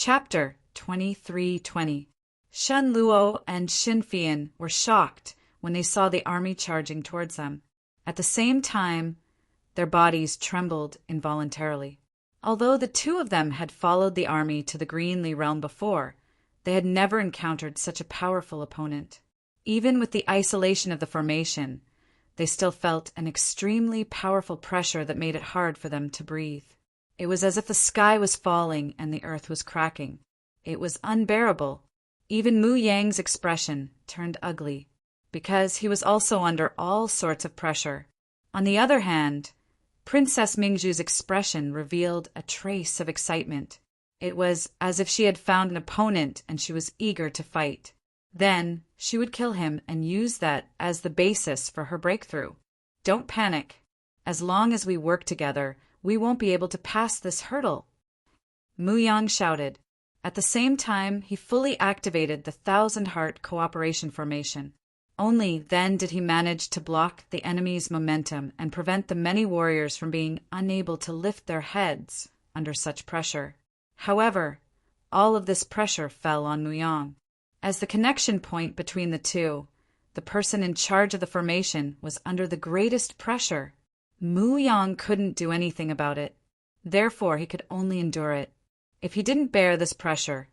Chapter 23:20. Shen Luo and Xin Fian were shocked when they saw the army charging towards them. At the same time, their bodies trembled involuntarily. Although the two of them had followed the army to the Greenly realm before, they had never encountered such a powerful opponent. Even with the isolation of the formation, they still felt an extremely powerful pressure that made it hard for them to breathe. It was as if the sky was falling and the earth was cracking. It was unbearable. Even Mu Yang's expression turned ugly, because he was also under all sorts of pressure. On the other hand, Princess Mingzhu's expression revealed a trace of excitement. It was as if she had found an opponent and she was eager to fight. Then she would kill him and use that as the basis for her breakthrough. Don't panic. As long as we work together, we won't be able to pass this hurdle, Mu Yang shouted. At the same time, he fully activated the Thousand Heart Cooperation Formation. Only then did he manage to block the enemy's momentum and prevent the many warriors from being unable to lift their heads under such pressure. However, all of this pressure fell on Mu Yang. As the connection point between the two, the person in charge of the formation was under the greatest pressure. Mu Yang couldn't do anything about it. Therefore, he could only endure it. If he didn't bear this pressure,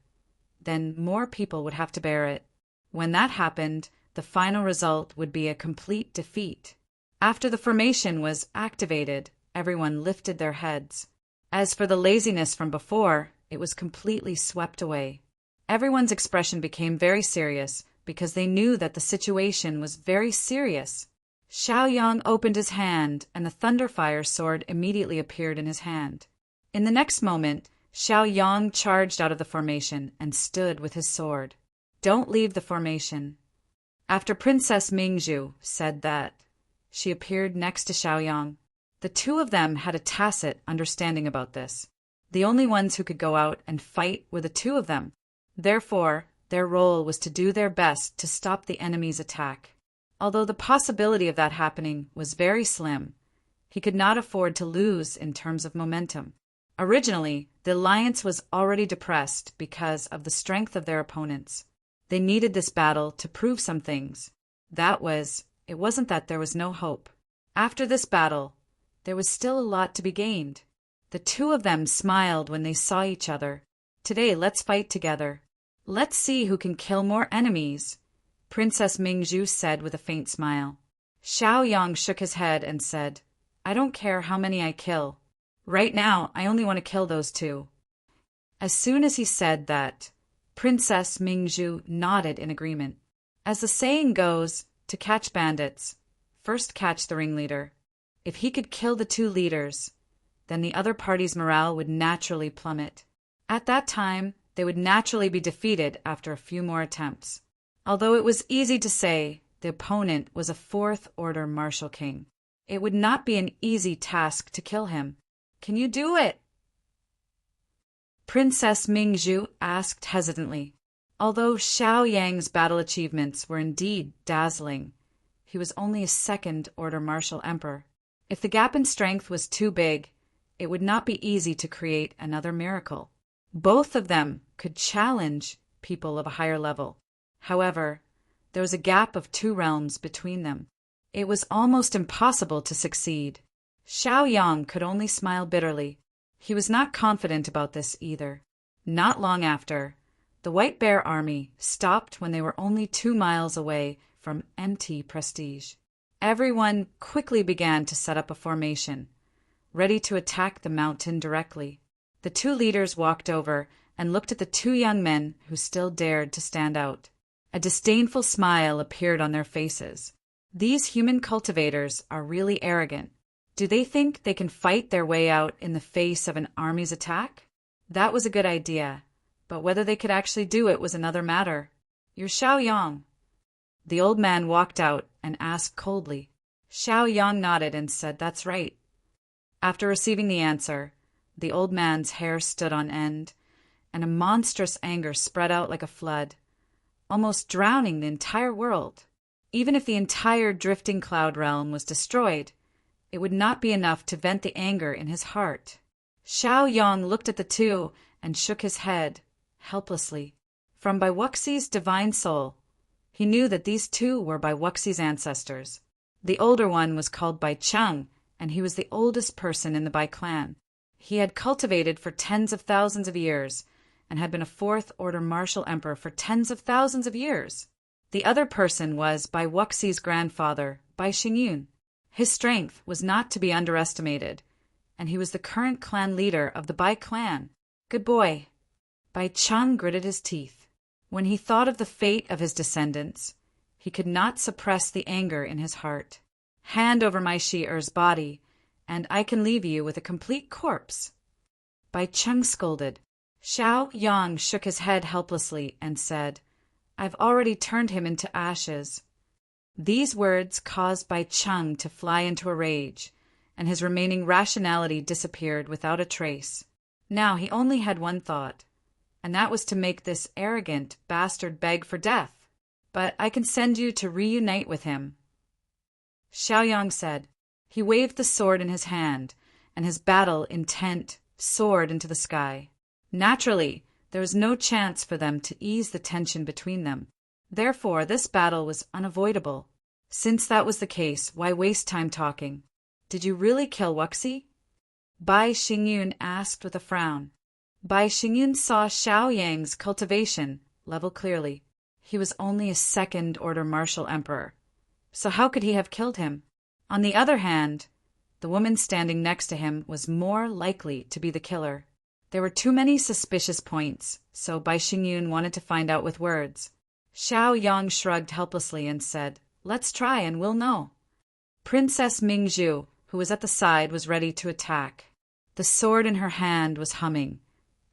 then more people would have to bear it. When that happened, the final result would be a complete defeat. After the formation was activated, everyone lifted their heads. As for the laziness from before, it was completely swept away. Everyone's expression became very serious because they knew that the situation was very serious. Xiao Yang opened his hand, and the Thunderfire sword immediately appeared in his hand. In the next moment, Xiao Yang charged out of the formation and stood with his sword. Don't leave the formation. After Princess Mingzhu said that, she appeared next to Xiao Yang. The two of them had a tacit understanding about this. The only ones who could go out and fight were the two of them. Therefore, their role was to do their best to stop the enemy's attack. Although the possibility of that happening was very slim, he could not afford to lose in terms of momentum. Originally, the alliance was already depressed because of the strength of their opponents. They needed this battle to prove some things. It wasn't that there was no hope. After this battle, there was still a lot to be gained. The two of them smiled when they saw each other. Today, let's fight together. Let's see who can kill more enemies, Princess Mingzhu said with a faint smile. Xiao Yang shook his head and said, I don't care how many I kill. Right now, I only want to kill those two. As soon as he said that, Princess Mingzhu nodded in agreement. As the saying goes, to catch bandits, first catch the ringleader. If he could kill the two leaders, then the other party's morale would naturally plummet. At that time, they would naturally be defeated after a few more attempts. Although it was easy to say the opponent was a fourth-order martial king, it would not be an easy task to kill him. Can you do it? Princess Mingzhu asked hesitantly. Although Xiao Yang's battle achievements were indeed dazzling, he was only a second-order martial emperor. If the gap in strength was too big, it would not be easy to create another miracle. Both of them could challenge people of a higher level. However, there was a gap of 2 realms between them. It was almost impossible to succeed. Xiao Yang could only smile bitterly. He was not confident about this either. Not long after, the White Bear army stopped when they were only 2 miles away from empty Prestige. Everyone quickly began to set up a formation, ready to attack the mountain directly. The 2 leaders walked over and looked at the 2 young men who still dared to stand out. A disdainful smile appeared on their faces. These human cultivators are really arrogant. Do they think they can fight their way out in the face of an army's attack? That was a good idea, but whether they could actually do it was another matter. You're Xiao Yang. The old man walked out and asked coldly. Xiao Yang nodded and said, That's right. After receiving the answer, the old man's hair stood on end, and a monstrous anger spread out like a flood, almost drowning the entire world. Even if the entire drifting cloud realm was destroyed, it would not be enough to vent the anger in his heart. Xiao Yang looked at the two and shook his head. helplessly. From Bai Wuxi's divine soul, he knew that these two were Bai Wuxi's ancestors. The older one was called Bai Cheng, and he was the oldest person in the Bai clan. He had cultivated for tens of thousands of years, and had been a fourth-order martial emperor for tens of thousands of years. The other person was Bai Wuxi's grandfather, Bai Xingyun. His strength was not to be underestimated, and he was the current clan leader of the Bai clan. Good boy. Bai Cheng gritted his teeth. When he thought of the fate of his descendants, he could not suppress the anger in his heart. Hand over my Shi-Er's body, and I can leave you with a complete corpse. Bai Cheng scolded. Xiao Yang shook his head helplessly and said, I've already turned him into ashes. These words caused Bai Cheng to fly into a rage, and his remaining rationality disappeared without a trace. Now he only had one thought, and that was to make this arrogant bastard beg for death. But I can send you to reunite with him. Xiao Yang said. He waved the sword in his hand, and his battle intent soared into the sky. Naturally, there was no chance for them to ease the tension between them. Therefore, this battle was unavoidable. Since that was the case, why waste time talking? Did you really kill Wuxi? Bai Xingyun asked with a frown. Bai Xingyun saw Xiao Yang's cultivation level clearly. He was only a second-order martial emperor, so how could he have killed him? On the other hand, the woman standing next to him was more likely to be the killer. There were too many suspicious points, so Bai Xingyun wanted to find out with words. Xiao Yang shrugged helplessly and said, Let's try and we'll know. Princess Mingzhu, who was at the side, was ready to attack. The sword in her hand was humming,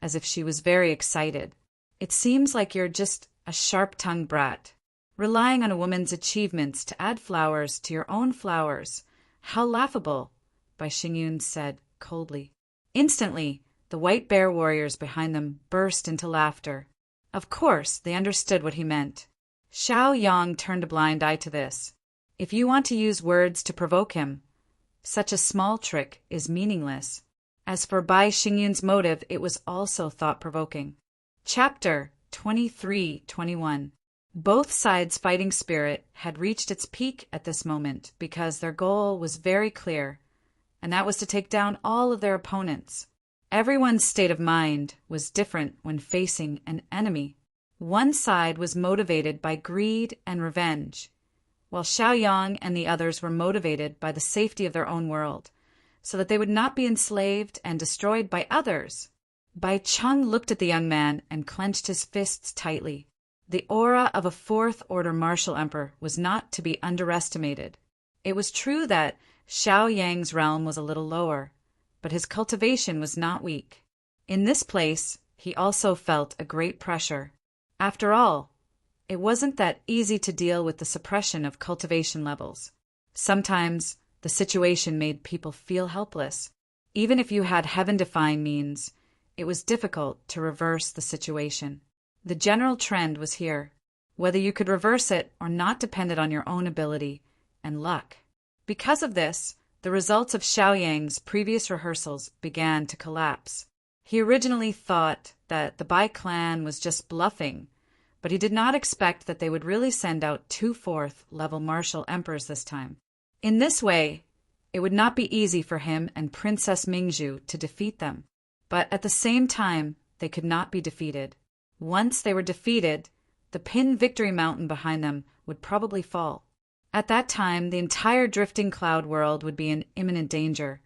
as if she was very excited. It seems like you're just a sharp-tongued brat, relying on a woman's achievements to add flowers to your own flowers. How laughable, Bai Xingyun said coldly. Instantly, the white bear warriors behind them burst into laughter. Of course, they understood what he meant. Xiao Yang turned a blind eye to this. If you want to use words to provoke him, such a small trick is meaningless. As for Bai Xingyun's motive, it was also thought-provoking. Chapter 23-21. Both sides' fighting spirit had reached its peak at this moment because their goal was very clear, and that was to take down all of their opponents. Everyone's state of mind was different when facing an enemy. One side was motivated by greed and revenge, while Xiao Yang and the others were motivated by the safety of their own world, so that they would not be enslaved and destroyed by others. Bai Cheng looked at the young man and clenched his fists tightly. The aura of a fourth-order martial emperor was not to be underestimated. It was true that Xiao Yang's realm was a little lower, but his cultivation was not weak. In this place, he also felt a great pressure. After all, it wasn't that easy to deal with the suppression of cultivation levels. Sometimes the situation made people feel helpless. Even if you had heaven-defying means, it was difficult to reverse the situation. The general trend was here. Whether you could reverse it or not depended on your own ability and luck. Because of this, the results of Xiao Yang's previous rehearsals began to collapse. He originally thought that the Bai clan was just bluffing, but he did not expect that they would really send out 2 4th-level martial emperors this time. In this way, it would not be easy for him and Princess Mingzhu to defeat them. But at the same time, they could not be defeated. Once they were defeated, the Pin Victory Mountain behind them would probably fall. At that time, the entire drifting cloud world would be in imminent danger,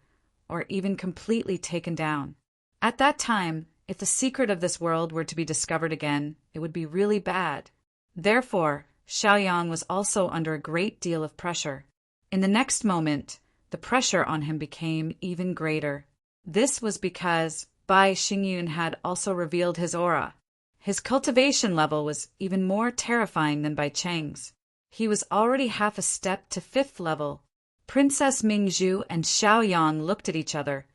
or even completely taken down. At that time, if the secret of this world were to be discovered again, it would be really bad. Therefore, Xiao Yang was also under a great deal of pressure. In the next moment, the pressure on him became even greater. This was because Bai Xingyun had also revealed his aura. His cultivation level was even more terrifying than Bai Cheng's. He was already half a step to 5th level. Princess Mingzhu and Xiao Yang looked at each other,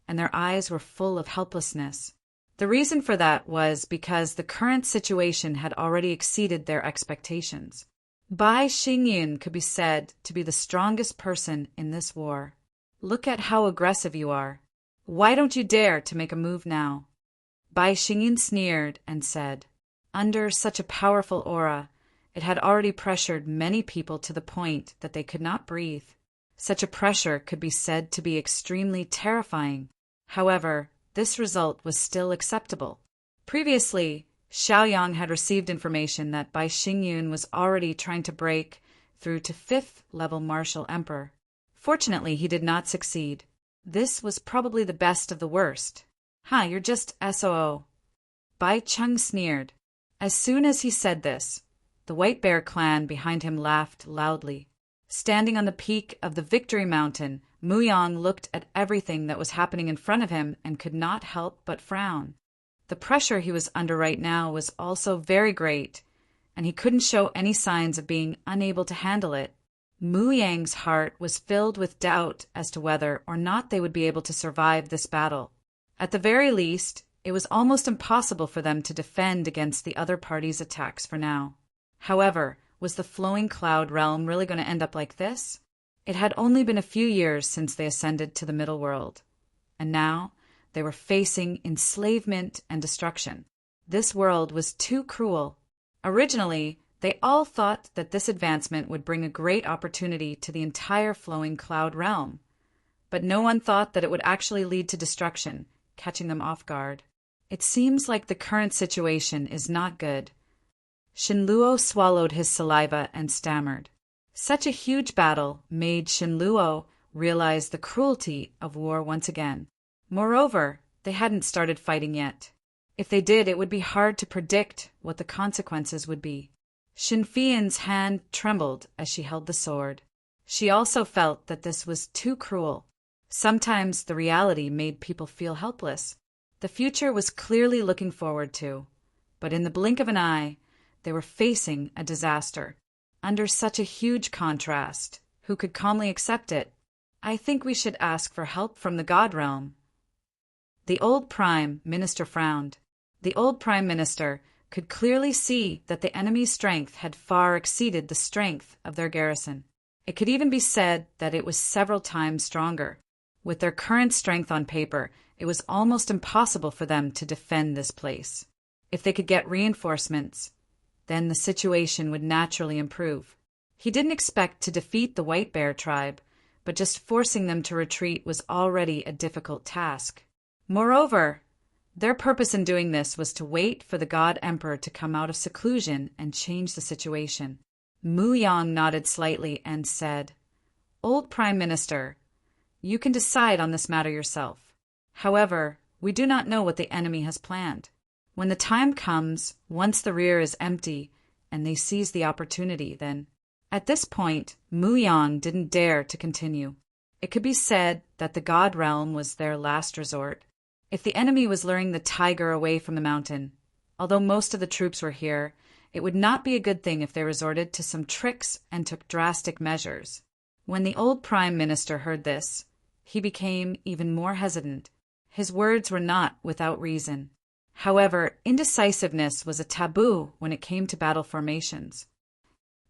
and their eyes were full of helplessness. The reason for that was because the current situation had already exceeded their expectations. Bai Xingyun could be said to be the strongest person in this war. Look at how aggressive you are. Why don't you dare to make a move now? Bai Xingyin sneered and said, under such a powerful aura, it had already pressured many people to the point that they could not breathe. Such a pressure could be said to be extremely terrifying. However, this result was still acceptable. Previously, Xiaoyang had received information that Bai Xingyun was already trying to break through to 5th-level martial emperor. Fortunately, he did not succeed. This was probably the best of the worst. You're just SOO. Bai Cheng sneered. As soon as he said this, the White Bear clan behind him laughed loudly. Standing on the peak of the Victory Mountain, Mu Yang looked at everything that was happening in front of him and could not help but frown. The pressure he was under right now was also very great, and he couldn't show any signs of being unable to handle it. Mu Yang's heart was filled with doubt as to whether or not they would be able to survive this battle. At the very least, it was almost impossible for them to defend against the other party's attacks for now. However, was the flowing cloud realm really going to end up like this? It had only been a few years since they ascended to the middle world, and now they were facing enslavement and destruction. This world was too cruel. Originally, they all thought that this advancement would bring a great opportunity to the entire flowing cloud realm, but no one thought that it would actually lead to destruction, catching them off guard. It seems like the current situation is not good. Shenluo swallowed his saliva and stammered. Such a huge battle made Shenluo realize the cruelty of war once again. Moreover, they hadn't started fighting yet. If they did, it would be hard to predict what the consequences would be. Xinfian's hand trembled as she held the sword. She also felt that this was too cruel. Sometimes the reality made people feel helpless. The future was clearly looking forward to, but in the blink of an eye, they were facing a disaster. Under such a huge contrast, who could calmly accept it? I think we should ask for help from the God realm. The old Prime Minister frowned. The old Prime Minister could clearly see that the enemy's strength had far exceeded the strength of their garrison. It could even be said that it was several times stronger. With their current strength on paper, it was almost impossible for them to defend this place. If they could get reinforcements, then the situation would naturally improve. He didn't expect to defeat the White Bear tribe, but just forcing them to retreat was already a difficult task. Moreover, their purpose in doing this was to wait for the God Emperor to come out of seclusion and change the situation. Mu Yang nodded slightly and said, Old Prime Minister, you can decide on this matter yourself. However, we do not know what the enemy has planned. When the time comes, once the rear is empty, and they seize the opportunity, then... At this point, Mu Yang didn't dare to continue. It could be said that the God realm was their last resort. If the enemy was luring the tiger away from the mountain, although most of the troops were here, it would not be a good thing if they resorted to some tricks and took drastic measures. When the old Prime Minister heard this, he became even more hesitant. His words were not without reason. However, indecisiveness was a taboo when it came to battle formations.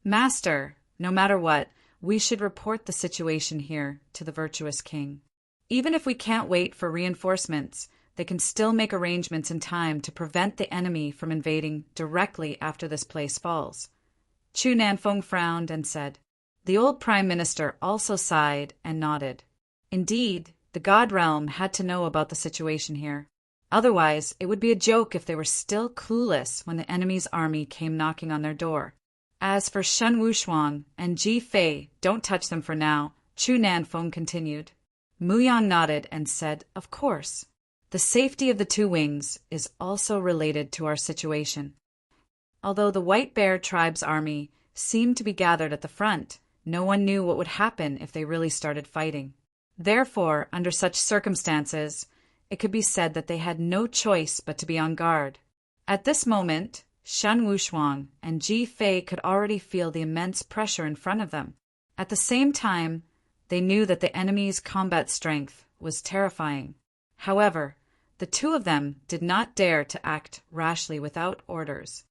Master, no matter what, we should report the situation here to the virtuous king. Even if we can't wait for reinforcements, they can still make arrangements in time to prevent the enemy from invading directly after this place falls. Chu Nanfeng frowned and said. The old Prime Minister also sighed and nodded. Indeed, the God realm had to know about the situation here. Otherwise, it would be a joke if they were still clueless when the enemy's army came knocking on their door. As for Shen Wushuang and Ji Fei, don't touch them for now, Chu Nanfeng continued. Mu Yang nodded and said, Of course. The safety of the two wings is also related to our situation. Although the White Bear tribe's army seemed to be gathered at the front, no one knew what would happen if they really started fighting. Therefore, under such circumstances, it could be said that they had no choice but to be on guard. At this moment, Shen Wushuang and Ji Fei could already feel the immense pressure in front of them. At the same time, they knew that the enemy's combat strength was terrifying. However, the two of them did not dare to act rashly without orders.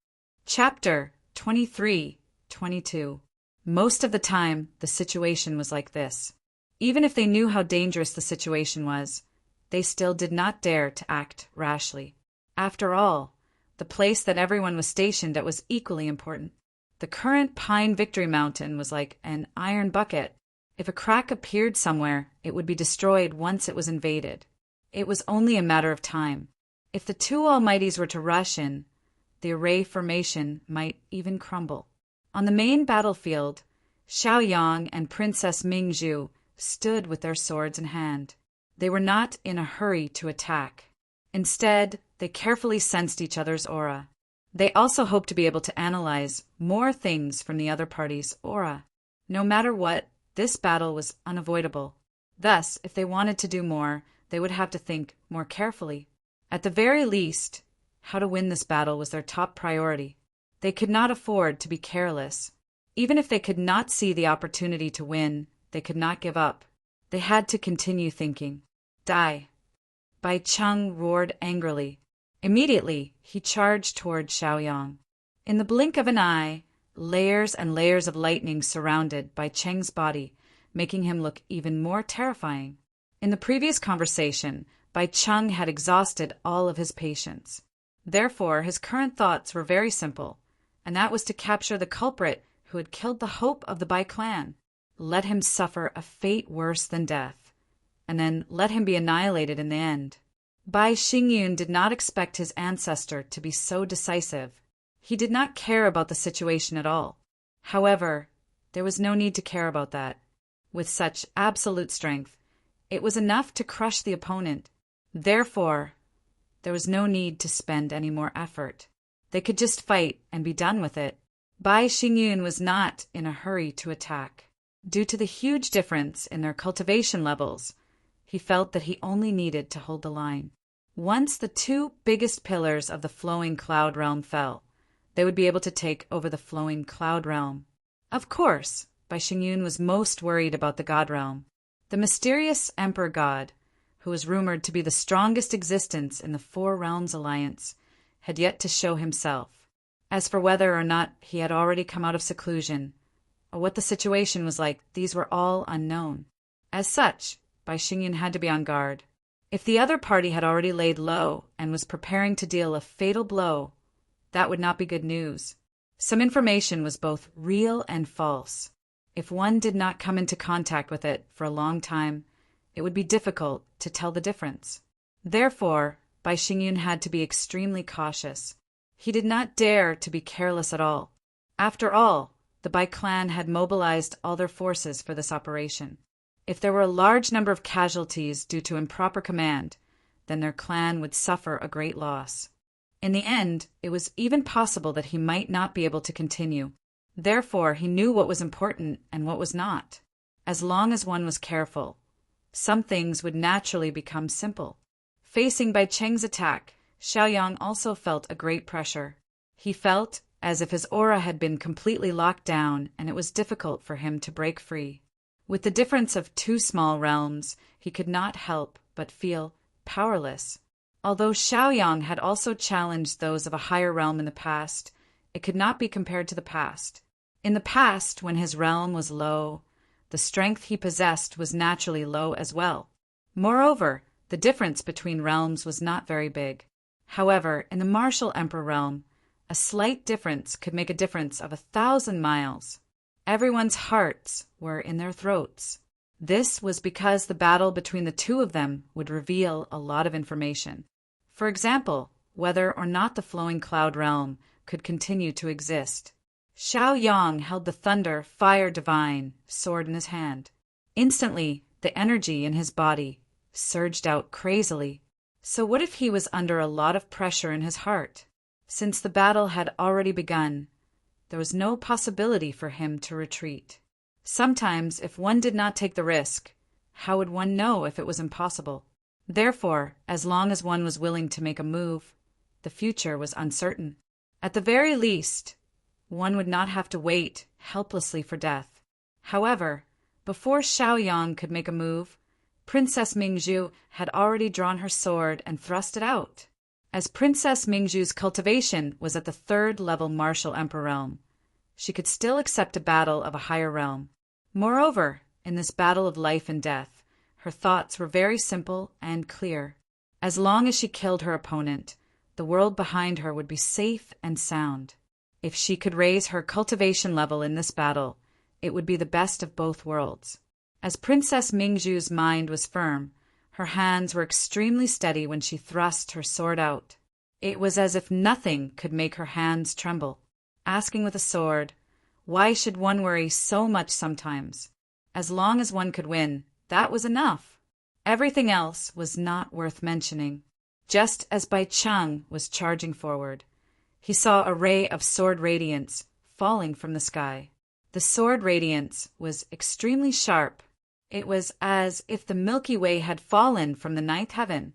Chapter 23-22. Most of the time, the situation was like this. Even if they knew how dangerous the situation was, they still did not dare to act rashly. After all, the place that everyone was stationed at was equally important. The current pine victory mountain was like an iron bucket. If a crack appeared somewhere, it would be destroyed once it was invaded. It was only a matter of time. If the two almighties were to rush in, the array formation might even crumble. On the main battlefield, Xiaoyang and Princess Mingzhu stood with their swords in hand. They were not in a hurry to attack. Instead, they carefully sensed each other's aura. They also hoped to be able to analyze more things from the other party's aura. No matter what, this battle was unavoidable. Thus, if they wanted to do more, they would have to think more carefully. At the very least, how to win this battle was their top priority. They could not afford to be careless. Even if they could not see the opportunity to win, they could not give up. They had to continue thinking. Die! Bai Cheng roared angrily. Immediately, he charged toward Xiaoyang. In the blink of an eye, layers and layers of lightning surrounded Bai Cheng's body, making him look even more terrifying. In the previous conversation, Bai Cheng had exhausted all of his patience. Therefore, his current thoughts were very simple, and that was to capture the culprit who had killed the hope of the Bai clan. Let him suffer a fate worse than death, and then let him be annihilated in the end. Bai Xingyun did not expect his ancestor to be so decisive. He did not care about the situation at all. However, there was no need to care about that. With such absolute strength, it was enough to crush the opponent. Therefore, there was no need to spend any more effort. They could just fight and be done with it. Bai Xingyun was not in a hurry to attack. Due to the huge difference in their cultivation levels, he felt that he only needed to hold the line. Once the two biggest pillars of the flowing cloud realm fell, they would be able to take over the flowing cloud realm. Of course, Bai Xingyun was most worried about the god realm. The mysterious emperor god, who was rumored to be the strongest existence in the Four Realms Alliance, had yet to show himself. As for whether or not he had already come out of seclusion, or what the situation was like, these were all unknown. As such, Bai Xingyun had to be on guard. If the other party had already laid low and was preparing to deal a fatal blow, that would not be good news. Some information was both real and false. If one did not come into contact with it for a long time, it would be difficult to tell the difference. Therefore, Bai Xingyun had to be extremely cautious. He did not dare to be careless at all. After all, the Bai clan had mobilized all their forces for this operation. If there were a large number of casualties due to improper command, then their clan would suffer a great loss. In the end, it was even possible that he might not be able to continue. Therefore, he knew what was important and what was not. As long as one was careful, some things would naturally become simple. Facing Bai Cheng's attack, Xiaoyang also felt a great pressure. He felt as if his aura had been completely locked down and it was difficult for him to break free. With the difference of two small realms, he could not help but feel powerless. Although Xiaoyang had also challenged those of a higher realm in the past, it could not be compared to the past. In the past, when his realm was low, the strength he possessed was naturally low as well. Moreover, the difference between realms was not very big. However, in the martial emperor realm, a slight difference could make a difference of 1,000 miles. Everyone's hearts were in their throats. This was because the battle between the two of them would reveal a lot of information. For example, whether or not the flowing cloud realm could continue to exist. Xiaoyang held the thunder, fire divine sword in his hand. Instantly, the energy in his body surged out crazily. So what if he was under a lot of pressure in his heart? Since the battle had already begun, there was no possibility for him to retreat. Sometimes, if one did not take the risk, how would one know if it was impossible? Therefore, as long as one was willing to make a move, the future was uncertain. At the very least, one would not have to wait helplessly for death. However, before Xiaoyang could make a move, Princess Mingzhu had already drawn her sword and thrust it out. As Princess Mingzhu's cultivation was at the 3rd level martial emperor realm, she could still accept a battle of a higher realm. Moreover, in this battle of life and death, her thoughts were very simple and clear. As long as she killed her opponent, the world behind her would be safe and sound. If she could raise her cultivation level in this battle, it would be the best of both worlds. As Princess Mingzhu's mind was firm, her hands were extremely steady when she thrust her sword out. It was as if nothing could make her hands tremble. Asking with a sword, why should one worry so much sometimes? As long as one could win, that was enough. Everything else was not worth mentioning. Just as Bai Cheng was charging forward, he saw a ray of sword radiance falling from the sky. The sword radiance was extremely sharp. It was as if the Milky Way had fallen from the ninth heaven.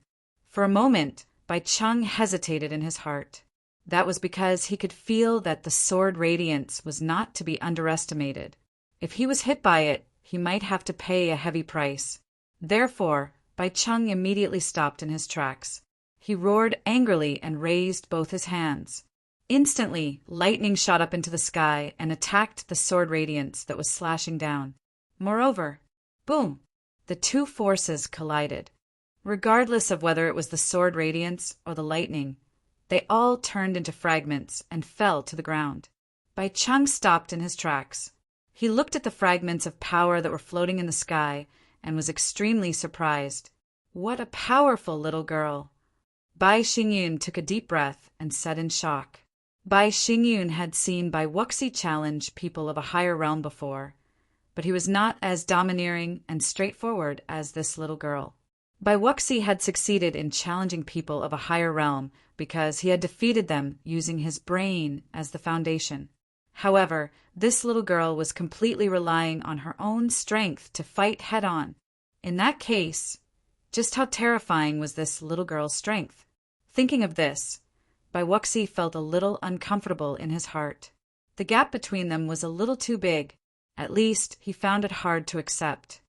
For a moment, Bai Cheng hesitated in his heart. That was because he could feel that the sword radiance was not to be underestimated. If he was hit by it, he might have to pay a heavy price. Therefore, Bai Cheng immediately stopped in his tracks. He roared angrily and raised both his hands. Instantly, lightning shot up into the sky and attacked the sword radiance that was slashing down. Moreover, boom! The two forces collided. Regardless of whether it was the sword radiance or the lightning, they all turned into fragments and fell to the ground. Bai Cheng stopped in his tracks. He looked at the fragments of power that were floating in the sky and was extremely surprised. What a powerful little girl! Bai Xingyun took a deep breath and said in shock. Bai Xingyun had seen Bai Wuxi challenge people of a higher realm before, but he was not as domineering and straightforward as this little girl. Bai Wuxi had succeeded in challenging people of a higher realm because he had defeated them using his brain as the foundation. However, this little girl was completely relying on her own strength to fight head-on. In that case, just how terrifying was this little girl's strength? Thinking of this, Bai Wuxi felt a little uncomfortable in his heart. The gap between them was a little too big. At least, he found it hard to accept.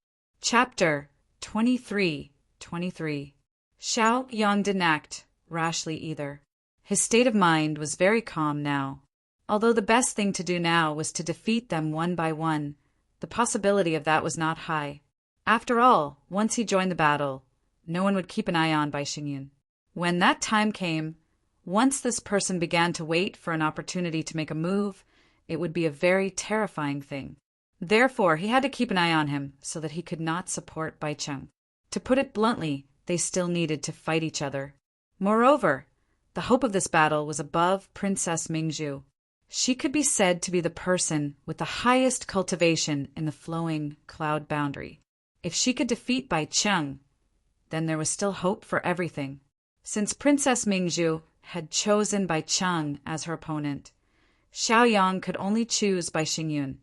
Chapter 23:23. Xiao Yang didn't act rashly either. His state of mind was very calm now. Although the best thing to do now was to defeat them one by one, the possibility of that was not high. After all, once he joined the battle, no one would keep an eye on Bai Xingyun. When that time came, once this person began to wait for an opportunity to make a move, it would be a very terrifying thing. Therefore, he had to keep an eye on him so that he could not support Bai Cheng. To put it bluntly, they still needed to fight each other. Moreover, the hope of this battle was above Princess Mingzhu. She could be said to be the person with the highest cultivation in the flowing cloud boundary. If she could defeat Bai Cheng, then there was still hope for everything. Since Princess Mingzhu had chosen Bai Cheng as her opponent, Xiaoyang could only choose Bai Xingyun,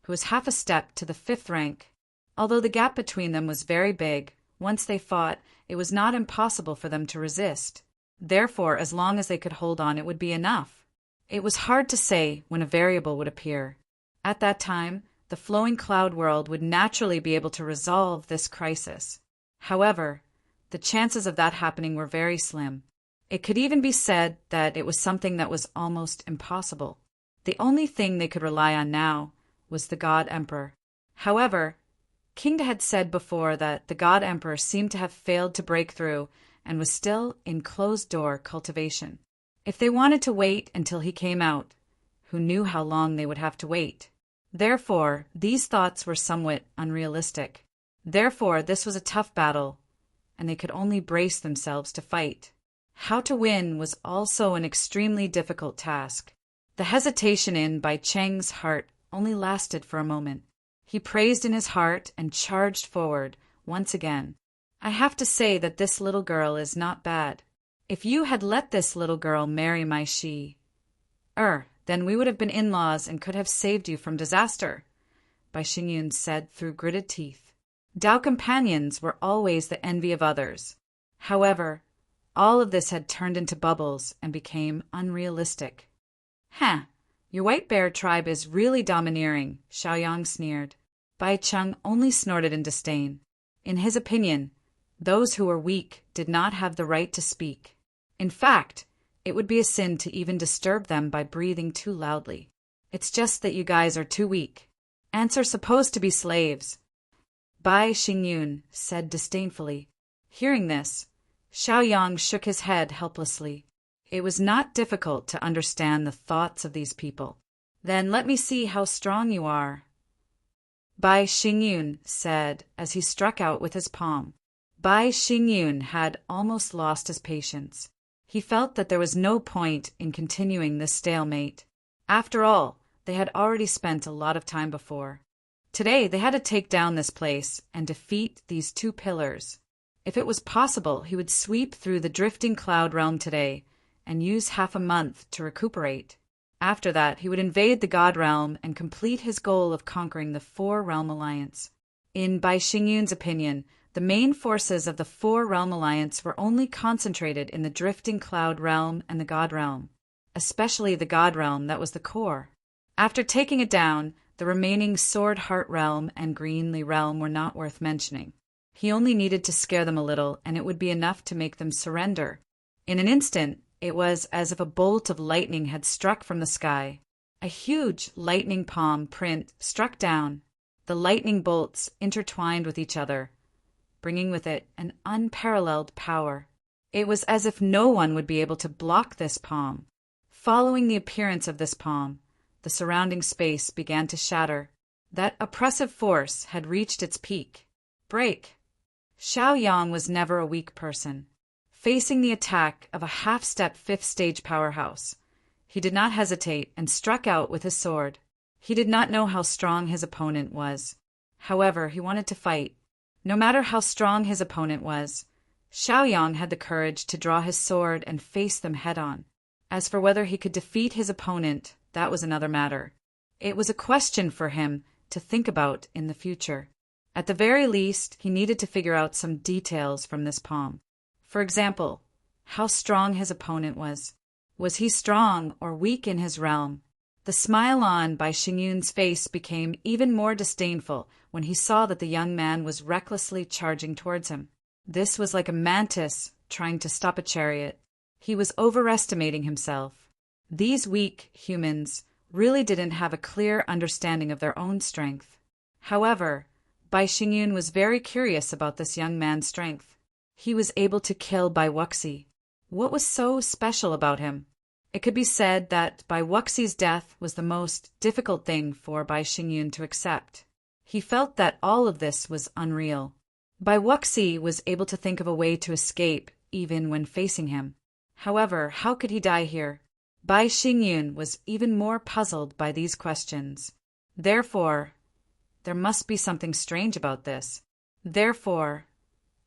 who was half a step to the 5th rank. Although the gap between them was very big, once they fought, it was not impossible for them to resist. Therefore, as long as they could hold on, it would be enough. It was hard to say when a variable would appear. At that time, the flowing cloud world would naturally be able to resolve this crisis. However, the chances of that happening were very slim. It could even be said that it was something that was almost impossible. The only thing they could rely on now was the God Emperor. However, King had said before that the God Emperor seemed to have failed to break through and was still in closed-door cultivation. If they wanted to wait until he came out, who knew how long they would have to wait? Therefore, these thoughts were somewhat unrealistic. Therefore, this was a tough battle, and they could only brace themselves to fight. How to win was also an extremely difficult task. The hesitation in Bai Cheng's heart only lasted for a moment. He praised in his heart and charged forward once again. I have to say that this little girl is not bad. If you had let this little girl marry my then we would have been in-laws and could have saved you from disaster, Bai Xingyun said through gritted teeth. Dao companions were always the envy of others. However, all of this had turned into bubbles and became unrealistic. Your white bear tribe is really domineering, Xiaoyang sneered. Bai Cheng only snorted in disdain. In his opinion, those who were weak did not have the right to speak. In fact, it would be a sin to even disturb them by breathing too loudly. It's just that you guys are too weak. Ants are supposed to be slaves, Bai Xingyun said disdainfully. Hearing this, Xiaoyang shook his head helplessly. It was not difficult to understand the thoughts of these people. "Then let me see how strong you are," Bai Xingyun said as he struck out with his palm. Bai Xingyun had almost lost his patience. He felt that there was no point in continuing this stalemate. After all, they had already spent a lot of time before. Today they had to take down this place and defeat these two pillars. If it was possible, he would sweep through the drifting cloud realm today and use half a month to recuperate. After that, he would invade the God realm and complete his goal of conquering the Four-Realm Alliance. In Bai Xingyun's opinion, the main forces of the Four-Realm Alliance were only concentrated in the drifting cloud realm and the God realm, especially the God realm that was the core. After taking it down, the remaining Sword Heart realm and Greenly realm were not worth mentioning. He only needed to scare them a little, and it would be enough to make them surrender. In an instant, it was as if a bolt of lightning had struck from the sky. A huge lightning palm print struck down. The lightning bolts intertwined with each other, bringing with it an unparalleled power. It was as if no one would be able to block this palm. Following the appearance of this palm, the surrounding space began to shatter. That oppressive force had reached its peak. Break! Xiao Yang was never a weak person. Facing the attack of a half-step fifth-stage powerhouse, he did not hesitate and struck out with his sword. He did not know how strong his opponent was. However, he wanted to fight. No matter how strong his opponent was, Xiao Yang had the courage to draw his sword and face them head-on. As for whether he could defeat his opponent, that was another matter. It was a question for him to think about in the future. At the very least, he needed to figure out some details from this palm. For example, how strong his opponent was. Was he strong or weak in his realm? The smile on Bai Xingyun's face became even more disdainful when he saw that the young man was recklessly charging towards him. This was like a mantis trying to stop a chariot. He was overestimating himself. These weak humans really didn't have a clear understanding of their own strength. However, Bai Xingyun was very curious about this young man's strength. He was able to kill Bai Wuxi. What was so special about him? It could be said that Bai Wuxi's death was the most difficult thing for Bai Xingyun to accept. He felt that all of this was unreal. Bai Wuxi was able to think of a way to escape even when facing him. However, how could he die here? Bai Xingyun was even more puzzled by these questions. Therefore, there must be something strange about this. Therefore,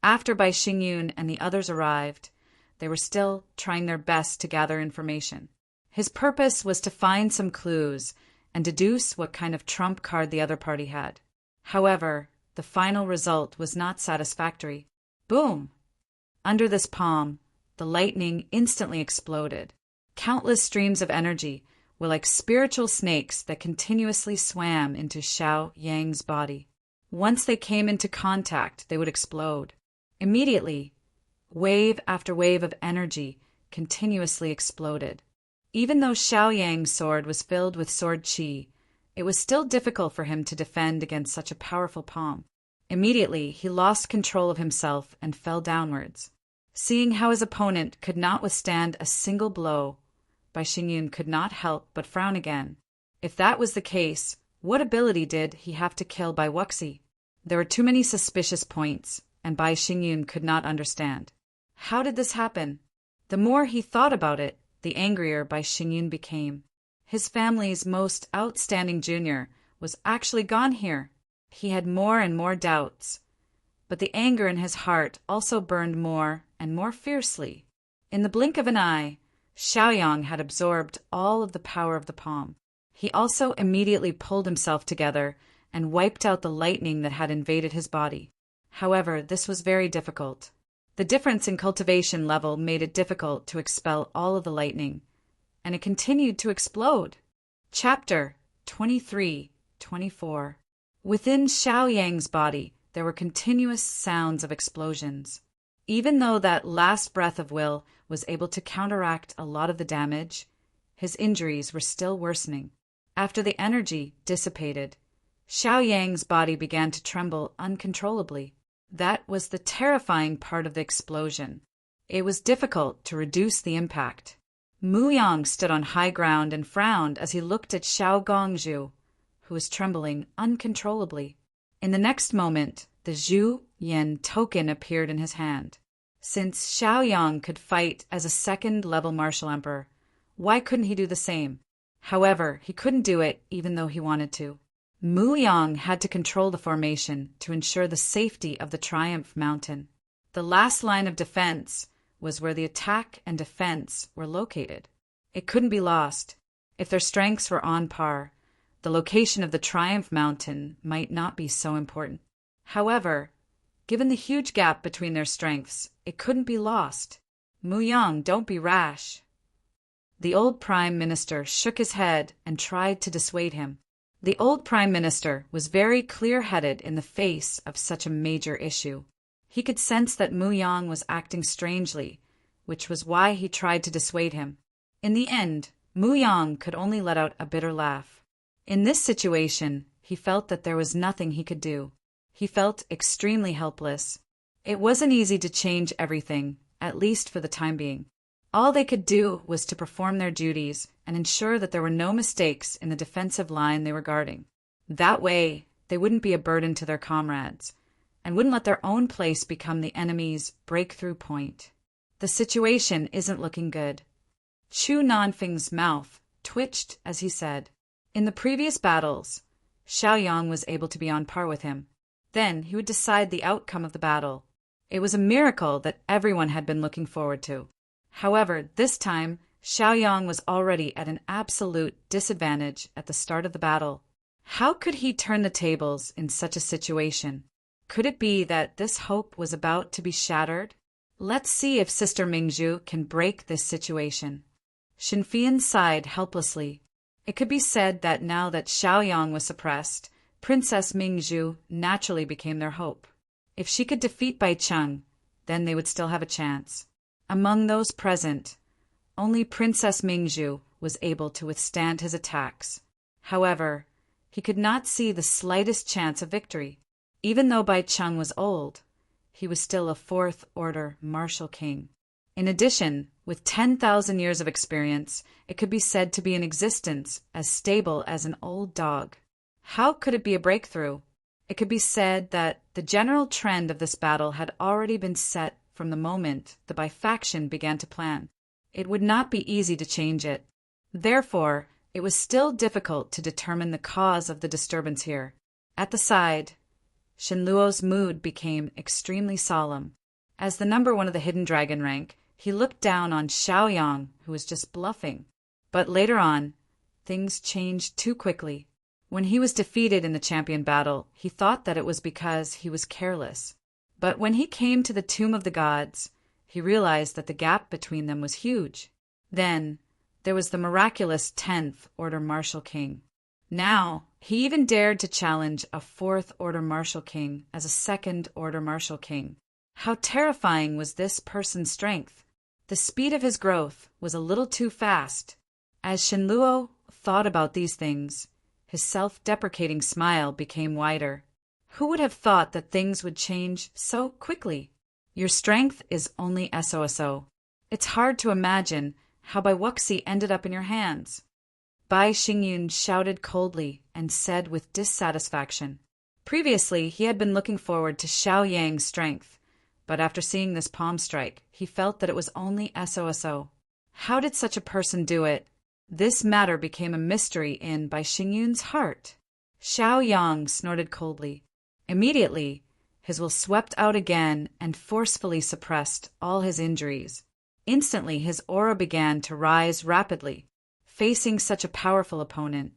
after Bai Xingyun and the others arrived, they were still trying their best to gather information. His purpose was to find some clues and deduce what kind of trump card the other party had. However, the final result was not satisfactory. Boom! Under this palm, the lightning instantly exploded. Countless streams of energy were like spiritual snakes that continuously swam into Xiao Yang's body. Once they came into contact, they would explode. Immediately, wave after wave of energy continuously exploded. Even though Xiao Yang's sword was filled with sword qi, it was still difficult for him to defend against such a powerful palm. Immediately, he lost control of himself and fell downwards. Seeing how his opponent could not withstand a single blow, Bai Xingyun could not help but frown again. If that was the case, what ability did he have to kill Bai Wuxi? There were too many suspicious points, and Bai Xingyun could not understand. How did this happen? The more he thought about it, the angrier Bai Xingyun became. His family's most outstanding junior was actually gone here. He had more and more doubts. But the anger in his heart also burned more and more fiercely. In the blink of an eye, Xiao Yang had absorbed all of the power of the palm. He also immediately pulled himself together and wiped out the lightning that had invaded his body. However, this was very difficult. The difference in cultivation level made it difficult to expel all of the lightning, and it continued to explode. Chapter 23-24. Within Xiao Yang's body, there were continuous sounds of explosions. Even though that last breath of will was able to counteract a lot of the damage, his injuries were still worsening. After the energy dissipated, Xiao Yang's body began to tremble uncontrollably. That was the terrifying part of the explosion. It was difficult to reduce the impact. Mu Yang stood on high ground and frowned as he looked at Xiao Gongzhu, who was trembling uncontrollably. In the next moment, the Zhu Yin token appeared in his hand. Since Xiao Yang could fight as a second-level martial emperor, why couldn't he do the same? However, he couldn't do it even though he wanted to. Mu Yang had to control the formation to ensure the safety of the Triumph Mountain. The last line of defense was where the attack and defense were located. It couldn't be lost. If their strengths were on par, the location of the Triumph Mountain might not be so important. However, given the huge gap between their strengths, it couldn't be lost. Mu Yang, don't be rash. The old Prime Minister shook his head and tried to dissuade him. The old Prime Minister was very clear-headed in the face of such a major issue. He could sense that Mu Yang was acting strangely, which was why he tried to dissuade him. In the end, Mu Yang could only let out a bitter laugh. In this situation, he felt that there was nothing he could do. He felt extremely helpless. It wasn't easy to change everything, at least for the time being. All they could do was to perform their duties and ensure that there were no mistakes in the defensive line they were guarding. That way, they wouldn't be a burden to their comrades, and wouldn't let their own place become the enemy's breakthrough point. The situation isn't looking good. Chu Nanfeng's mouth twitched as he said, in the previous battles, Xiao Yang was able to be on par with him. Then he would decide the outcome of the battle. It was a miracle that everyone had been looking forward to. However, this time, Xiao Yang was already at an absolute disadvantage at the start of the battle. How could he turn the tables in such a situation? Could it be that this hope was about to be shattered? Let's see if Sister Mingzhu can break this situation. Xinfian sighed helplessly. It could be said that now that Xiao Yang was suppressed, Princess Mingzhu naturally became their hope. If she could defeat Bai Cheng, then they would still have a chance. Among those present, only Princess Mingzhu was able to withstand his attacks. However, he could not see the slightest chance of victory. Even though Bai Cheng was old, he was still a fourth-order martial king. In addition, with 10,000 years of experience, it could be said to be in existence as stable as an old dog. How could it be a breakthrough? It could be said that the general trend of this battle had already been set from the moment the Bai faction began to plan. It would not be easy to change it. Therefore, it was still difficult to determine the cause of the disturbance here. At the side, Shenluo's mood became extremely solemn. As the number one of the Hidden Dragon rank, he looked down on Xiao Yang, who was just bluffing. But later on, things changed too quickly. When he was defeated in the champion battle, he thought that it was because he was careless. But when he came to the Tomb of the Gods, he realized that the gap between them was huge. Then, there was the miraculous 10th Order Martial King. Now, he even dared to challenge a 4th Order Martial King as a 2nd Order Martial King. How terrifying was this person's strength? The speed of his growth was a little too fast. As Shenluo thought about these things, his self-deprecating smile became wider. Who would have thought that things would change so quickly? Your strength is only SOSO. It's hard to imagine how Bai Wuxi ended up in your hands. Bai Xingyun shouted coldly and said with dissatisfaction. Previously, he had been looking forward to Xiao Yang's strength, but after seeing this palm strike, he felt that it was only SOSO. How did such a person do it? This matter became a mystery in Bai Xingyun's heart. Xiao Yang snorted coldly. Immediately, his will swept out again and forcefully suppressed all his injuries. Instantly, his aura began to rise rapidly. Facing such a powerful opponent,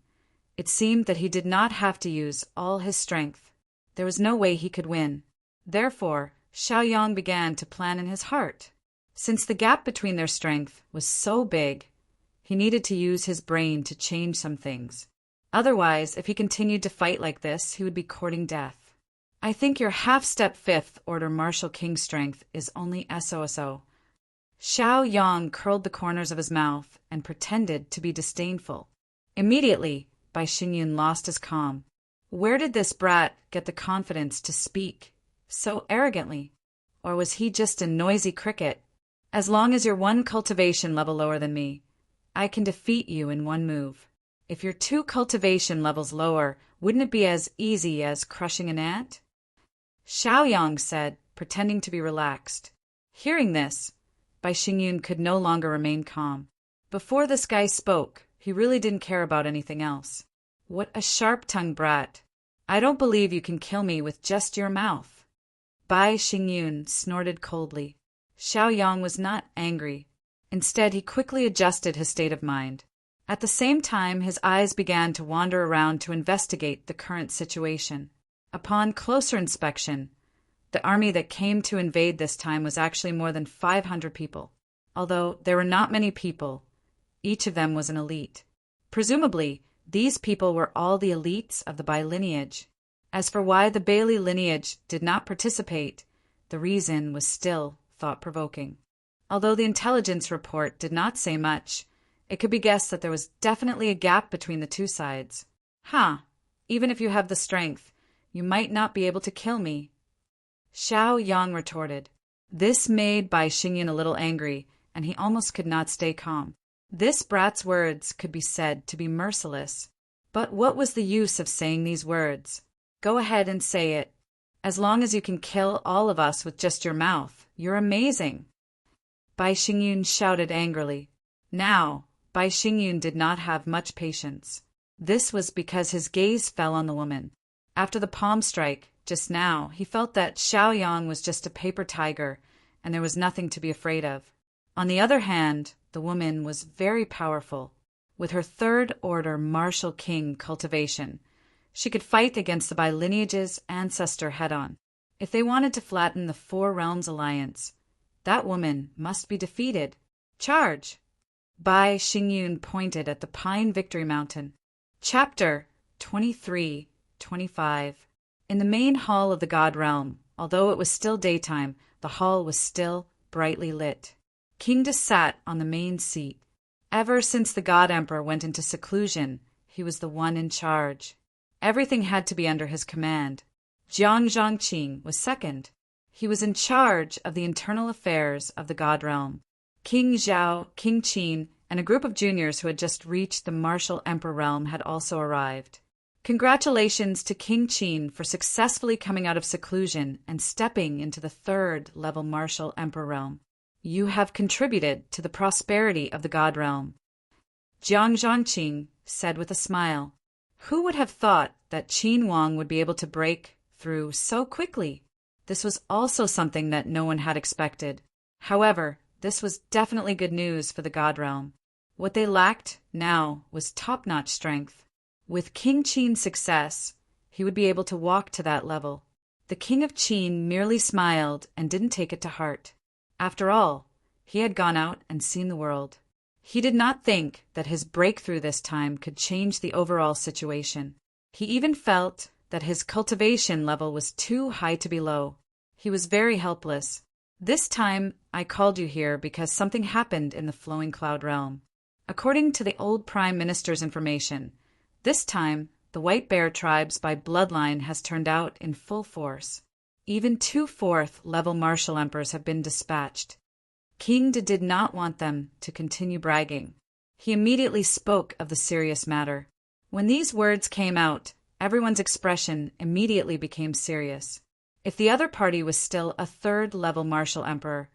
it seemed that he did not have to use all his strength. There was no way he could win. Therefore, Xiao Yang began to plan in his heart. Since the gap between their strength was so big, he needed to use his brain to change some things. Otherwise, if he continued to fight like this, he would be courting death. I think your half-step 5th Order Martial King strength is only SOSO. Xiao Yang curled the corners of his mouth and pretended to be disdainful. Immediately, Bai Xingyun lost his calm. Where did this brat get the confidence to speak so arrogantly? Or was he just a noisy cricket? As long as you're one cultivation level lower than me, I can defeat you in one move. If your 2 cultivation levels lower, wouldn't it be as easy as crushing an ant? Xiaoyang said, pretending to be relaxed. Hearing this, Bai Xingyun could no longer remain calm. Before this guy spoke, he really didn't care about anything else. What a sharp-tongued brat. I don't believe you can kill me with just your mouth. Bai Xingyun snorted coldly. Xiaoyang was not angry. Instead, he quickly adjusted his state of mind. At the same time, his eyes began to wander around to investigate the current situation. Upon closer inspection, the army that came to invade this time was actually more than 500 people. Although there were not many people, each of them was an elite. Presumably, these people were all the elites of the Bai lineage. As for why the Bailey lineage did not participate, the reason was still thought-provoking. Although the intelligence report did not say much, it could be guessed that there was definitely a gap between the two sides. Even if you have the strength, you might not be able to kill me. Xiaoyang retorted. This made Bai Xingyun a little angry, and he almost could not stay calm. This brat's words could be said to be merciless. But what was the use of saying these words? Go ahead and say it. As long as you can kill all of us with just your mouth, you're amazing. Bai Xingyun shouted angrily. Now, Bai Xingyun did not have much patience. This was because his gaze fell on the woman. After the palm strike, just now, he felt that Xiaoyang was just a paper tiger, and there was nothing to be afraid of. On the other hand, the woman was very powerful. With her 3rd order martial king cultivation, she could fight against the Bai lineage's ancestor head-on. If they wanted to flatten the 4 Realms alliance, that woman must be defeated. Charge! Bai Xingyun pointed at the Pine Victory Mountain. Chapter 23-25. In the main hall of the God Realm, although it was still daytime, the hall was still brightly lit. King De sat on the main seat. Ever since the God Emperor went into seclusion, he was the one in charge. Everything had to be under his command. Jiang Zhangqing was second. He was in charge of the internal affairs of the God Realm. King Zhao, King Qin, and a group of juniors who had just reached the Martial Emperor realm had also arrived. Congratulations to King Qin for successfully coming out of seclusion and stepping into the 3rd level Martial Emperor realm. You have contributed to the prosperity of the God Realm. Jiang Zhangqing said with a smile. Who would have thought that Qin Wang would be able to break through so quickly? This was also something that no one had expected. However, this was definitely good news for the God Realm. What they lacked now was top-notch strength. With King Qin's success, he would be able to walk to that level. The King of Qin merely smiled and didn't take it to heart. After all, he had gone out and seen the world. He did not think that his breakthrough this time could change the overall situation. He even felt that his cultivation level was too high to be low. He was very helpless. This time, I called you here because something happened in the Flowing Cloud Realm. According to the old Prime Minister's information, this time, the White Bear tribes by bloodline has turned out in full force. Even 2 4th level martial emperors have been dispatched. King De did not want them to continue bragging. He immediately spoke of the serious matter. When these words came out, everyone's expression immediately became serious. If the other party was still a 3rd level martial emperor,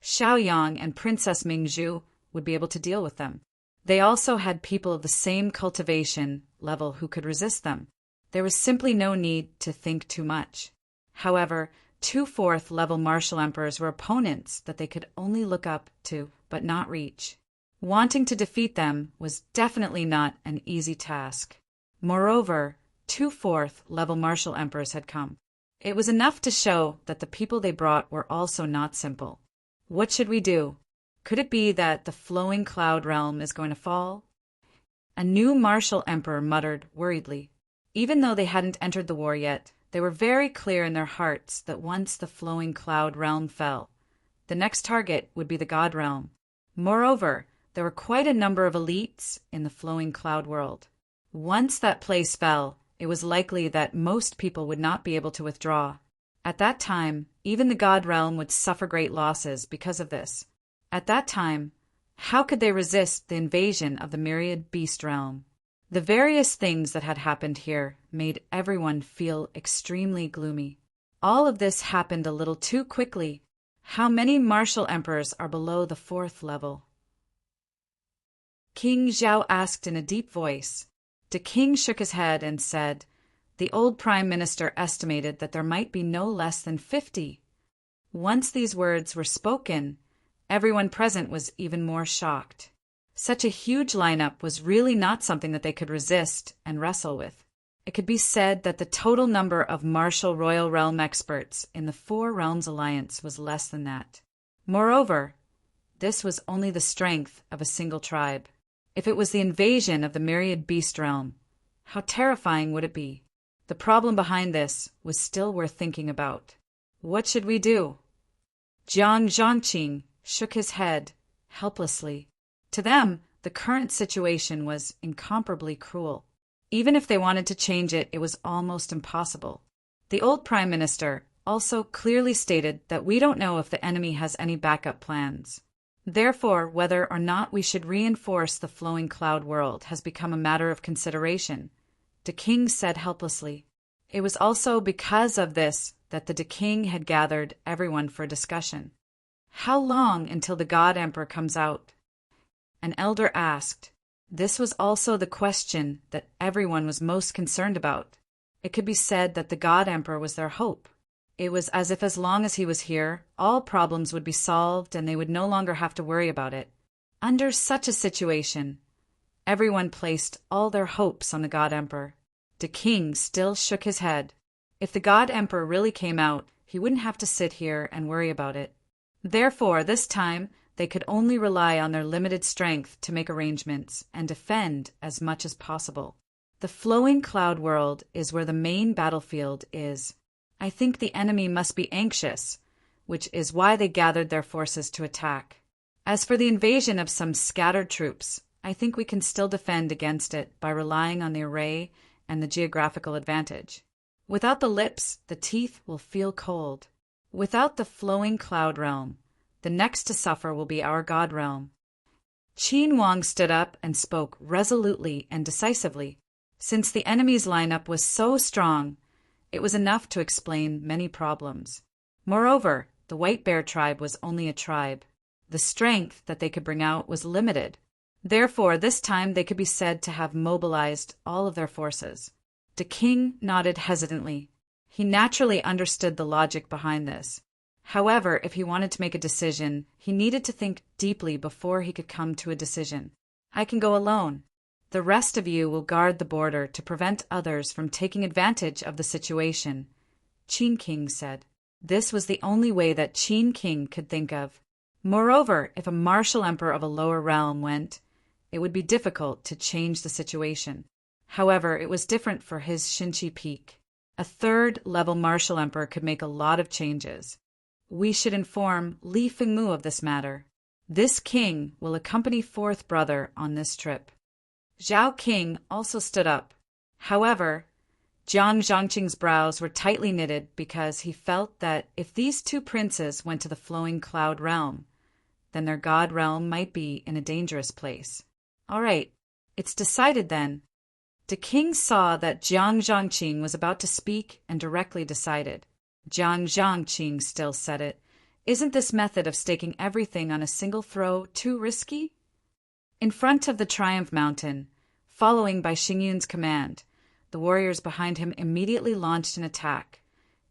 Xiaoyang and Princess Mingzhu would be able to deal with them. They also had people of the same cultivation level who could resist them. There was simply no need to think too much. However, 2 4th level martial emperors were opponents that they could only look up to but not reach. Wanting to defeat them was definitely not an easy task. Moreover, 2 4th level martial emperors had come. It was enough to show that the people they brought were also not simple. What should we do? Could it be that the Flowing Cloud Realm is going to fall? A new martial emperor muttered worriedly. Even though they hadn't entered the war yet, they were very clear in their hearts that once the Flowing Cloud Realm fell, the next target would be the God Realm. Moreover, there were quite a number of elites in the Flowing Cloud world. Once that place fell, it was likely that most people would not be able to withdraw. At that time, even the God Realm would suffer great losses because of this. At that time, How could they resist the invasion of the myriad beast realm? The various things that had happened here made everyone feel extremely gloomy. All of this happened a little too quickly. How many martial emperors are below the 4th level? King Zhao asked in a deep voice. The king shook his head and said, "The old prime minister estimated that there might be no less than 50. Once these words were spoken, everyone present was even more shocked. Such a huge lineup was really not something that they could resist and wrestle with. It could be said that the total number of martial royal realm experts in the 4 Realms Alliance was less than that. Moreover, this was only the strength of a single tribe. If it was the invasion of the myriad beast realm, how terrifying would it be? The problem behind this was still worth thinking about. What should we do? Jiang Zhangqing shook his head helplessly. To them, the current situation was incomparably cruel. Even if they wanted to change it, it was almost impossible. The old prime minister also clearly stated that we don't know if the enemy has any backup plans. Therefore, whether or not we should reinforce the flowing cloud world has become a matter of consideration, the king said helplessly. It was also because of this that the king had gathered everyone for discussion. How long until the God Emperor comes out? An elder asked. This was also the question that everyone was most concerned about. It could be said that the God Emperor was their hope. It was as if as long as he was here, all problems would be solved and they would no longer have to worry about it. Under such a situation, everyone placed all their hopes on the God Emperor. The king still shook his head. If the God Emperor really came out, he wouldn't have to sit here and worry about it. Therefore, this time, they could only rely on their limited strength to make arrangements and defend as much as possible. The flowing cloud world is where the main battlefield is. I think the enemy must be anxious, which is why they gathered their forces to attack. As for the invasion of some scattered troops, I think we can still defend against it by relying on the array and the geographical advantage. Without the lips, the teeth will feel cold. Without the flowing cloud realm, the next to suffer will be our God realm. Qin Wang stood up and spoke resolutely and decisively. Since the enemy's lineup was so strong, it was enough to explain many problems. Moreover, the White Bear tribe was only a tribe. The strength that they could bring out was limited. Therefore, this time they could be said to have mobilized all of their forces. The king nodded hesitantly. He naturally understood the logic behind this. However, if he wanted to make a decision, he needed to think deeply before he could come to a decision. I can go alone. The rest of you will guard the border to prevent others from taking advantage of the situation, Qin King said. This was the only way that Qin King could think of. Moreover, if a martial emperor of a lower realm went, it would be difficult to change the situation. However, it was different for his Shinchi Peak. A 3rd-level martial emperor could make a lot of changes. We should inform Li Fengmu of this matter. This king will accompany 4th brother on this trip. Zhao King also stood up. However, Jiang Zhangqing's brows were tightly knitted because he felt that if these 2 princes went to the flowing cloud realm, then their god realm might be in a dangerous place. All right, it's decided then. The king saw that Jiang Zhangqing was about to speak and directly decided. Jiang Zhangqing still said it. Isn't this method of staking everything on a single throw too risky? In front of the Triumph Mountain, following by Xingyun's command, the warriors behind him immediately launched an attack,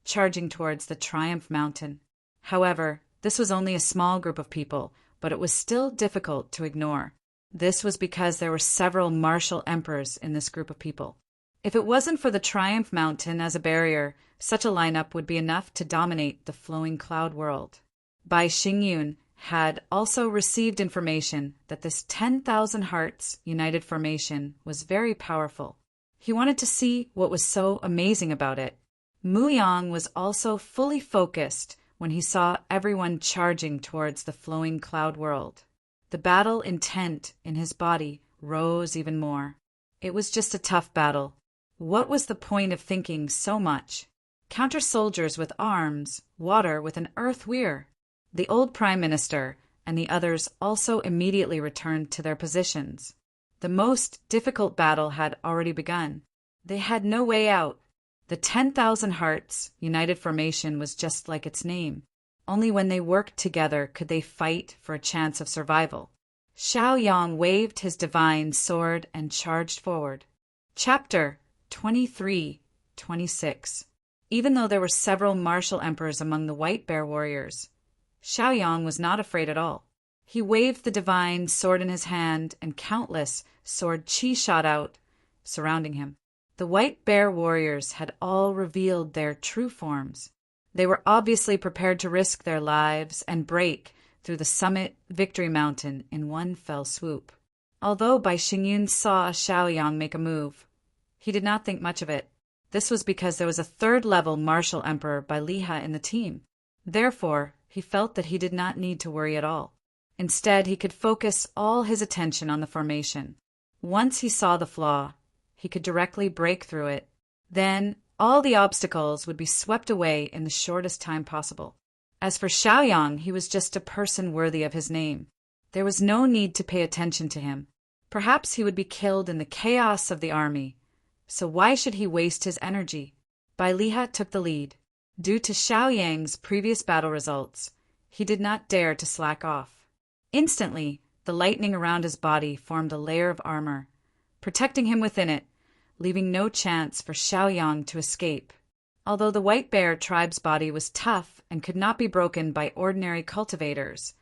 charging towards the Triumph Mountain. However, this was only a small group of people, but it was still difficult to ignore. This was because there were several martial emperors in this group of people. If it wasn't for the Triumph Mountain as a barrier, such a lineup would be enough to dominate the flowing cloud world. Bai Xingyun had also received information that this 10,000 hearts united formation was very powerful. He wanted to see what was so amazing about it. Mu Yang was also fully focused when he saw everyone charging towards the flowing cloud world. The battle intent in his body rose even more. It was just a tough battle. What was the point of thinking so much? Counter soldiers with arms, water with an earth weir. The old prime minister, and the others also immediately returned to their positions. The most difficult battle had already begun. They had no way out. The 10,000 Hearts United Formation was just like its name. Only when they worked together could they fight for a chance of survival. Xiaoyang waved his divine sword and charged forward. Chapter 23-26. Even though there were several martial emperors among the White Bear warriors, Xiaoyang was not afraid at all. He waved the divine sword in his hand, and countless sword qi shot out, surrounding him. The White Bear warriors had all revealed their true forms. They were obviously prepared to risk their lives and break through the summit Victory Mountain in one fell swoop. Although Bai Xingyun saw Xiaoyang make a move, he did not think much of it. This was because there was a third-level martial emperor Bai Liha in the team. Therefore, he felt that he did not need to worry at all. Instead, he could focus all his attention on the formation. Once he saw the flaw, he could directly break through it. Then, all the obstacles would be swept away in the shortest time possible. As for Xiaoyang, he was just a person worthy of his name. There was no need to pay attention to him. Perhaps he would be killed in the chaos of the army. So why should he waste his energy? Bai Liha took the lead. Due to Xiaoyang's previous battle results, he did not dare to slack off. Instantly, the lightning around his body formed a layer of armor, protecting him within it, leaving no chance for Xiaoyang to escape. Although the White Bear tribe's body was tough and could not be broken by ordinary cultivators,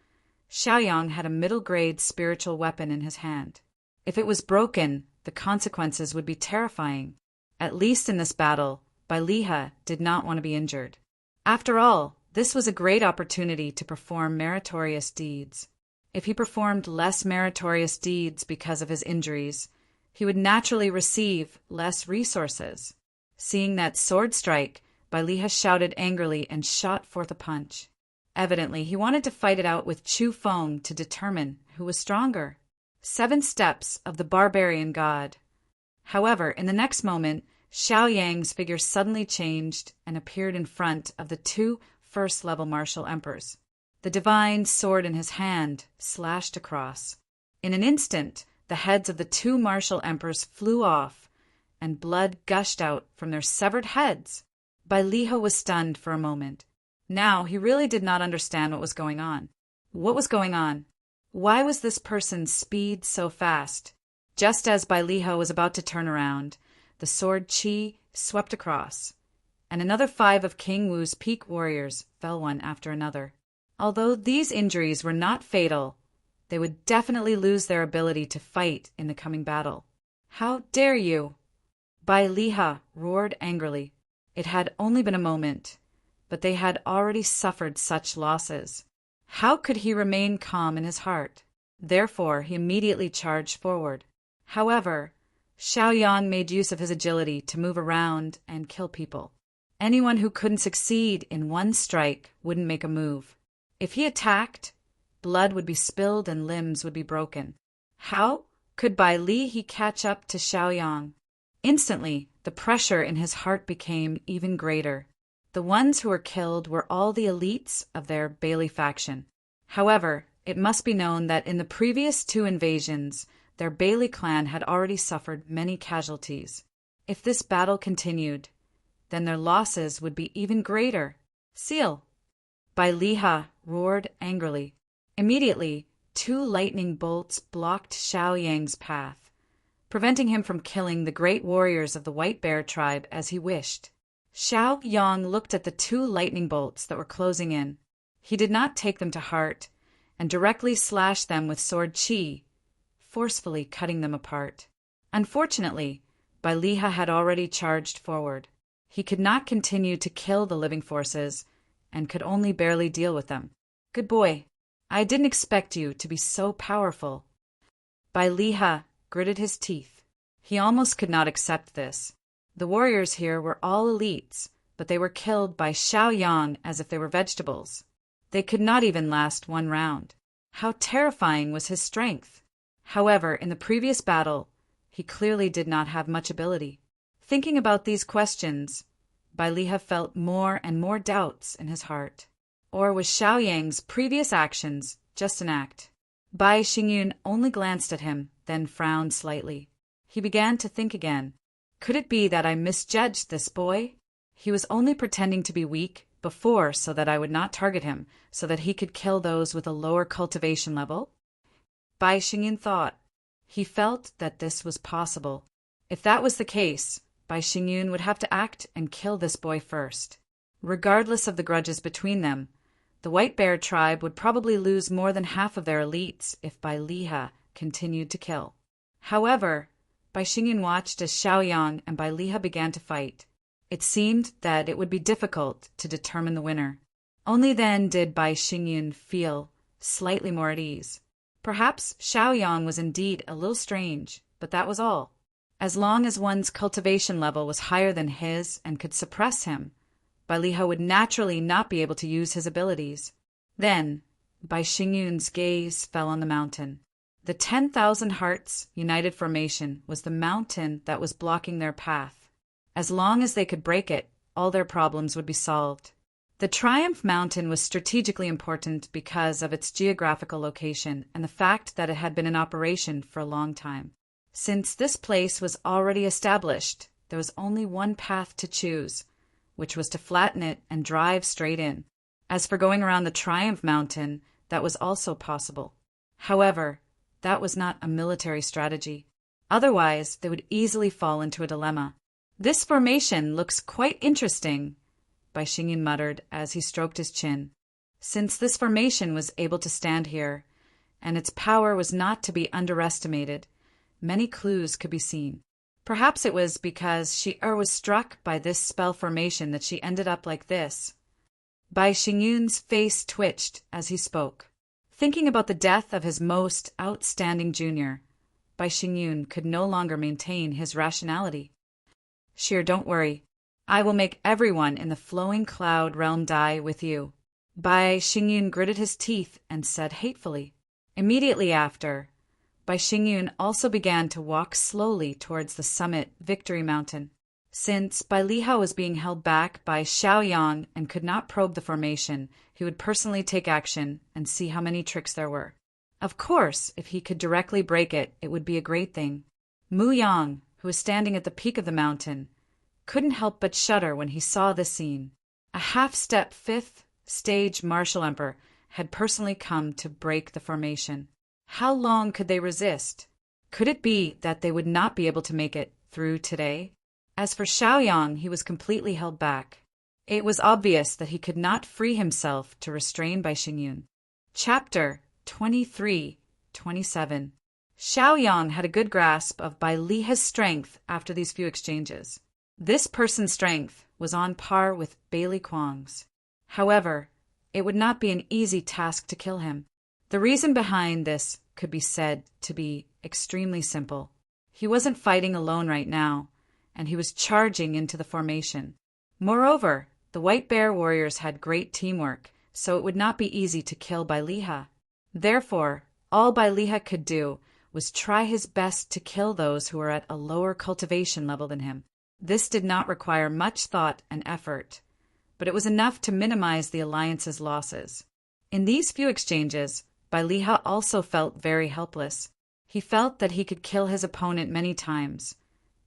Xiaoyang had a middle-grade spiritual weapon in his hand. If it was broken, the consequences would be terrifying. At least in this battle, Bai Liha did not want to be injured. After all, this was a great opportunity to perform meritorious deeds. If he performed less meritorious deeds because of his injuries, he would naturally receive less resources. Seeing that sword strike, Bai Liha shouted angrily and shot forth a punch. Evidently, he wanted to fight it out with Chu Feng to determine who was stronger. 7 steps of the barbarian god. However, in the next moment, Xiaoyang's figure suddenly changed and appeared in front of the 2 first-level martial emperors. The divine sword in his hand slashed across. In an instant, the heads of the 2 martial emperors flew off, and blood gushed out from their severed heads. Bai Liha was stunned for a moment. Now he really did not understand what was going on. What was going on? Why was this person's speed so fast? Just as Bai Liha was about to turn around, the sword qi swept across, and another 5 of King Wu's peak warriors fell one after another. Although these injuries were not fatal, they would definitely lose their ability to fight in the coming battle. How dare you? Bai Liha roared angrily. It had only been a moment, but they had already suffered such losses. How could he remain calm in his heart? Therefore, he immediately charged forward. However, Xiaoyang made use of his agility to move around and kill people. Anyone who couldn't succeed in one strike wouldn't make a move. If he attacked, blood would be spilled and limbs would be broken. How could Bai Liha catch up to Xiaoyang? Instantly, the pressure in his heart became even greater. The ones who were killed were all the elites of their Bailey faction. However, it must be known that in the previous 2 invasions, their Bailey clan had already suffered many casualties. If this battle continued, then their losses would be even greater. Seal! Bai Liha roared angrily. Immediately, 2 lightning bolts blocked Xiaoyang's path, preventing him from killing the great warriors of the White Bear tribe as he wished. Xiaoyang looked at the 2 lightning bolts that were closing in. He did not take them to heart, and directly slashed them with sword qi, forcefully cutting them apart. Unfortunately, Bai Liha had already charged forward. He could not continue to kill the living forces, and could only barely deal with them. Good boy. I didn't expect you to be so powerful. Bai Liha gritted his teeth. He almost could not accept this. The warriors here were all elites, but they were killed by Xiaoyang as if they were vegetables. They could not even last 1 round. How terrifying was his strength! However, in the previous battle, he clearly did not have much ability. Thinking about these questions, Bai Liha felt more and more doubts in his heart. Or was Xiaoyang's previous actions just an act. Bai Xingyun only glanced at him, then frowned slightly. He began to think again. Could it be that I misjudged this boy? He was only pretending to be weak before so that I would not target him, so that he could kill those with a lower cultivation level? Bai Xingyun thought. He felt that this was possible. If that was the case, Bai Xingyun would have to act and kill this boy first. Regardless of the grudges between them, the White Bear tribe would probably lose more than half of their elites if Bai Liha continued to kill. However, Bai Xingyun watched as Xiaoyang and Bai Liha began to fight. It seemed that it would be difficult to determine the winner. Only then did Bai Xingyun feel slightly more at ease. Perhaps Xiaoyang was indeed a little strange, but that was all. As long as one's cultivation level was higher than his and could suppress him, Bai Liha would naturally not be able to use his abilities. Then, Bai Xingyun's gaze fell on the mountain. The 10,000 Hearts United Formation was the mountain that was blocking their path. As long as they could break it, all their problems would be solved. The Triumph Mountain was strategically important because of its geographical location and the fact that it had been in operation for a long time. Since this place was already established, there was only one path to choose, which was to flatten it and drive straight in. As for going around the Triumph Mountain, that was also possible. However, that was not a military strategy. Otherwise, they would easily fall into a dilemma. This formation looks quite interesting, Bai Xingyun muttered as he stroked his chin. Since this formation was able to stand here, and its power was not to be underestimated, many clues could be seen. Perhaps it was because she was struck by this spell formation that she ended up like this. Bai Xingyun's face twitched as he spoke. Thinking about the death of his most outstanding junior, Bai Xingyun could no longer maintain his rationality. Sheer, don't worry. I will make everyone in the flowing cloud realm die with you. Bai Xingyun gritted his teeth and said hatefully. Immediately after, Bai Xingyun also began to walk slowly towards the summit Victory Mountain. Since Bai Liha was being held back by Xiaoyang and could not probe the formation, he would personally take action and see how many tricks there were. Of course, if he could directly break it, it would be a great thing. Mu Yang, who was standing at the peak of the mountain, couldn't help but shudder when he saw this scene. A half-step 5th stage martial emperor had personally come to break the formation. How long could they resist? Could it be that they would not be able to make it through today? As for Xiaoyang, he was completely held back. It was obvious that he could not free himself to restrain Bai Xingyun. Chapter 23-27. Xiaoyang had a good grasp of Bai Liha's strength after these few exchanges. This person's strength was on par with Bailey Kwang's. However, it would not be an easy task to kill him. The reason behind this could be said to be extremely simple. He wasn't fighting alone right now, and he was charging into the formation. Moreover, the White Bear warriors had great teamwork, so it would not be easy to kill Bai Liha. Therefore, all Bai Liha could do was try his best to kill those who were at a lower cultivation level than him. This did not require much thought and effort, but it was enough to minimize the alliance's losses. In these few exchanges, Bai Liha also felt very helpless. He felt that he could kill his opponent many times,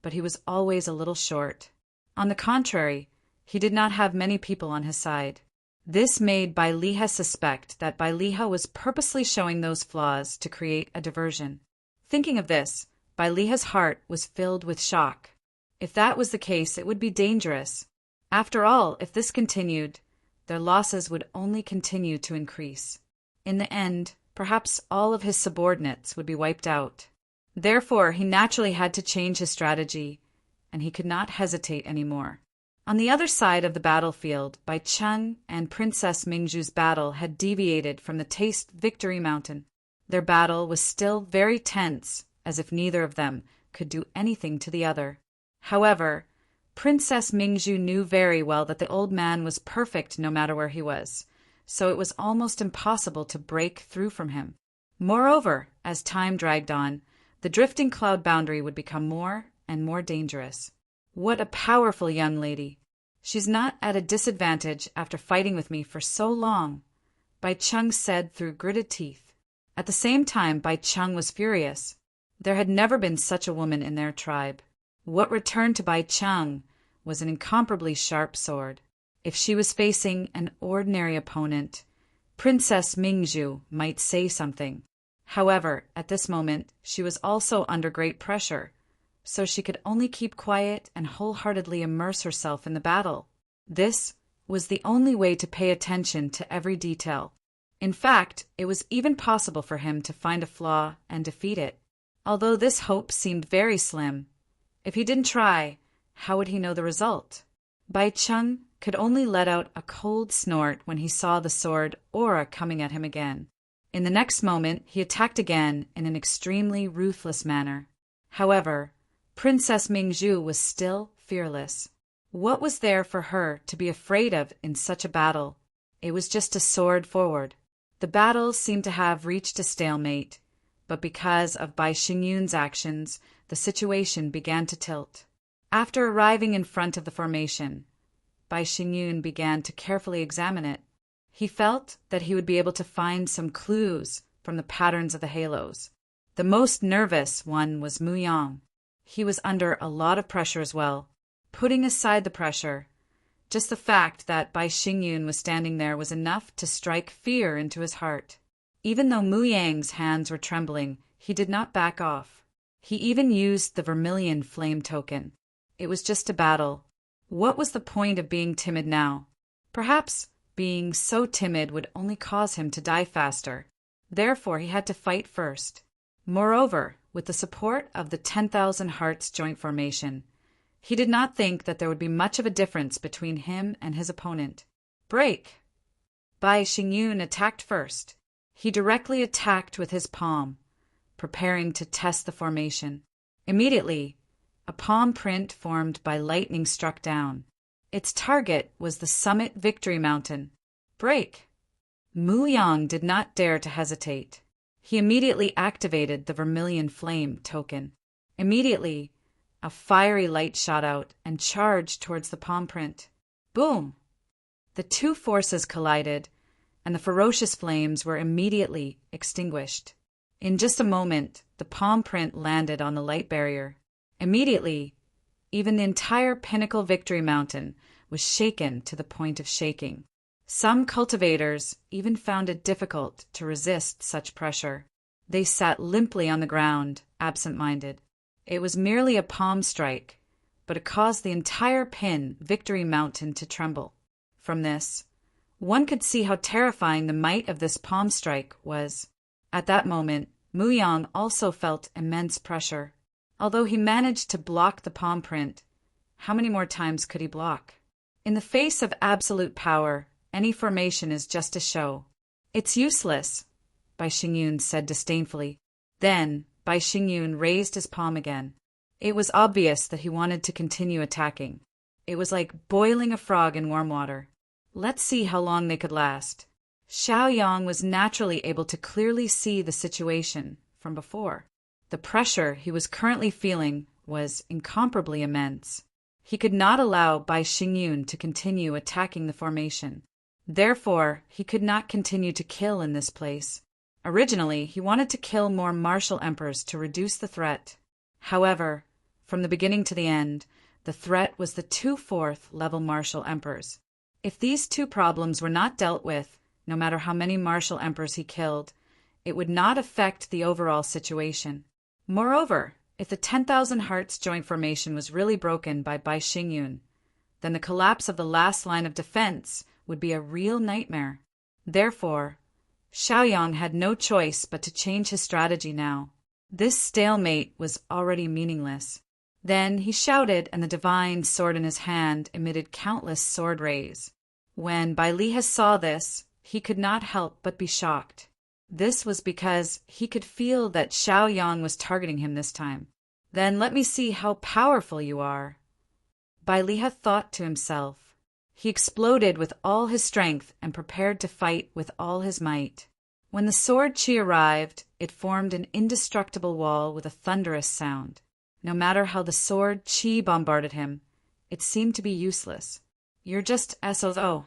but he was always a little short. On the contrary, he did not have many people on his side. This made Bai Liha suspect that Bai Liha was purposely showing those flaws to create a diversion. Thinking of this, Bai Liha's heart was filled with shock. If that was the case, it would be dangerous. After all, if this continued, their losses would only continue to increase. In the end, perhaps all of his subordinates would be wiped out. Therefore, he naturally had to change his strategy, and he could not hesitate anymore. On the other side of the battlefield, Bai Cheng and Princess Mingzhu's battle had deviated from the Taste Victory Mountain. Their battle was still very tense, as if neither of them could do anything to the other. However, Princess Mingzhu knew very well that the old man was perfect no matter where he was, so it was almost impossible to break through from him. Moreover, as time dragged on, the drifting cloud boundary would become more and more dangerous. What a powerful young lady! She's not at a disadvantage after fighting with me for so long. Bai Cheng said through gritted teeth. At the same time, Bai Cheng was furious. There had never been such a woman in their tribe. What returned to Bai Cheng was an incomparably sharp sword. If she was facing an ordinary opponent, Princess Mingzhu might say something. However, at this moment, she was also under great pressure, so she could only keep quiet and wholeheartedly immerse herself in the battle. This was the only way to pay attention to every detail. In fact, it was even possible for him to find a flaw and defeat it. Although this hope seemed very slim, if he didn't try, how would he know the result? Bai Cheng could only let out a cold snort when he saw the sword aura coming at him again. In the next moment, he attacked again in an extremely ruthless manner. However, Princess Mingzhu was still fearless. What was there for her to be afraid of in such a battle? It was just a sword forward. The battle seemed to have reached a stalemate, but because of Bai Xingyun's actions, the situation began to tilt. After arriving in front of the formation, Bai Xingyun began to carefully examine it. He felt that he would be able to find some clues from the patterns of the halos. The most nervous one was Mu Yang. He was under a lot of pressure as well. Putting aside the pressure, just the fact that Bai Xingyun was standing there was enough to strike fear into his heart. Even though Mu Yang's hands were trembling, he did not back off. He even used the vermilion flame token. It was just a battle. What was the point of being timid now? Perhaps being so timid would only cause him to die faster. Therefore, he had to fight first. Moreover, with the support of the 10,000 Hearts joint formation, he did not think that there would be much of a difference between him and his opponent. Break! Bai Xingyun attacked first. He directly attacked with his palm, preparing to test the formation. Immediately, a palm print formed by lightning struck down. Its target was the summit Victory Mountain. Break! Mu Yang did not dare to hesitate. He immediately activated the vermilion flame token. Immediately, a fiery light shot out and charged towards the palm print. Boom! The two forces collided, and the ferocious flames were immediately extinguished. In just a moment, the palm print landed on the light barrier. Immediately, even the entire Pinnacle Victory Mountain was shaken to the point of shaking. Some cultivators even found it difficult to resist such pressure. They sat limply on the ground, absent-minded. It was merely a palm strike, but it caused the entire Victory Mountain to tremble. From this, one could see how terrifying the might of this palm strike was. At that moment, Mu Yang also felt immense pressure. Although he managed to block the palm print, how many more times could he block? In the face of absolute power, any formation is just a show. It's useless, Bai Xingyun said disdainfully. Then, Bai Xingyun raised his palm again. It was obvious that he wanted to continue attacking. It was like boiling a frog in warm water. Let's see how long they could last. Xiaoyang was naturally able to clearly see the situation from before. The pressure he was currently feeling was incomparably immense. He could not allow Bai Xingyun to continue attacking the formation. Therefore, he could not continue to kill in this place. Originally, he wanted to kill more martial emperors to reduce the threat. However, from the beginning to the end, the threat was the 2/4 level martial emperors. If these two problems were not dealt with, no matter how many martial emperors he killed, it would not affect the overall situation. Moreover, if the 10,000 Hearts joint formation was really broken by Bai Xingyun, then the collapse of the last line of defense would be a real nightmare. Therefore, Xiaoyang had no choice but to change his strategy now. This stalemate was already meaningless. Then he shouted, and the divine sword in his hand emitted countless sword rays. When Bai Lihe saw this, he could not help but be shocked. This was because he could feel that Xiaoyang was targeting him this time. Then let me see how powerful you are, Bai Lihe thought to himself. He exploded with all his strength and prepared to fight with all his might. When the sword chi arrived, it formed an indestructible wall with a thunderous sound. No matter how the sword chi bombarded him, it seemed to be useless. You're just SOO.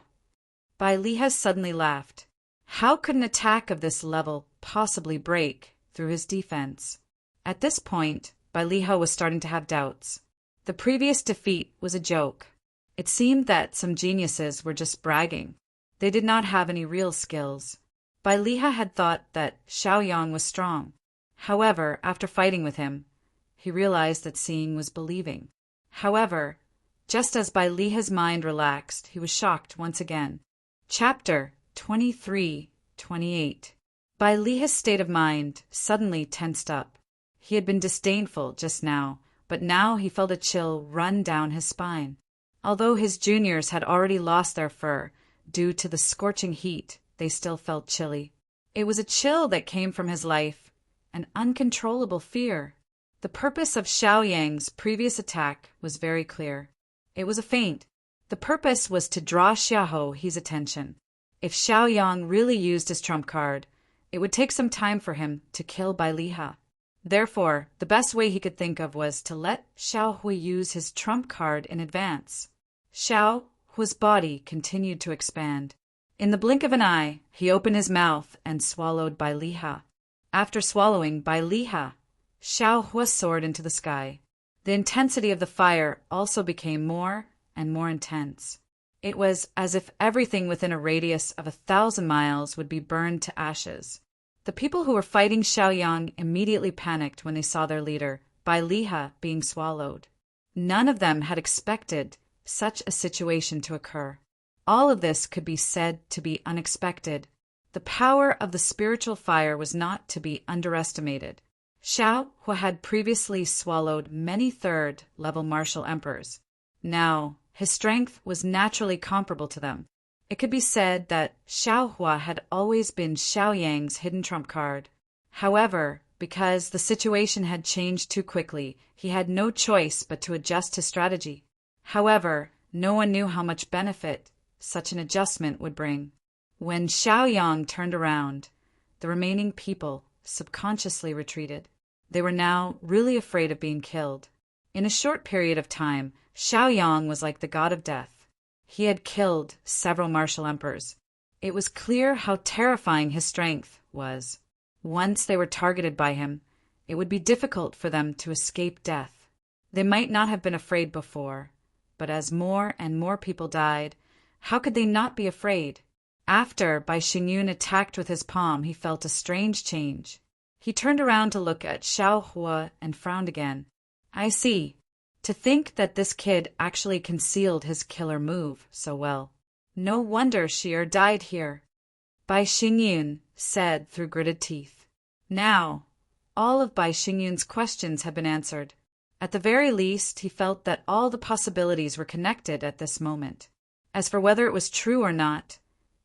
Bai Lihe suddenly laughed. How could an attack of this level possibly break through his defense? At this point, Bai Liha was starting to have doubts. The previous defeat was a joke. It seemed that some geniuses were just bragging. They did not have any real skills. Bai Liha had thought that Xiaoyang was strong. However, after fighting with him, he realized that seeing was believing. However, just as Bai Liha's mind relaxed, he was shocked once again. Chapter 23-28. Bai Liha's state of mind suddenly tensed up. He had been disdainful just now, but now he felt a chill run down his spine. Although his juniors had already lost their fur due to the scorching heat, they still felt chilly. It was a chill that came from his life, an uncontrollable fear. The purpose of Xiaoyang's previous attack was very clear. It was a feint. The purpose was to draw Xiaohui's attention. If Xiaoyang really used his trump card, it would take some time for him to kill Bai Liha. Therefore, the best way he could think of was to let Xiaohui use his trump card in advance. Xiaohui's body continued to expand. In the blink of an eye, he opened his mouth and swallowed Bai Liha. After swallowing Bai Liha, Xiaohui soared into the sky. The intensity of the fire also became more and more intense. It was as if everything within a radius of 1,000 miles would be burned to ashes. The people who were fighting Xiaoyang immediately panicked when they saw their leader, Bai Liha, being swallowed. None of them had expected such a situation to occur. All of this could be said to be unexpected. The power of the spiritual fire was not to be underestimated. Xiaohui had previously swallowed many third-level martial emperors. Now, his strength was naturally comparable to them. It could be said that Xiaohui had always been Xiaoyang's hidden trump card. However, because the situation had changed too quickly, he had no choice but to adjust his strategy. However, no one knew how much benefit such an adjustment would bring. When Xiaoyang turned around, the remaining people subconsciously retreated. They were now really afraid of being killed. In a short period of time, Xiaoyang was like the god of death. He had killed several martial emperors. It was clear how terrifying his strength was. Once they were targeted by him, it would be difficult for them to escape death. They might not have been afraid before, but as more and more people died, how could they not be afraid? After Bai Xingyun attacked with his palm, he felt a strange change. He turned around to look at Xiaohui and frowned again. I see. To think that this kid actually concealed his killer move so well. No wonder Shi'er died here, Bai Xingyun said through gritted teeth. Now, all of Bai Xingyun's questions had been answered. At the very least, he felt that all the possibilities were connected at this moment. As for whether it was true or not,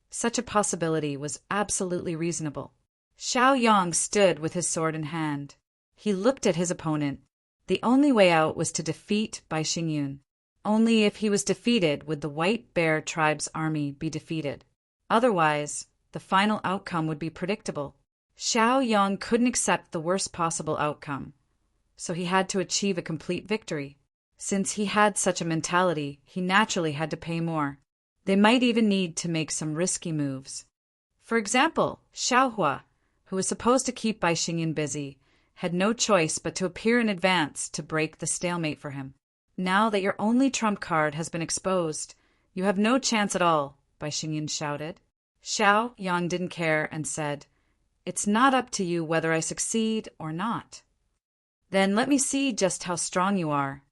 such a possibility was absolutely reasonable. Xiaoyang stood with his sword in hand. He looked at his opponent. The only way out was to defeat Bai Xingyun. Only if he was defeated would the White Bear tribe's army be defeated. Otherwise, the final outcome would be predictable. Xiaoyang couldn't accept the worst possible outcome, so he had to achieve a complete victory. Since he had such a mentality, he naturally had to pay more. They might even need to make some risky moves. For example, Xiaohui, who was supposed to keep Bai Xingyun busy, had no choice but to appear in advance to break the stalemate for him. Now that your only trump card has been exposed, you have no chance at all, Bai Xingyun shouted. Xiaoyang didn't care and said, It's not up to you whether I succeed or not. Then let me see just how strong you are.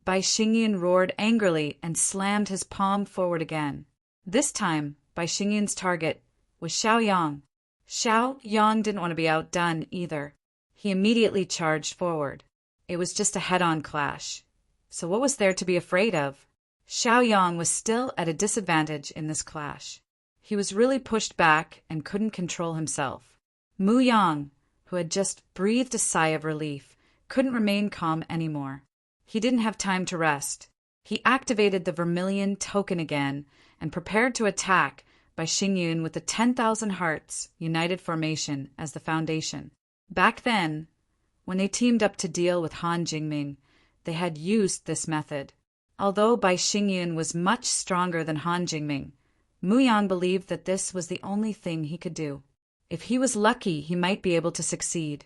Bai Xingyun roared angrily and slammed his palm forward again. This time, Bai Xingyun's target was Xiaoyang. Xiaoyang didn't want to be outdone either. He immediately charged forward. It was just a head-on clash. So what was there to be afraid of? Xiaoyang was still at a disadvantage in this clash. He was really pushed back and couldn't control himself. Mu Yang, who had just breathed a sigh of relief, couldn't remain calm anymore. He didn't have time to rest. He activated the Vermilion token again and prepared to attack Bai Xingyun with the 10,000 Hearts United Formation as the foundation. Back then, when they teamed up to deal with Han Jingming, they had used this method. Although Bai Xingyun was much stronger than Han Jingming, Muyang believed that this was the only thing he could do. If he was lucky, he might be able to succeed.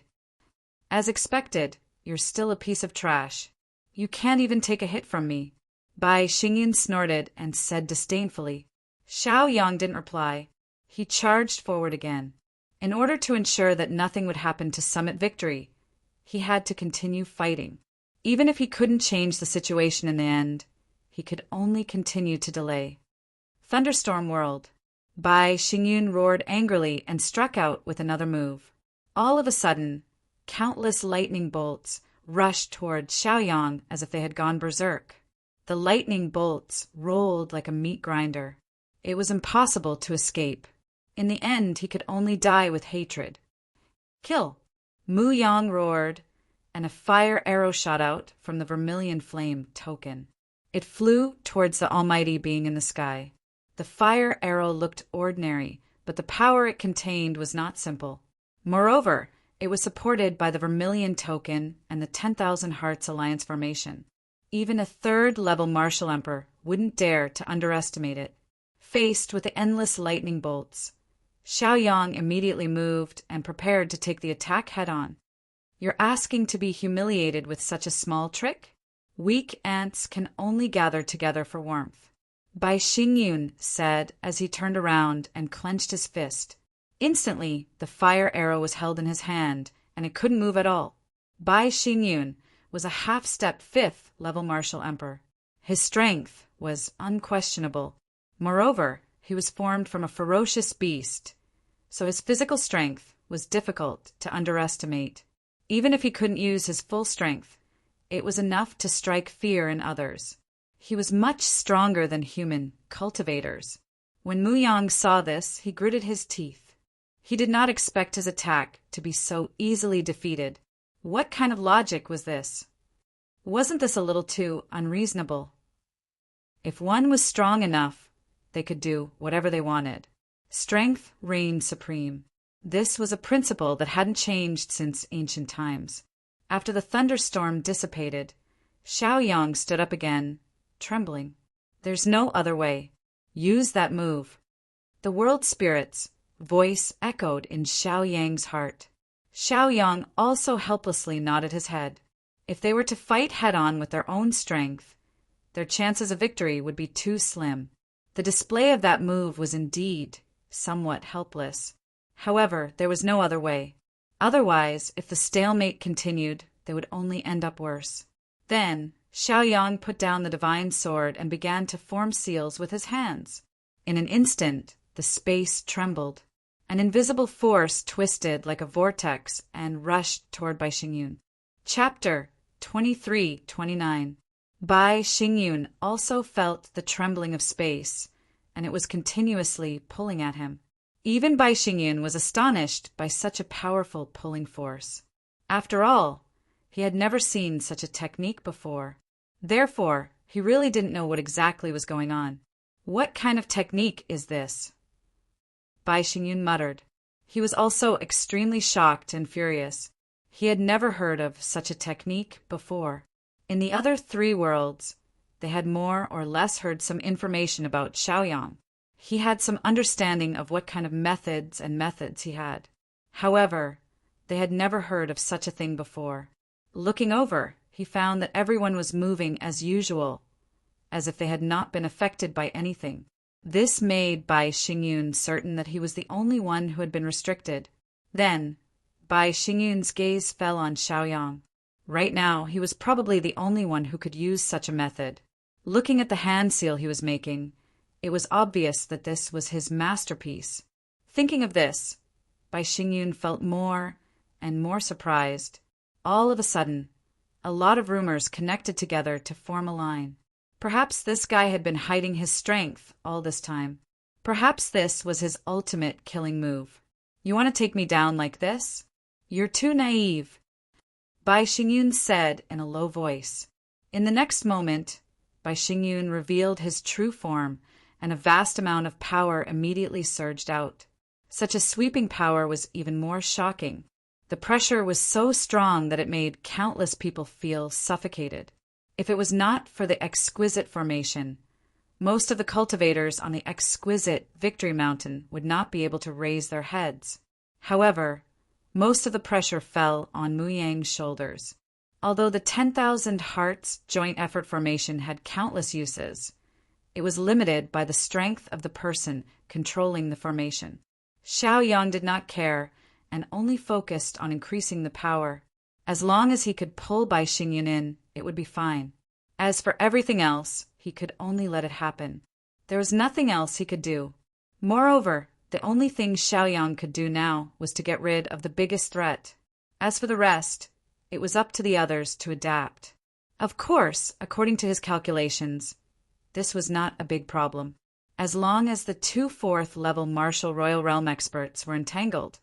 As expected, you're still a piece of trash. You can't even take a hit from me. Bai Xingyun snorted and said disdainfully. Xiao Yang didn't reply. He charged forward again. In order to ensure that nothing would happen to summit victory, he had to continue fighting. Even if he couldn't change the situation in the end, he could only continue to delay. Thunderstorm whirled. Bai Xingyun roared angrily and struck out with another move. All of a sudden, countless lightning bolts rushed toward Xiaoyang as if they had gone berserk. The lightning bolts rolled like a meat grinder. It was impossible to escape. In the end, he could only die with hatred. Kill! Mu Yang roared, and a fire arrow shot out from the vermilion flame token. It flew towards the almighty being in the sky. The fire arrow looked ordinary, but the power it contained was not simple. Moreover, it was supported by the vermilion token and the 10,000 Hearts Alliance formation. Even a third-level martial emperor wouldn't dare to underestimate it. Faced with the endless lightning bolts, Xiaoyang immediately moved and prepared to take the attack head-on. You're asking to be humiliated with such a small trick? Weak ants can only gather together for warmth. Bai Xingyun said as he turned around and clenched his fist. Instantly, the fire arrow was held in his hand, and it couldn't move at all. Bai Xingyun was a half-step 5th-level martial emperor. His strength was unquestionable. Moreover, he was formed from a ferocious beast, so his physical strength was difficult to underestimate. Even if he couldn't use his full strength, it was enough to strike fear in others. He was much stronger than human cultivators. When Muyang saw this, he gritted his teeth. He did not expect his attack to be so easily defeated. What kind of logic was this? Wasn't this a little too unreasonable? If one was strong enough, they could do whatever they wanted. Strength reigned supreme. This was a principle that hadn't changed since ancient times. After the thunderstorm dissipated, Xiaoyang stood up again, trembling. There's no other way. Use that move. The world spirit's voice echoed in Xiaoyang's heart. Xiaoyang also helplessly nodded his head. If they were to fight head-on with their own strength, their chances of victory would be too slim. The display of that move was indeed somewhat helpless. However, there was no other way. Otherwise, if the stalemate continued, they would only end up worse. Then, Xiaoyang put down the divine sword and began to form seals with his hands. In an instant, the space trembled. An invisible force twisted like a vortex and rushed toward Bai Xingyun. Chapter 23-29. Bai Xingyun also felt the trembling of space, and it was continuously pulling at him. Even Bai Xingyun was astonished by such a powerful pulling force. After all, he had never seen such a technique before. Therefore, he really didn't know what exactly was going on. What kind of technique is this? Bai Xingyun muttered. He was also extremely shocked and furious. He had never heard of such a technique before. In the other 3 worlds, they had more or less heard some information about Xiaoyang. He had some understanding of what kind of methods he had. However, they had never heard of such a thing before. Looking over, he found that everyone was moving as usual, as if they had not been affected by anything. This made Bai Xingyun certain that he was the only one who had been restricted. Then, Bai Xingyun's gaze fell on Xiaoyang. Right now, he was probably the only one who could use such a method. Looking at the hand seal he was making, it was obvious that this was his masterpiece. Thinking of this, Bai Xingyun felt more and more surprised. All of a sudden, a lot of rumors connected together to form a line. Perhaps this guy had been hiding his strength all this time. Perhaps this was his ultimate killing move. You want to take me down like this? You're too naive, Bai Xingyun said in a low voice. In the next moment, Bai Xingyun revealed his true form, and a vast amount of power immediately surged out. Such a sweeping power was even more shocking. The pressure was so strong that it made countless people feel suffocated. If it was not for the exquisite formation, Most of the cultivators on the exquisite Victory Mountain would not be able to raise their heads. However, most of the pressure fell on Mu Yang's shoulders. Although the 10,000 Hearts joint effort formation had countless uses, it was limited by the strength of the person controlling the formation. Xiaoyang did not care and only focused on increasing the power. As long as he could pull Bai Xingyun in, it would be fine. As for everything else, he could only let it happen. There was nothing else he could do. Moreover, the only thing Xiaoyang could do now was to get rid of the biggest threat. As for the rest, it was up to the others to adapt. Of course, according to his calculations, this was not a big problem. As long as the 2 4th-level martial Royal Realm experts were entangled,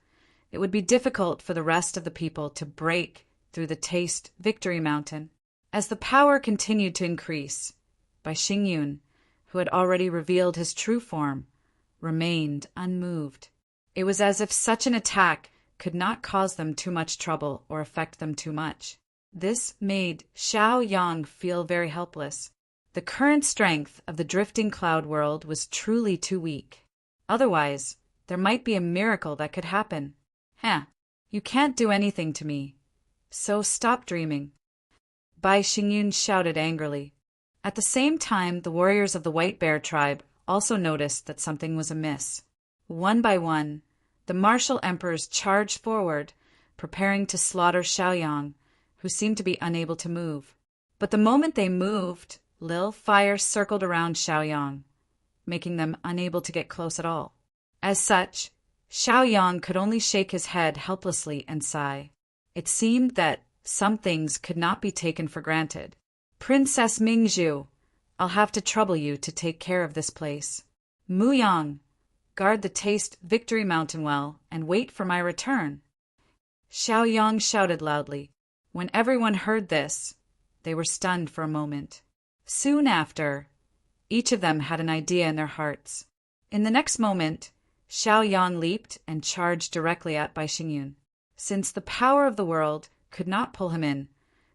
it would be difficult for the rest of the people to break through the Taste Victory Mountain. As the power continued to increase, Bai Xingyun, who had already revealed his true form, remained unmoved. It was as if such an attack could not cause them too much trouble or affect them too much. This made Xiaoyang feel very helpless. The current strength of the drifting cloud world was truly too weak. Otherwise, there might be a miracle that could happen. You can't do anything to me, so stop dreaming. Bai Xingyun shouted angrily. At the same time, the warriors of the White Bear tribe also noticed that something was amiss. One by one, the martial emperors charged forward, preparing to slaughter Xiaoyang, who seemed to be unable to move. But the moment they moved, little fire circled around Xiaoyang, making them unable to get close at all. As such, Xiaoyang could only shake his head helplessly and sigh. It seemed that some things could not be taken for granted. Princess Mingzhu, I'll have to trouble you to take care of this place. Mu Yang, guard the Taste Victory Mountain well and wait for my return. Xiaoyang shouted loudly. When everyone heard this, they were stunned for a moment. Soon after, each of them had an idea in their hearts. In the next moment, Xiaoyang leaped and charged directly at Bai Xingyun. Since the power of the world could not pull him in,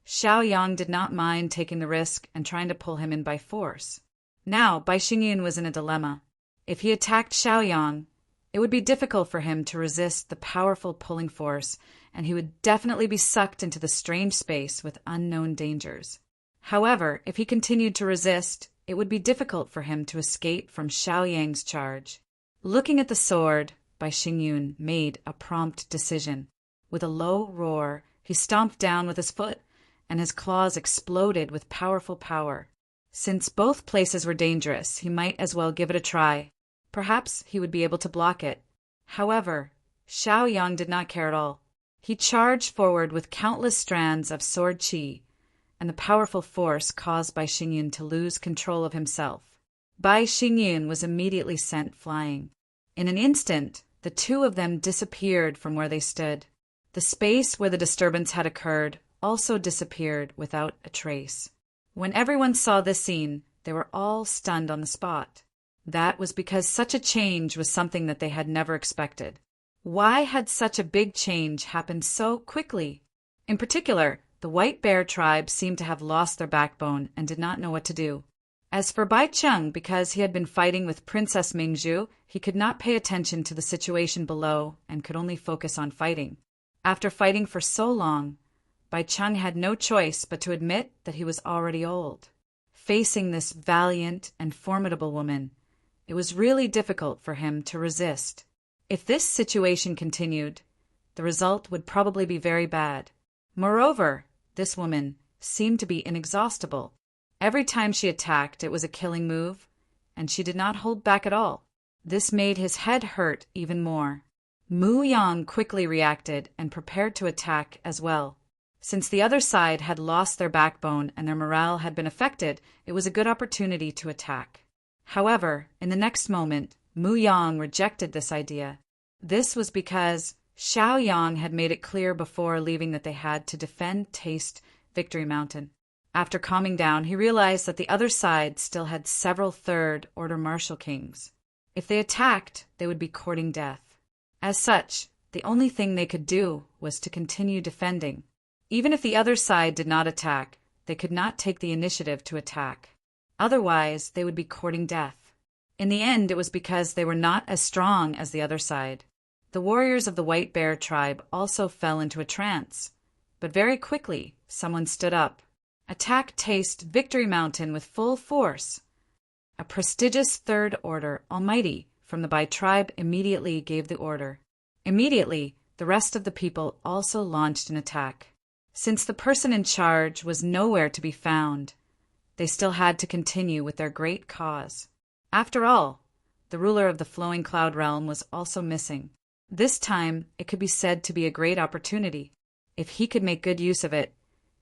Xiaoyang did not mind taking the risk and trying to pull him in by force. Now, Bai Xingyun was in a dilemma. If he attacked Xiaoyang, it would be difficult for him to resist the powerful pulling force, and he would definitely be sucked into the strange space with unknown dangers. However, if he continued to resist, it would be difficult for him to escape from Xiaoyang's charge. Looking at the sword, Bai Xingyun made a prompt decision. With a low roar, he stomped down with his foot, and his claws exploded with powerful power. Since both places were dangerous, he might as well give it a try. Perhaps he would be able to block it. However, Xiaoyang did not care at all. He charged forward with countless strands of sword qi, and the powerful force caused Bai Xingyun to lose control of himself. Bai Xingyun was immediately sent flying. In an instant, the two of them disappeared from where they stood. The space where the disturbance had occurred also disappeared without a trace. When everyone saw this scene, they were all stunned on the spot. That was because such a change was something that they had never expected. Why had such a big change happened so quickly? In particular, the White Bear tribe seemed to have lost their backbone and did not know what to do. As for Bai Cheng, because he had been fighting with Princess Mingzhu, he could not pay attention to the situation below and could only focus on fighting. After fighting for so long, Bai Cheng had no choice but to admit that he was already old. Facing this valiant and formidable woman, it was really difficult for him to resist. If this situation continued, the result would probably be very bad. Moreover, this woman seemed to be inexhaustible. Every time she attacked, it was a killing move, and she did not hold back at all. This made his head hurt even more. Mu Yang quickly reacted and prepared to attack as well. Since the other side had lost their backbone and their morale had been affected, it was a good opportunity to attack. However, in the next moment, Mu Yang rejected this idea. This was because Xiaoyang had made it clear before leaving that they had to defend Taste Victory Mountain. After calming down, he realized that the other side still had several third-order martial kings. If they attacked, they would be courting death. As such, the only thing they could do was to continue defending. Even if the other side did not attack, they could not take the initiative to attack. Otherwise, they would be courting death. In the end, it was because they were not as strong as the other side. The warriors of the White Bear tribe also fell into a trance. But very quickly, someone stood up. Attack Taste Victory Mountain with full force. A prestigious Third Order Almighty from the Bai tribe immediately gave the order. Immediately, the rest of the people also launched an attack. Since the person in charge was nowhere to be found, they still had to continue with their great cause. After all, the ruler of the Flowing Cloud Realm was also missing. This time, it could be said to be a great opportunity. If he could make good use of it,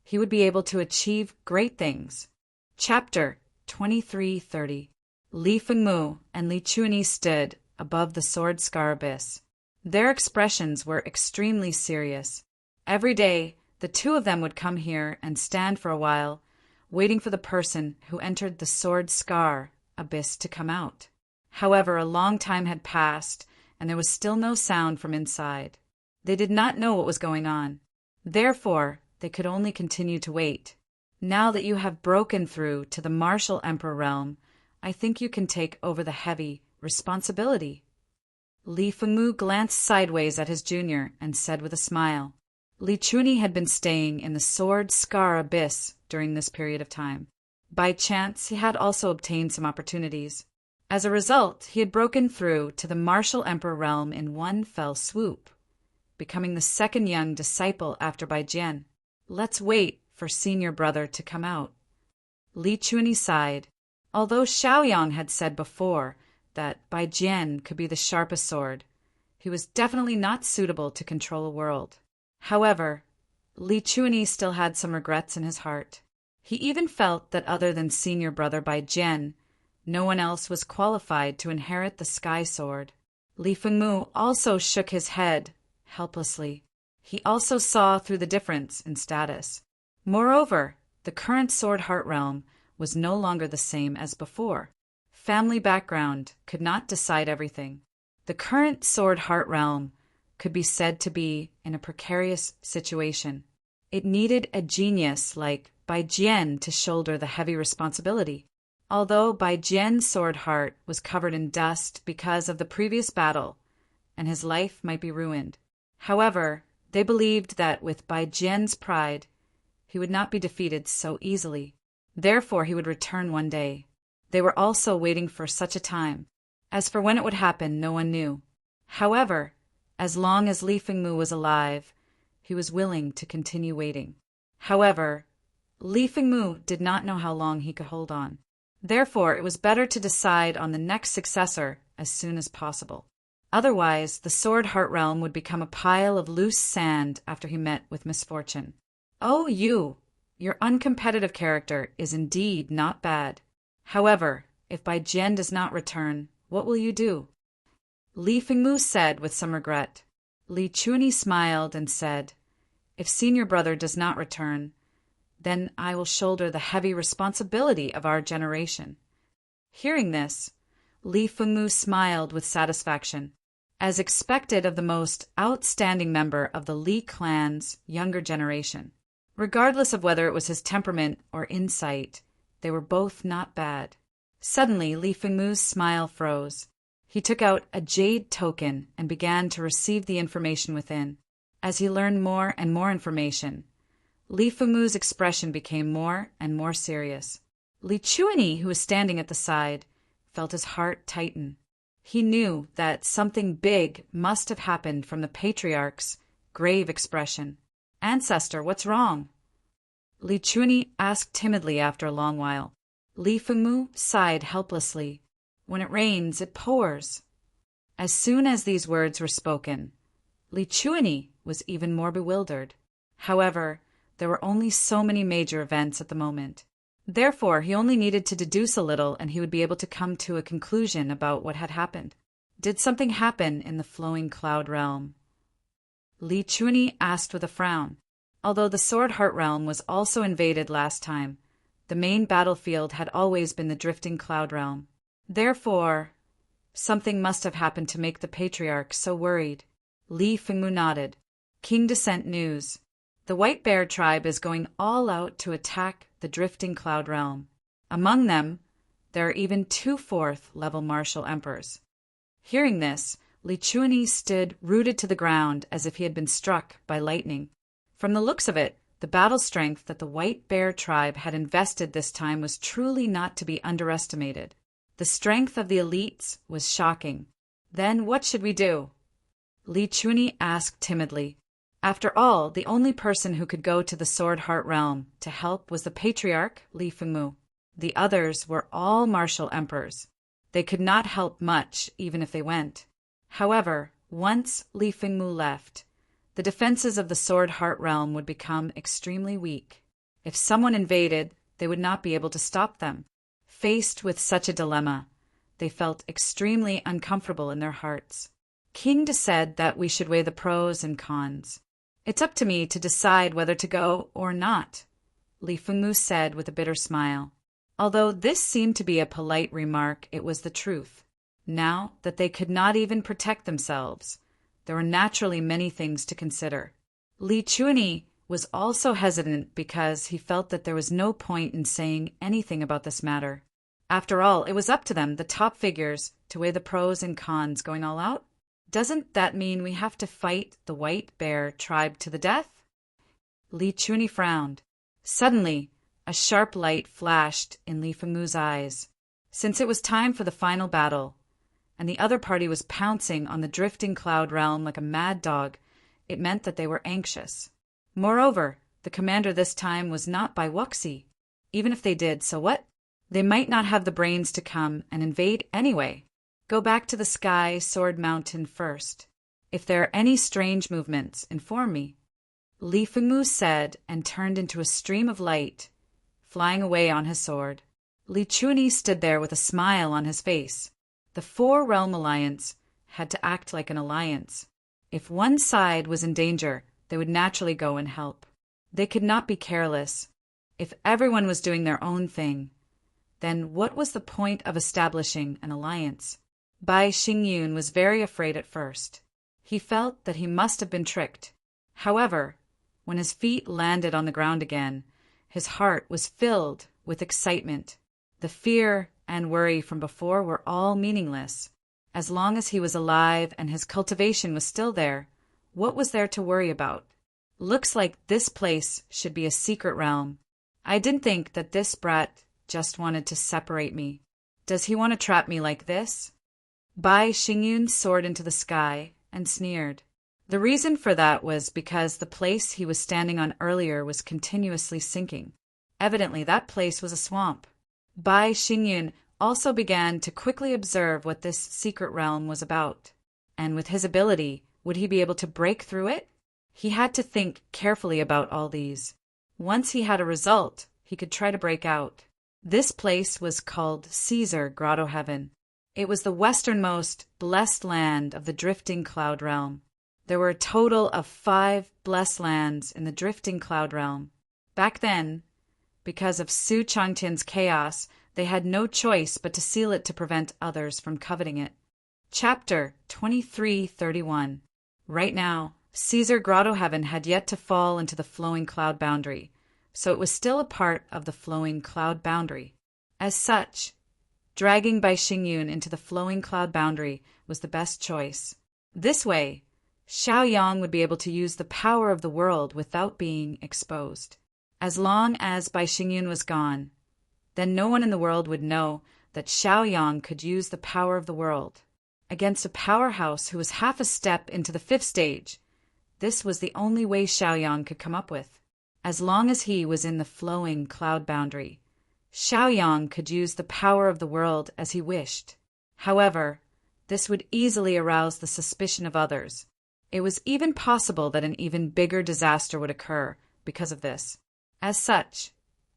he would be able to achieve great things. Chapter 2330. Li Fengmu and Li Chuanyi stood above the sword scar abyss. Their expressions were extremely serious. Every day, the two of them would come here and stand for a while, waiting for the person who entered the sword scar abyss to come out. However, a long time had passed, and there was still no sound from inside. They did not know what was going on. Therefore, they could only continue to wait. Now that you have broken through to the martial emperor realm, I think you can take over the heavy responsibility. Li Fengmu glanced sideways at his junior and said with a smile. Li Chuanyi had been staying in the sword scar abyss during this period of time. By chance, he had also obtained some opportunities. As a result, he had broken through to the martial emperor realm in one fell swoop, becoming the second young disciple after Bai Jian. Let's wait for senior brother to come out. Li Chuanyi sighed. Although Xiaoyang had said before that Bai Jian could be the sharpest sword, he was definitely not suitable to control a world. However, Li Chuanyi still had some regrets in his heart. He even felt that other than senior brother Bai Jian, no one else was qualified to inherit the Sky Sword. Li Fengmu also shook his head helplessly. He also saw through the difference in status. Moreover, the current Sword Heart Realm was no longer the same as before. Family background could not decide everything. The current Sword Heart Realm could be said to be in a precarious situation. It needed a genius like Bai Jian to shoulder the heavy responsibility. Although Bai Jian's sword heart was covered in dust because of the previous battle, and his life might be ruined. However, they believed that with Bai Jian's pride, he would not be defeated so easily. Therefore, he would return one day. They were also waiting for such a time. As for when it would happen, no one knew. However, as long as Li Fengmu was alive, he was willing to continue waiting. However, Li Fengmu did not know how long he could hold on. Therefore, it was better to decide on the next successor as soon as possible. Otherwise, the Sword Heart Realm would become a pile of loose sand after he met with misfortune. Oh, your uncompetitive character is indeed not bad. However, if Bai Jian does not return, what will you do? Li Fengmu said with some regret. Li Chuanyi smiled and said, if senior brother does not return, then I will shoulder the heavy responsibility of our generation. Hearing this, Li Fengmu smiled with satisfaction. As expected of the most outstanding member of the Li clan's younger generation. Regardless of whether it was his temperament or insight, they were both not bad. Suddenly, Li Fengmu's smile froze. He took out a jade token and began to receive the information within. As he learned more and more information, Li Fengmu's expression became more and more serious. Li Chuanyi, who was standing at the side, felt his heart tighten. He knew that something big must have happened from the patriarch's grave expression. Ancestor, what's wrong? Li Chuanyi asked timidly after a long while. Li Fengmu sighed helplessly. When it rains, it pours. As soon as these words were spoken, Li Chuanyi was even more bewildered. However, there were only so many major events at the moment. Therefore, he only needed to deduce a little and he would be able to come to a conclusion about what had happened. Did something happen in the Flowing Cloud Realm? Li Chuanyi asked with a frown. Although the Sword Heart Realm was also invaded last time, the main battlefield had always been the Drifting Cloud Realm. Therefore, something must have happened to make the Patriarch so worried. Li Fengmu nodded. King Descent news. The White Bear tribe is going all out to attack the Drifting Cloud Realm. Among them, there are even 2 4th-level martial emperors. Hearing this, Li Chuanyi stood rooted to the ground as if he had been struck by lightning. From the looks of it, the battle strength that the White Bear tribe had invested this time was truly not to be underestimated. The strength of the elites was shocking. Then what should we do? Li Chuanyi asked timidly. After all, the only person who could go to the Sword Heart Realm to help was the patriarch Li Fengmu. The others were all martial emperors. They could not help much, even if they went. However, once Li Fengmu left, the defenses of the Sword Heart Realm would become extremely weak. If someone invaded, they would not be able to stop them. Faced with such a dilemma, they felt extremely uncomfortable in their hearts. King De said that we should weigh the pros and cons. It's up to me to decide whether to go or not, Li Fengmu said with a bitter smile. Although this seemed to be a polite remark, it was the truth. Now that they could not even protect themselves, there were naturally many things to consider. Li Chuanyi was also hesitant because he felt that there was no point in saying anything about this matter. After all, it was up to them, the top figures, to weigh the pros and cons going all out. Doesn't that mean we have to fight the White Bear tribe to the death? Li Chuanyi frowned. Suddenly, a sharp light flashed in Li Fengmu's eyes. Since it was time for the final battle, and the other party was pouncing on the drifting cloud realm like a mad dog, it meant that they were anxious. Moreover, the commander this time was not by Wuxi. Even if they did, so what? They might not have the brains to come and invade anyway. Go back to the Sky Sword Mountain first. If there are any strange movements, inform me. Li Fengmu said and turned into a stream of light, flying away on his sword. Li Chuanyi stood there with a smile on his face. The Four-Realm Alliance had to act like an alliance. If one side was in danger, they would naturally go and help. They could not be careless. If everyone was doing their own thing, then what was the point of establishing an alliance? Bai Xingyun was very afraid at first. He felt that he must have been tricked. However, when his feet landed on the ground again, his heart was filled with excitement. The fear and worry from before were all meaningless. As long as he was alive and his cultivation was still there, what was there to worry about? Looks like this place should be a secret realm. I didn't think that this brat just wanted to separate me. Does he want to trap me like this? Bai Xingyun soared into the sky and sneered. The reason for that was because the place he was standing on earlier was continuously sinking. Evidently, that place was a swamp. Bai Xingyun also began to quickly observe what this secret realm was about. And with his ability, would he be able to break through it? He had to think carefully about all these. Once he had a result, he could try to break out. This place was called Caesar Grotto Heaven. It was the westernmost blessed land of the drifting cloud realm. There were a total of 5 blessed lands in the drifting cloud realm. Back then, because of Su Changtian's chaos, they had no choice but to seal it to prevent others from coveting it. Chapter 2331. Right now, Caesar Grotto Heaven had yet to fall into the flowing cloud boundary, so it was still a part of the flowing cloud boundary. As such, dragging Bai Xingyun into the flowing cloud boundary was the best choice. This way, Xiaoyang would be able to use the power of the world without being exposed. As long as Bai Xingyun was gone, then no one in the world would know that Xiaoyang could use the power of the world. Against a powerhouse who was half a step into the 5th stage, this was the only way Xiaoyang could come up with. As long as he was in the flowing cloud boundary, Xiaoyang could use the power of the world as he wished. However, this would easily arouse the suspicion of others. It was even possible that an even bigger disaster would occur because of this. As such,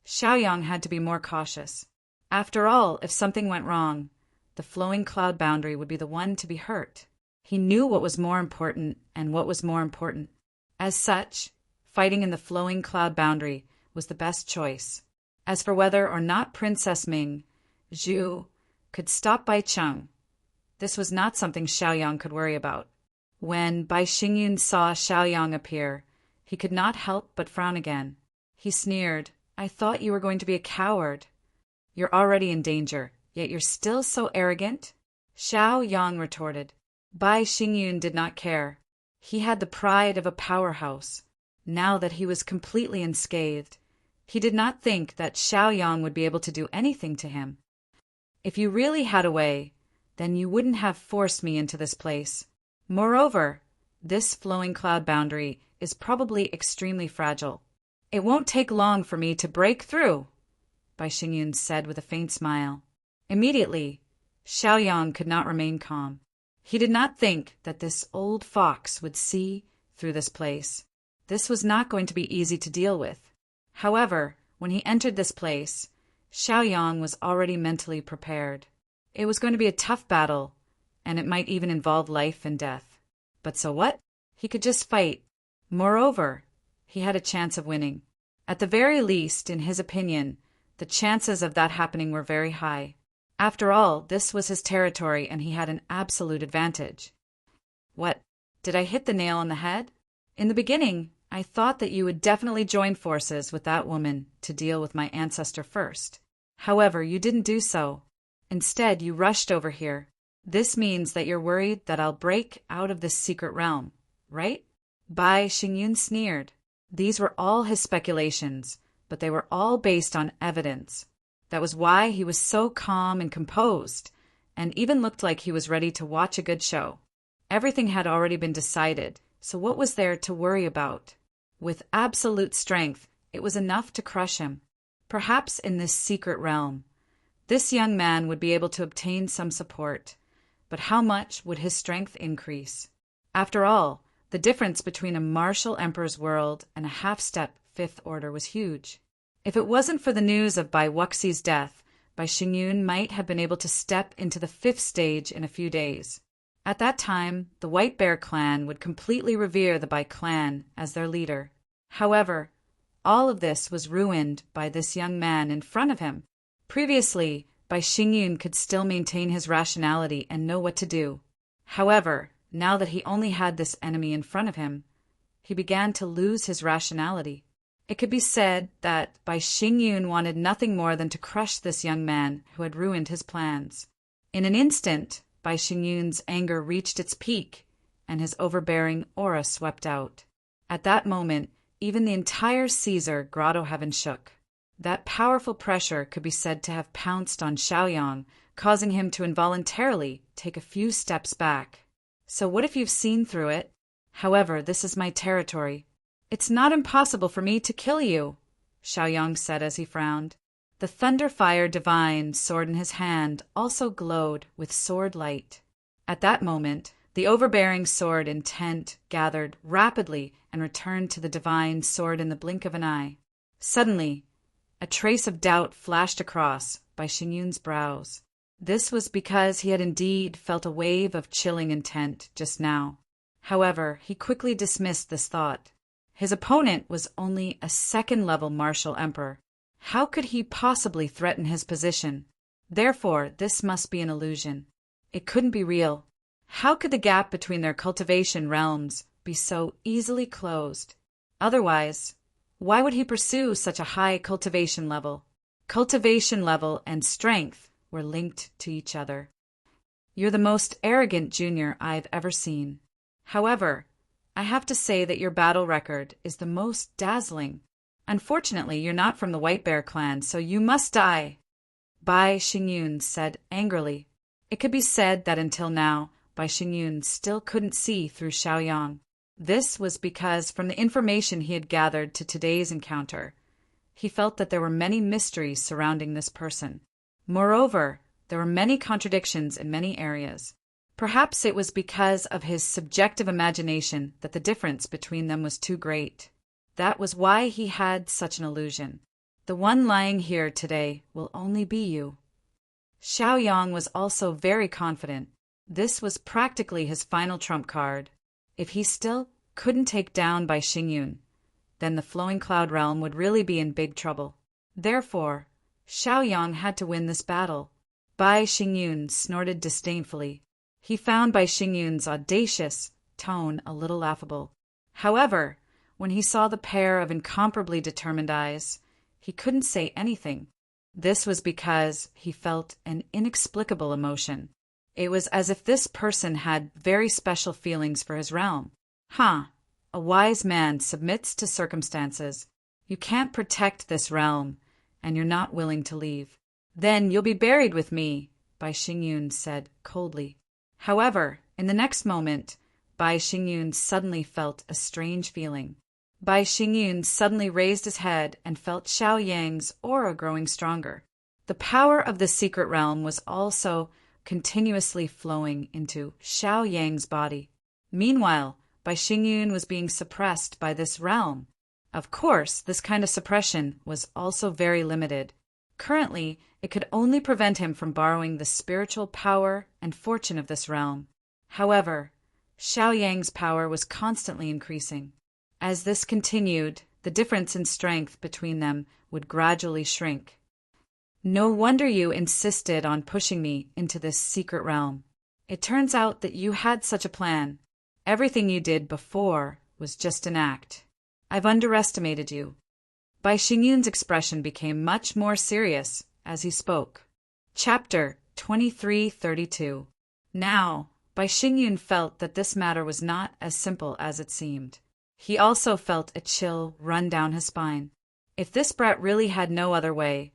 Xiaoyang had to be more cautious. After all, if something went wrong, the flowing cloud boundary would be the one to be hurt. He knew what was more important and what was more important. As such, fighting in the flowing cloud boundary was the best choice. As for whether or not Princess Ming, Zhu, could stop Bai Cheng, this was not something Xiaoyang could worry about. When Bai Xingyun saw Xiaoyang appear, he could not help but frown again. He sneered, "I thought you were going to be a coward. You're already in danger. Yet you're still so arrogant? Xiao Yang retorted. Bai Xingyun did not care. He had the pride of a powerhouse. Now that he was completely unscathed, he did not think that Xiao Yang would be able to do anything to him. If you really had a way, then you wouldn't have forced me into this place. Moreover, this flowing cloud boundary is probably extremely fragile. It won't take long for me to break through, Bai Xingyun said with a faint smile. Immediately, Xiao Yang could not remain calm. He did not think that this old fox would see through this place. This was not going to be easy to deal with. However, when he entered this place, Xiao Yang was already mentally prepared. It was going to be a tough battle, and it might even involve life and death. But so what? He could just fight. Moreover, he had a chance of winning. At the very least, in his opinion, the chances of that happening were very high. After all, this was his territory and he had an absolute advantage. What? Did I hit the nail on the head? In the beginning, I thought that you would definitely join forces with that woman to deal with my ancestor first. However, you didn't do so. Instead, you rushed over here. This means that you're worried that I'll break out of this secret realm, right? Bai Xingyun sneered. These were all his speculations, but they were all based on evidence. That was why he was so calm and composed, and even looked like he was ready to watch a good show. Everything had already been decided, so what was there to worry about? With absolute strength, it was enough to crush him. Perhaps in this secret realm, this young man would be able to obtain some support, but how much would his strength increase? After all, the difference between a martial emperor's world and a half-step fifth order was huge. If it wasn't for the news of Bai Wuxi's death, Bai Xingyun might have been able to step into the fifth stage in a few days. At that time, the White Bear clan would completely revere the Bai clan as their leader. However, all of this was ruined by this young man in front of him. Previously, Bai Xingyun could still maintain his rationality and know what to do. However, now that he only had this enemy in front of him, he began to lose his rationality. It could be said that Bai Xingyun wanted nothing more than to crush this young man who had ruined his plans. In an instant, Bai Xingyun's anger reached its peak, and his overbearing aura swept out. At that moment, even the entire Caesar grotto heaven shook. That powerful pressure could be said to have pounced on Xiao Yang, causing him to involuntarily take a few steps back. So what if you've seen through it? However, this is my territory. It's not impossible for me to kill you, Xiao Yang said as he frowned. The thunder fire divine sword in his hand also glowed with sword light. At that moment, the overbearing sword intent gathered rapidly and returned to the divine sword in the blink of an eye. Suddenly, a trace of doubt flashed across Bai Xingyun's brows. This was because he had indeed felt a wave of chilling intent just now. However, he quickly dismissed this thought. His opponent was only a second-level martial emperor. How could he possibly threaten his position? Therefore, this must be an illusion. It couldn't be real. How could the gap between their cultivation realms be so easily closed? Otherwise, why would he pursue such a high cultivation level? Cultivation level and strength were linked to each other. You're the most arrogant junior I've ever seen. However, I have to say that your battle record is the most dazzling. Unfortunately, you're not from the White Bear clan, so you must die, Bai Xingyun said angrily. It could be said that until now, Bai Xingyun still couldn't see through Xiao Yang. This was because from the information he had gathered to today's encounter, he felt that there were many mysteries surrounding this person. Moreover, there were many contradictions in many areas. Perhaps it was because of his subjective imagination that the difference between them was too great. That was why he had such an illusion. The one lying here today will only be you. Xiao Yang was also very confident. This was practically his final trump card. If he still couldn't take down Bai Xingyun, then the Flowing Cloud Realm would really be in big trouble. Therefore, Xiao Yang had to win this battle. Bai Xingyun snorted disdainfully. He found Bai Xingyun's audacious tone a little laughable. However, when he saw the pair of incomparably determined eyes, he couldn't say anything. This was because he felt an inexplicable emotion. It was as if this person had very special feelings for his realm. A wise man submits to circumstances. You can't protect this realm, and you're not willing to leave. Then you'll be buried with me, Bai Xingyun said coldly. However, in the next moment, Bai Xingyun suddenly felt a strange feeling. Bai Xingyun suddenly raised his head and felt Xiao Yang's aura growing stronger. The power of the secret realm was also continuously flowing into Xiao Yang's body. Meanwhile, Bai Xingyun was being suppressed by this realm. Of course, this kind of suppression was also very limited. Currently, it could only prevent him from borrowing the spiritual power and fortune of this realm. However, Xiao Yang's power was constantly increasing. As this continued, the difference in strength between them would gradually shrink. No wonder you insisted on pushing me into this secret realm. It turns out that you had such a plan. Everything you did before was just an act. I've underestimated you. Bai Xingyun's expression became much more serious as he spoke. Chapter 2332. Now, Bai Xingyun felt that this matter was not as simple as it seemed. He also felt a chill run down his spine. If this brat really had no other way,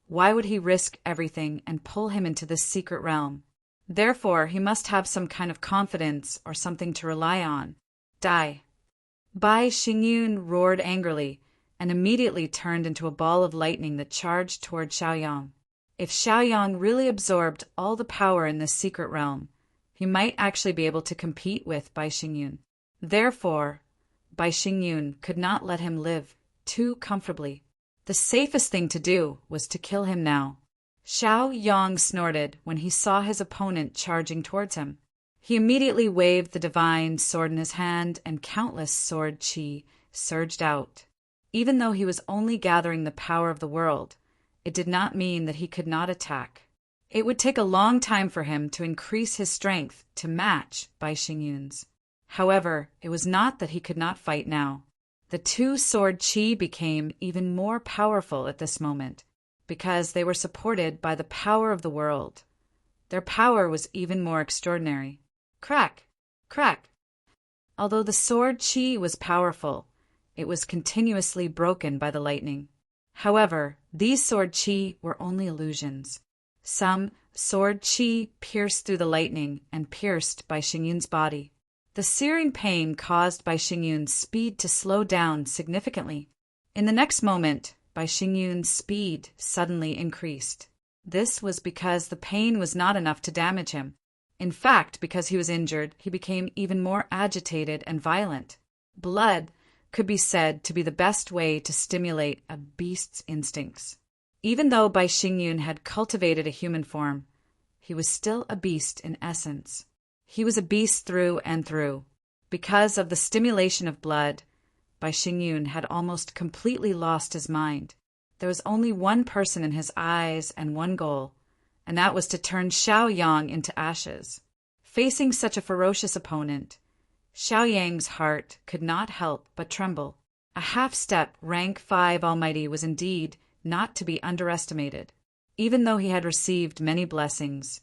why would he risk everything and pull him into this secret realm? Therefore, he must have some kind of confidence or something to rely on. Die. Bai Xingyun roared angrily and immediately turned into a ball of lightning that charged toward Xiaoyang. If Xiaoyang really absorbed all the power in this secret realm, he might actually be able to compete with Bai Xingyun. Therefore, Bai Xingyun could not let him live too comfortably. The safest thing to do was to kill him now. Xiaoyang snorted when he saw his opponent charging towards him. He immediately waved the divine sword in his hand and countless sword qi surged out. Even though he was only gathering the power of the world, it did not mean that he could not attack. It would take a long time for him to increase his strength to match Bai Xingyun's. However, it was not that he could not fight now. The two sword qi became even more powerful at this moment, because they were supported by the power of the world. Their power was even more extraordinary. Crack! Crack! Although the sword qi was powerful, it was continuously broken by the lightning. However, these sword qi were only illusions. Some sword qi pierced through the lightning and pierced Bai Xingyun's body. The searing pain caused Bai Xingyun's speed to slow down significantly. In the next moment, Bai Xingyun's speed suddenly increased. This was because the pain was not enough to damage him. In fact, because he was injured, he became even more agitated and violent. Blood could be said to be the best way to stimulate a beast's instincts. Even though Bai Xingyun had cultivated a human form, he was still a beast in essence. He was a beast through and through. Because of the stimulation of blood, Bai Xingyun had almost completely lost his mind. There was only one person in his eyes and one goal, and that was to turn Xiaoyang into ashes. Facing such a ferocious opponent, Xiaoyang's heart could not help but tremble. A half-step rank 5 Almighty was indeed not to be underestimated. Even though he had received many blessings,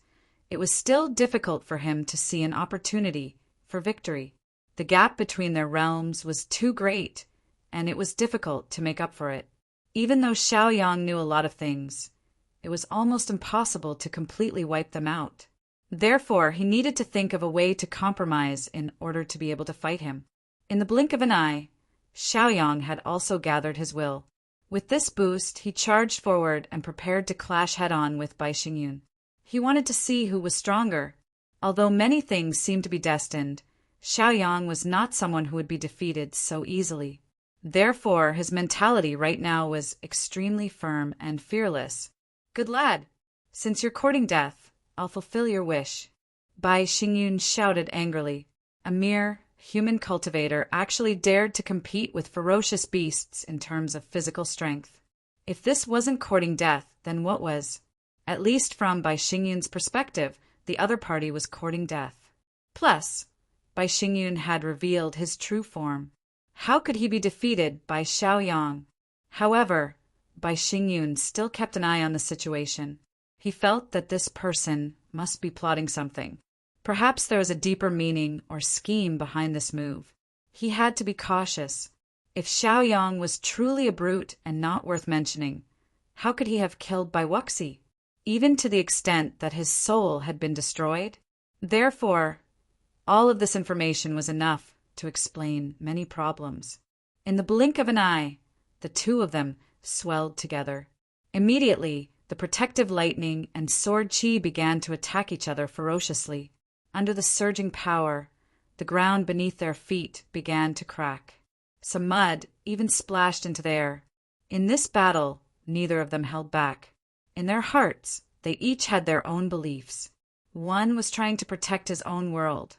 it was still difficult for him to see an opportunity for victory. The gap between their realms was too great, and it was difficult to make up for it. Even though Xiaoyang knew a lot of things, it was almost impossible to completely wipe them out. Therefore, he needed to think of a way to compromise in order to be able to fight him. In the blink of an eye, Xiaoyang had also gathered his will. With this boost, he charged forward and prepared to clash head-on with Bai Xingyun. He wanted to see who was stronger. Although many things seemed to be destined, Xiaoyang was not someone who would be defeated so easily. Therefore, his mentality right now was extremely firm and fearless. Good lad, since you're courting death, I'll fulfill your wish. Bai Xingyun shouted angrily. A mere human cultivator actually dared to compete with ferocious beasts in terms of physical strength. If this wasn't courting death, then what was? At least from Bai Xingyun's perspective, the other party was courting death. Plus, Bai Xingyun had revealed his true form. How could he be defeated by Xiaoyang? However, Bai Xingyun still kept an eye on the situation. He felt that this person must be plotting something. Perhaps there was a deeper meaning or scheme behind this move. He had to be cautious. If Xiaoyang was truly a brute and not worth mentioning, how could he have killed Bai Wuxi, even to the extent that his soul had been destroyed? Therefore, all of this information was enough to explain many problems. In the blink of an eye, the two of them swelled together. Immediately, the protective lightning and sword chi began to attack each other ferociously. Under the surging power, the ground beneath their feet began to crack. Some mud even splashed into the air. In this battle, neither of them held back. In their hearts, they each had their own beliefs. One was trying to protect his own world,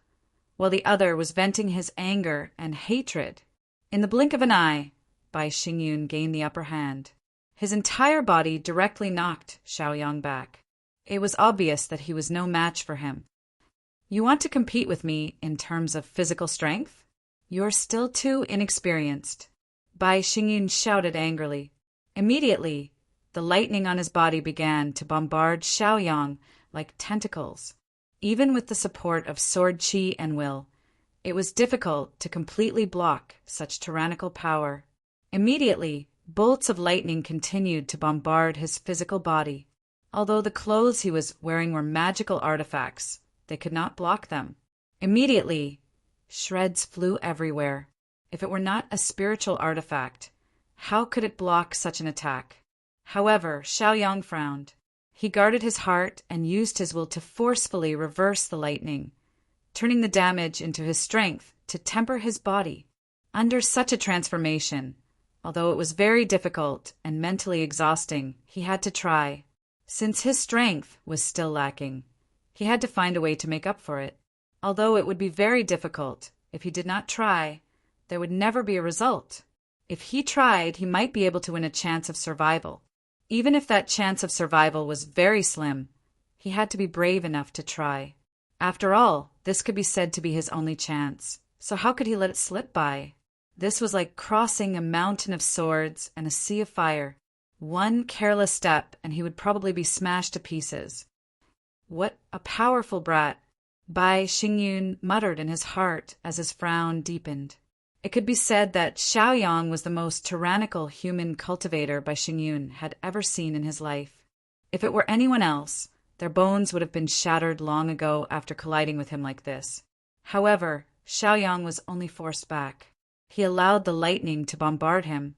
while the other was venting his anger and hatred. In the blink of an eye, Bai Xingyun gained the upper hand. His entire body directly knocked Xiaoyang back. It was obvious that he was no match for him. "You want to compete with me in terms of physical strength? You're still too inexperienced," Bai Xingyun shouted angrily. Immediately, the lightning on his body began to bombard Xiaoyang like tentacles. Even with the support of sword chi and will, it was difficult to completely block such tyrannical power. Immediately, bolts of lightning continued to bombard his physical body. Although the clothes he was wearing were magical artifacts, they could not block them. Immediately, shreds flew everywhere. If it were not a spiritual artifact, how could it block such an attack? However, Xiaoyang frowned. He guarded his heart and used his will to forcefully reverse the lightning, turning the damage into his strength to temper his body. Under such a transformation, although it was very difficult and mentally exhausting, he had to try. Since his strength was still lacking, he had to find a way to make up for it. Although it would be very difficult, if he did not try, there would never be a result. If he tried, he might be able to win a chance of survival. Even if that chance of survival was very slim, he had to be brave enough to try. After all, this could be said to be his only chance, so how could he let it slip by? This was like crossing a mountain of swords and a sea of fire. One careless step, and he would probably be smashed to pieces. "What a powerful brat," Bai Xingyun muttered in his heart as his frown deepened. It could be said that Xiaoyang was the most tyrannical human cultivator Bai Xingyun had ever seen in his life. If it were anyone else, their bones would have been shattered long ago after colliding with him like this. However, Xiaoyang was only forced back. He allowed the lightning to bombard him,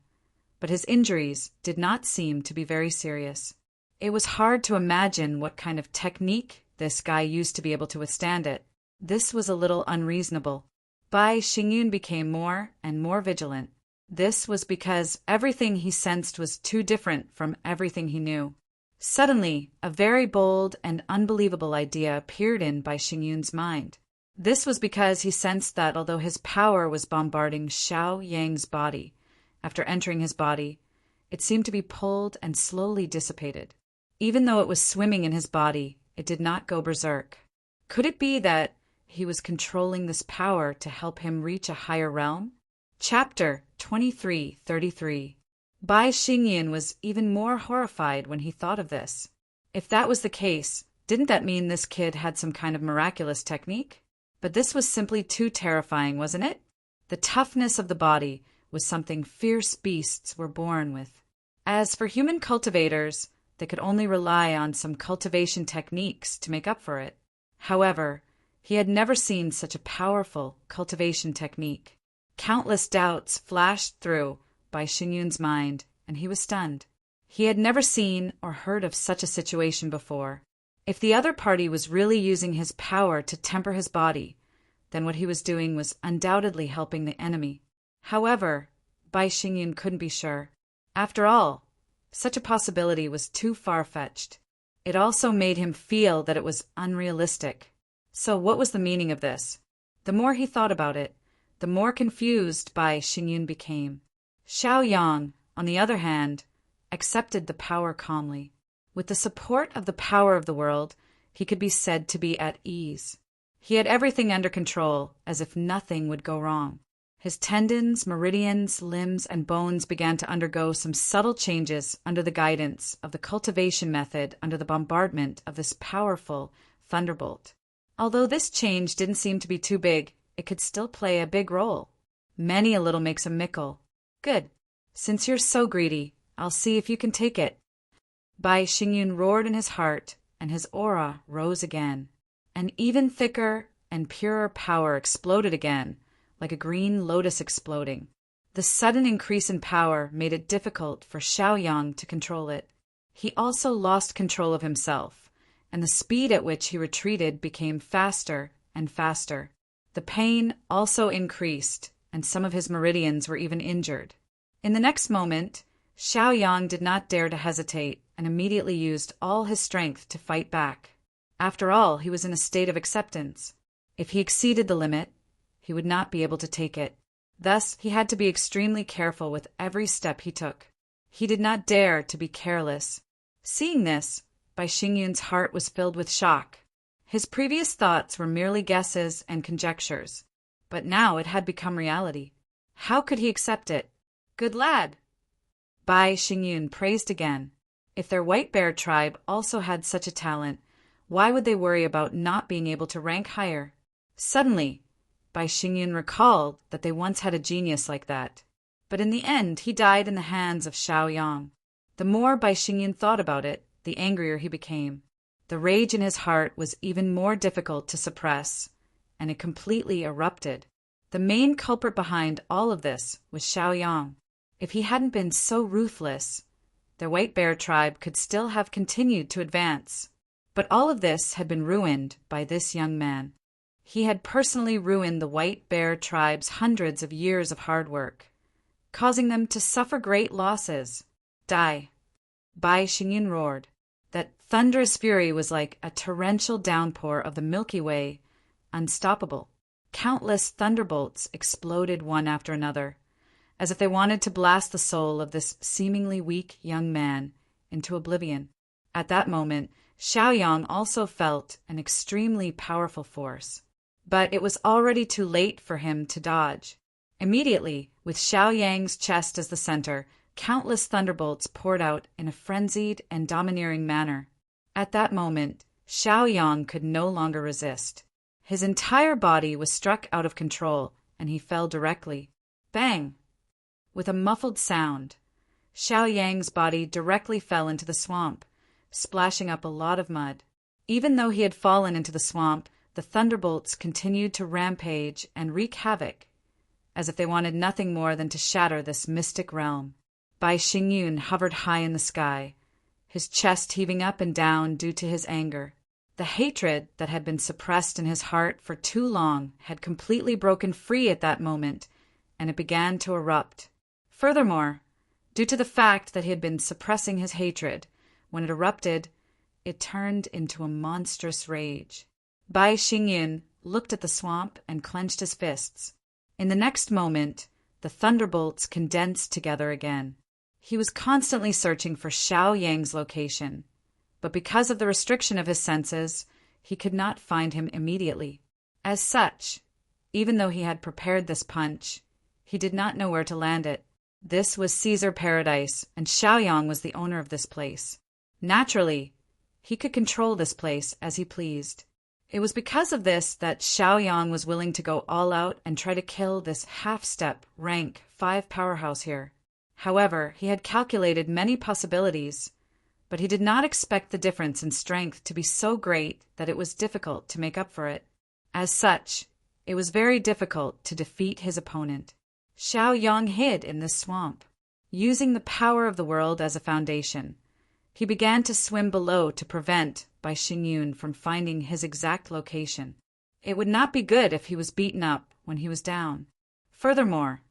but his injuries did not seem to be very serious. It was hard to imagine what kind of technique this guy used to be able to withstand it. This was a little unreasonable. Bai Xingyun became more and more vigilant. This was because everything he sensed was too different from everything he knew. Suddenly, a very bold and unbelievable idea appeared in Bai Xingyun's mind. This was because he sensed that although his power was bombarding Xiaoyang's body, after entering his body, it seemed to be pulled and slowly dissipated. Even though it was swimming in his body, it did not go berserk. Could it be that he was controlling this power to help him reach a higher realm? Chapter 23:33. Bai Xingyun was even more horrified when he thought of this. If that was the case, didn't that mean this kid had some kind of miraculous technique? But this was simply too terrifying, wasn't it? The toughness of the body was something fierce beasts were born with. As for human cultivators, they could only rely on some cultivation techniques to make up for it. However, he had never seen such a powerful cultivation technique. Countless doubts flashed through Bai Xingyun's mind, and he was stunned. He had never seen or heard of such a situation before. If the other party was really using his power to temper his body, then what he was doing was undoubtedly helping the enemy. However, Bai Xingyun couldn't be sure. After all, such a possibility was too far-fetched. It also made him feel that it was unrealistic. So what was the meaning of this? The more he thought about it, the more confused Bai Xingyun became. Xiaoyang, on the other hand, accepted the power calmly. With the support of the power of the world, he could be said to be at ease. He had everything under control, as if nothing would go wrong. His tendons, meridians, limbs, and bones began to undergo some subtle changes under the guidance of the cultivation method under the bombardment of this powerful thunderbolt. Although this change didn't seem to be too big, it could still play a big role. Many a little makes a mickle. Good. Since you're so greedy, I'll see if you can take it. Bai Xingyun roared in his heart, and his aura rose again. An even thicker and purer power exploded again, like a green lotus exploding. The sudden increase in power made it difficult for Xiaoyang to control it. He also lost control of himself, and the speed at which he retreated became faster and faster. The pain also increased, and some of his meridians were even injured. In the next moment, Xiaoyang did not dare to hesitate and immediately used all his strength to fight back. After all, he was in a state of acceptance. If he exceeded the limit, he would not be able to take it. Thus, he had to be extremely careful with every step he took. He did not dare to be careless. Seeing this, Bai Xingyun's heart was filled with shock. His previous thoughts were merely guesses and conjectures, but now it had become reality. How could he accept it? Good lad! Bai Xingyun praised again. If their white bear tribe also had such a talent, why would they worry about not being able to rank higher? Suddenly, Bai Xingyun recalled that they once had a genius like that. But in the end, he died in the hands of Xiaoyang. The more Bai Xingyun thought about it, the angrier he became. The rage in his heart was even more difficult to suppress, and it completely erupted. The main culprit behind all of this was Xiaoyang. If he hadn't been so ruthless, the white bear tribe could still have continued to advance. But all of this had been ruined by this young man. He had personally ruined the white bear tribe's hundreds of years of hard work, causing them to suffer great losses. Die! Bai Xingyun roared. That thunderous fury was like a torrential downpour of the Milky Way, unstoppable. Countless thunderbolts exploded one after another, as if they wanted to blast the soul of this seemingly weak young man into oblivion. At that moment, Xiaoyang also felt an extremely powerful force. But it was already too late for him to dodge. Immediately, with Xiaoyang's chest as the center, countless thunderbolts poured out in a frenzied and domineering manner. At that moment, Xiaoyang could no longer resist. His entire body was struck out of control, and he fell directly. Bang! With a muffled sound, Xiaoyang's body directly fell into the swamp, splashing up a lot of mud. Even though he had fallen into the swamp, the thunderbolts continued to rampage and wreak havoc, as if they wanted nothing more than to shatter this mystic realm. Bai Xingyun hovered high in the sky, his chest heaving up and down due to his anger. The hatred that had been suppressed in his heart for too long had completely broken free at that moment, and it began to erupt. Furthermore, due to the fact that he had been suppressing his hatred, when it erupted, it turned into a monstrous rage. Bai Xingyun looked at the swamp and clenched his fists. In the next moment, the thunderbolts condensed together again. He was constantly searching for Xiaoyang's location, but because of the restriction of his senses, he could not find him immediately. As such, even though he had prepared this punch, he did not know where to land it. This was Caesar Paradise, and Xiaoyang was the owner of this place. Naturally, he could control this place as he pleased. It was because of this that Xiaoyang was willing to go all out and try to kill this half-step, rank 5 powerhouse here. However, he had calculated many possibilities, but he did not expect the difference in strength to be so great that it was difficult to make up for it. As such, it was very difficult to defeat his opponent. Xiaoyang hid in this swamp. Using the power of the world as a foundation, he began to swim below to prevent Bai Xingyun from finding his exact location. It would not be good if he was beaten up when he was down. Furthermore,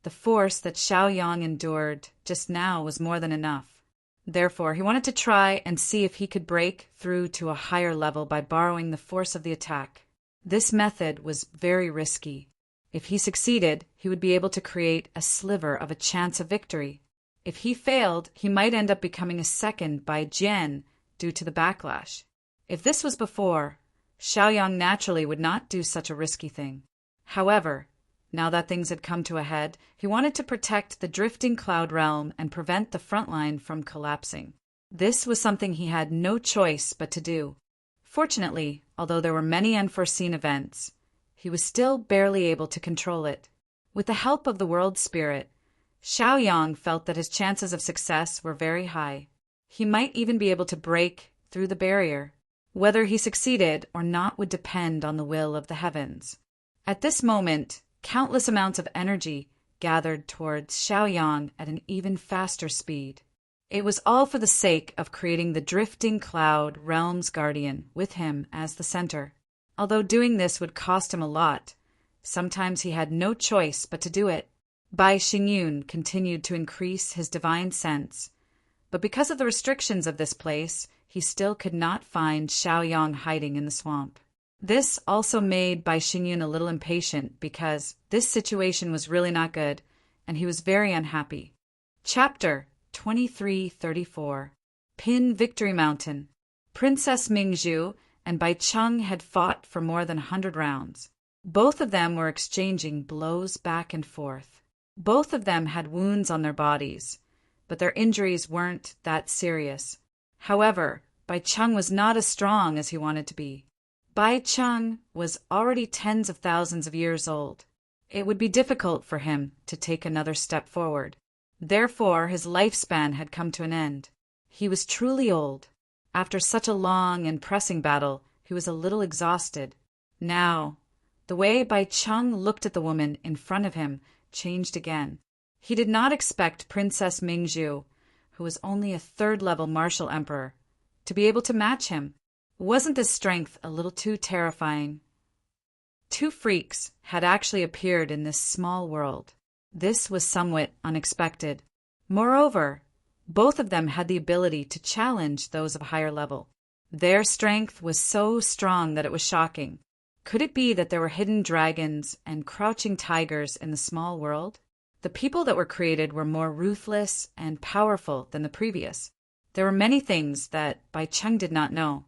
the force that Xiaoyang endured just now was more than enough. Therefore, he wanted to try and see if he could break through to a higher level by borrowing the force of the attack. This method was very risky. If he succeeded, he would be able to create a sliver of a chance of victory. If he failed, he might end up becoming a second Bai Jian due to the backlash. If this was before, Xiaoyang naturally would not do such a risky thing. However, Now that things had come to a head, he wanted to protect the drifting cloud realm and prevent the front line from collapsing. This was something he had no choice but to do. Fortunately, although there were many unforeseen events, he was still barely able to control it. With the help of the world spirit, Xiaoyang felt that his chances of success were very high. He might even be able to break through the barrier. Whether he succeeded or not would depend on the will of the heavens. At this moment, countless amounts of energy gathered towards Xiaoyang at an even faster speed. It was all for the sake of creating the drifting cloud realm's guardian with him as the center. Although doing this would cost him a lot, sometimes he had no choice but to do it. Bai Xingyun continued to increase his divine sense, but because of the restrictions of this place, he still could not find Xiaoyang hiding in the swamp. This also made Bai Xingyun a little impatient because this situation was really not good, and he was very unhappy. Chapter 2334 Pin Victory Mountain. Princess Mingzhu and Bai Cheng had fought for more than 100 rounds. Both of them were exchanging blows back and forth. Both of them had wounds on their bodies, but their injuries weren't that serious. However, Bai Cheng was not as strong as he wanted to be. Bai Cheng was already tens of thousands of years old. It would be difficult for him to take another step forward. Therefore, his lifespan had come to an end. He was truly old. After such a long and pressing battle, he was a little exhausted. Now, the way Bai Cheng looked at the woman in front of him changed again. He did not expect Princess Mingzhu, who was only a third-level martial emperor, to be able to match him. Wasn't this strength a little too terrifying? Two freaks had actually appeared in this small world. This was somewhat unexpected. Moreover, both of them had the ability to challenge those of a higher level. Their strength was so strong that it was shocking. Could it be that there were hidden dragons and crouching tigers in the small world? The people that were created were more ruthless and powerful than the previous. There were many things that Bai Cheng did not know.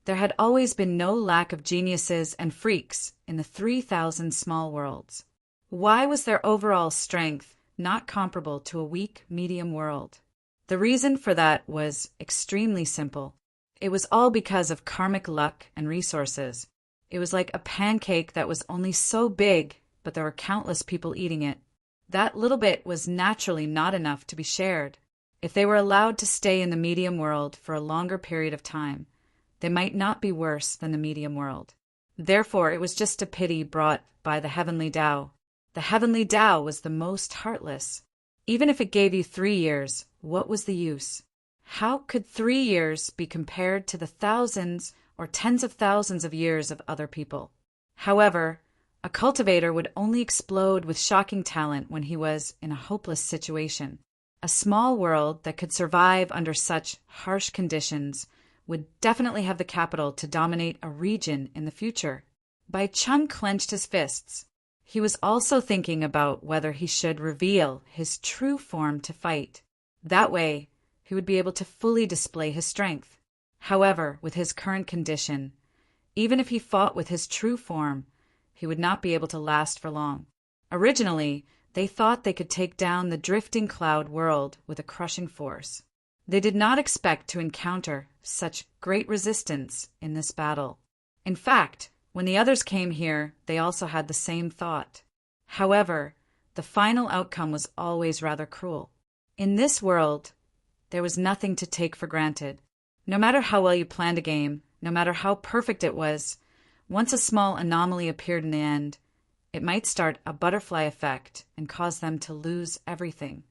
There had always been no lack of geniuses and freaks in the 3,000 small worlds. Why was their overall strength not comparable to a weak medium world? The reason for that was extremely simple. It was all because of karmic luck and resources. It was like a pancake that was only so big, but there were countless people eating it. That little bit was naturally not enough to be shared. If they were allowed to stay in the medium world for a longer period of time, they might not be worse than the medium world. Therefore, it was just a pity brought by the heavenly Tao. The heavenly Tao was the most heartless. Even if it gave you 3 years, what was the use? How could 3 years be compared to the thousands or tens of thousands of years of other people? However, a cultivator would only explode with shocking talent when he was in a hopeless situation. A small world that could survive under such harsh conditions would definitely have the capital to dominate a region in the future. Bai Cheng clenched his fists. He was also thinking about whether he should reveal his true form to fight. That way, he would be able to fully display his strength. However, with his current condition, even if he fought with his true form, he would not be able to last for long. Originally, they thought they could take down the drifting cloud world with a crushing force. They did not expect to encounter such great resistance in this battle. In fact, when the others came here, they also had the same thought. However, the final outcome was always rather cruel. In this world, there was nothing to take for granted. No matter how well you planned a game, no matter how perfect it was, once a small anomaly appeared in the end, it might start a butterfly effect and cause them to lose everything.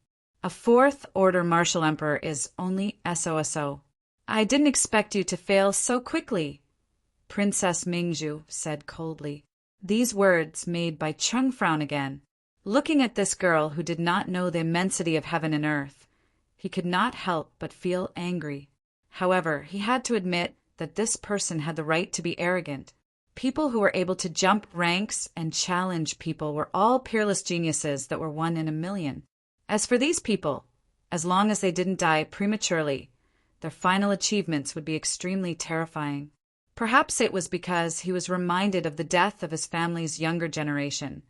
A fourth-order martial emperor is only SOSO. I didn't expect you to fail so quickly, Princess Mingzhu said coldly. These words made Bai Cheng frown again. Looking at this girl who did not know the immensity of heaven and earth, he could not help but feel angry. However, he had to admit that this person had the right to be arrogant. People who were able to jump ranks and challenge people were all peerless geniuses that were 1 in a million. As for these people, as long as they didn't die prematurely, their final achievements would be extremely terrifying. Perhaps it was because he was reminded of the death of his family's younger generation,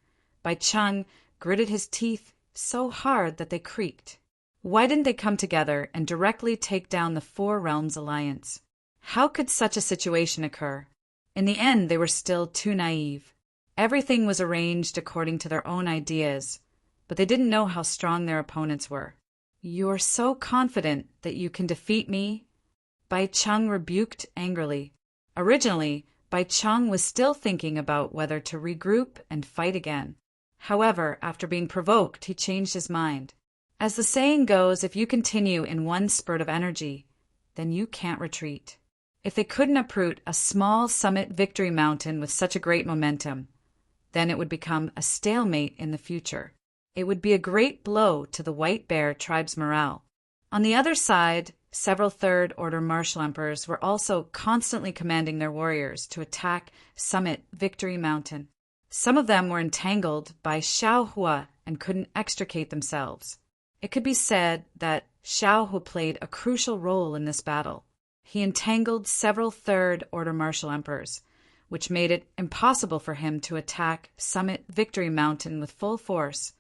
Bai Cheng gritted his teeth so hard that they creaked. Why didn't they come together and directly take down the Four Realms Alliance? How could such a situation occur? In the end, they were still too naive. Everything was arranged according to their own ideas, but they didn't know how strong their opponents were. "You're so confident that you can defeat me?" Bai Cheng rebuked angrily. Originally, Bai Cheng was still thinking about whether to regroup and fight again. However, after being provoked, he changed his mind. As the saying goes, if you continue in one spurt of energy, then you can't retreat. If they couldn't uproot a small summit victory mountain with such a great momentum, then it would become a stalemate in the future. It would be a great blow to the White Bear tribe's morale. On the other side, several Third Order martial emperors were also constantly commanding their warriors to attack Summit Victory Mountain. Some of them were entangled by Xiaohua and couldn't extricate themselves. It could be said that Xiaohua played a crucial role in this battle. He entangled several Third Order martial emperors, which made it impossible for him to attack Summit Victory Mountain with full force,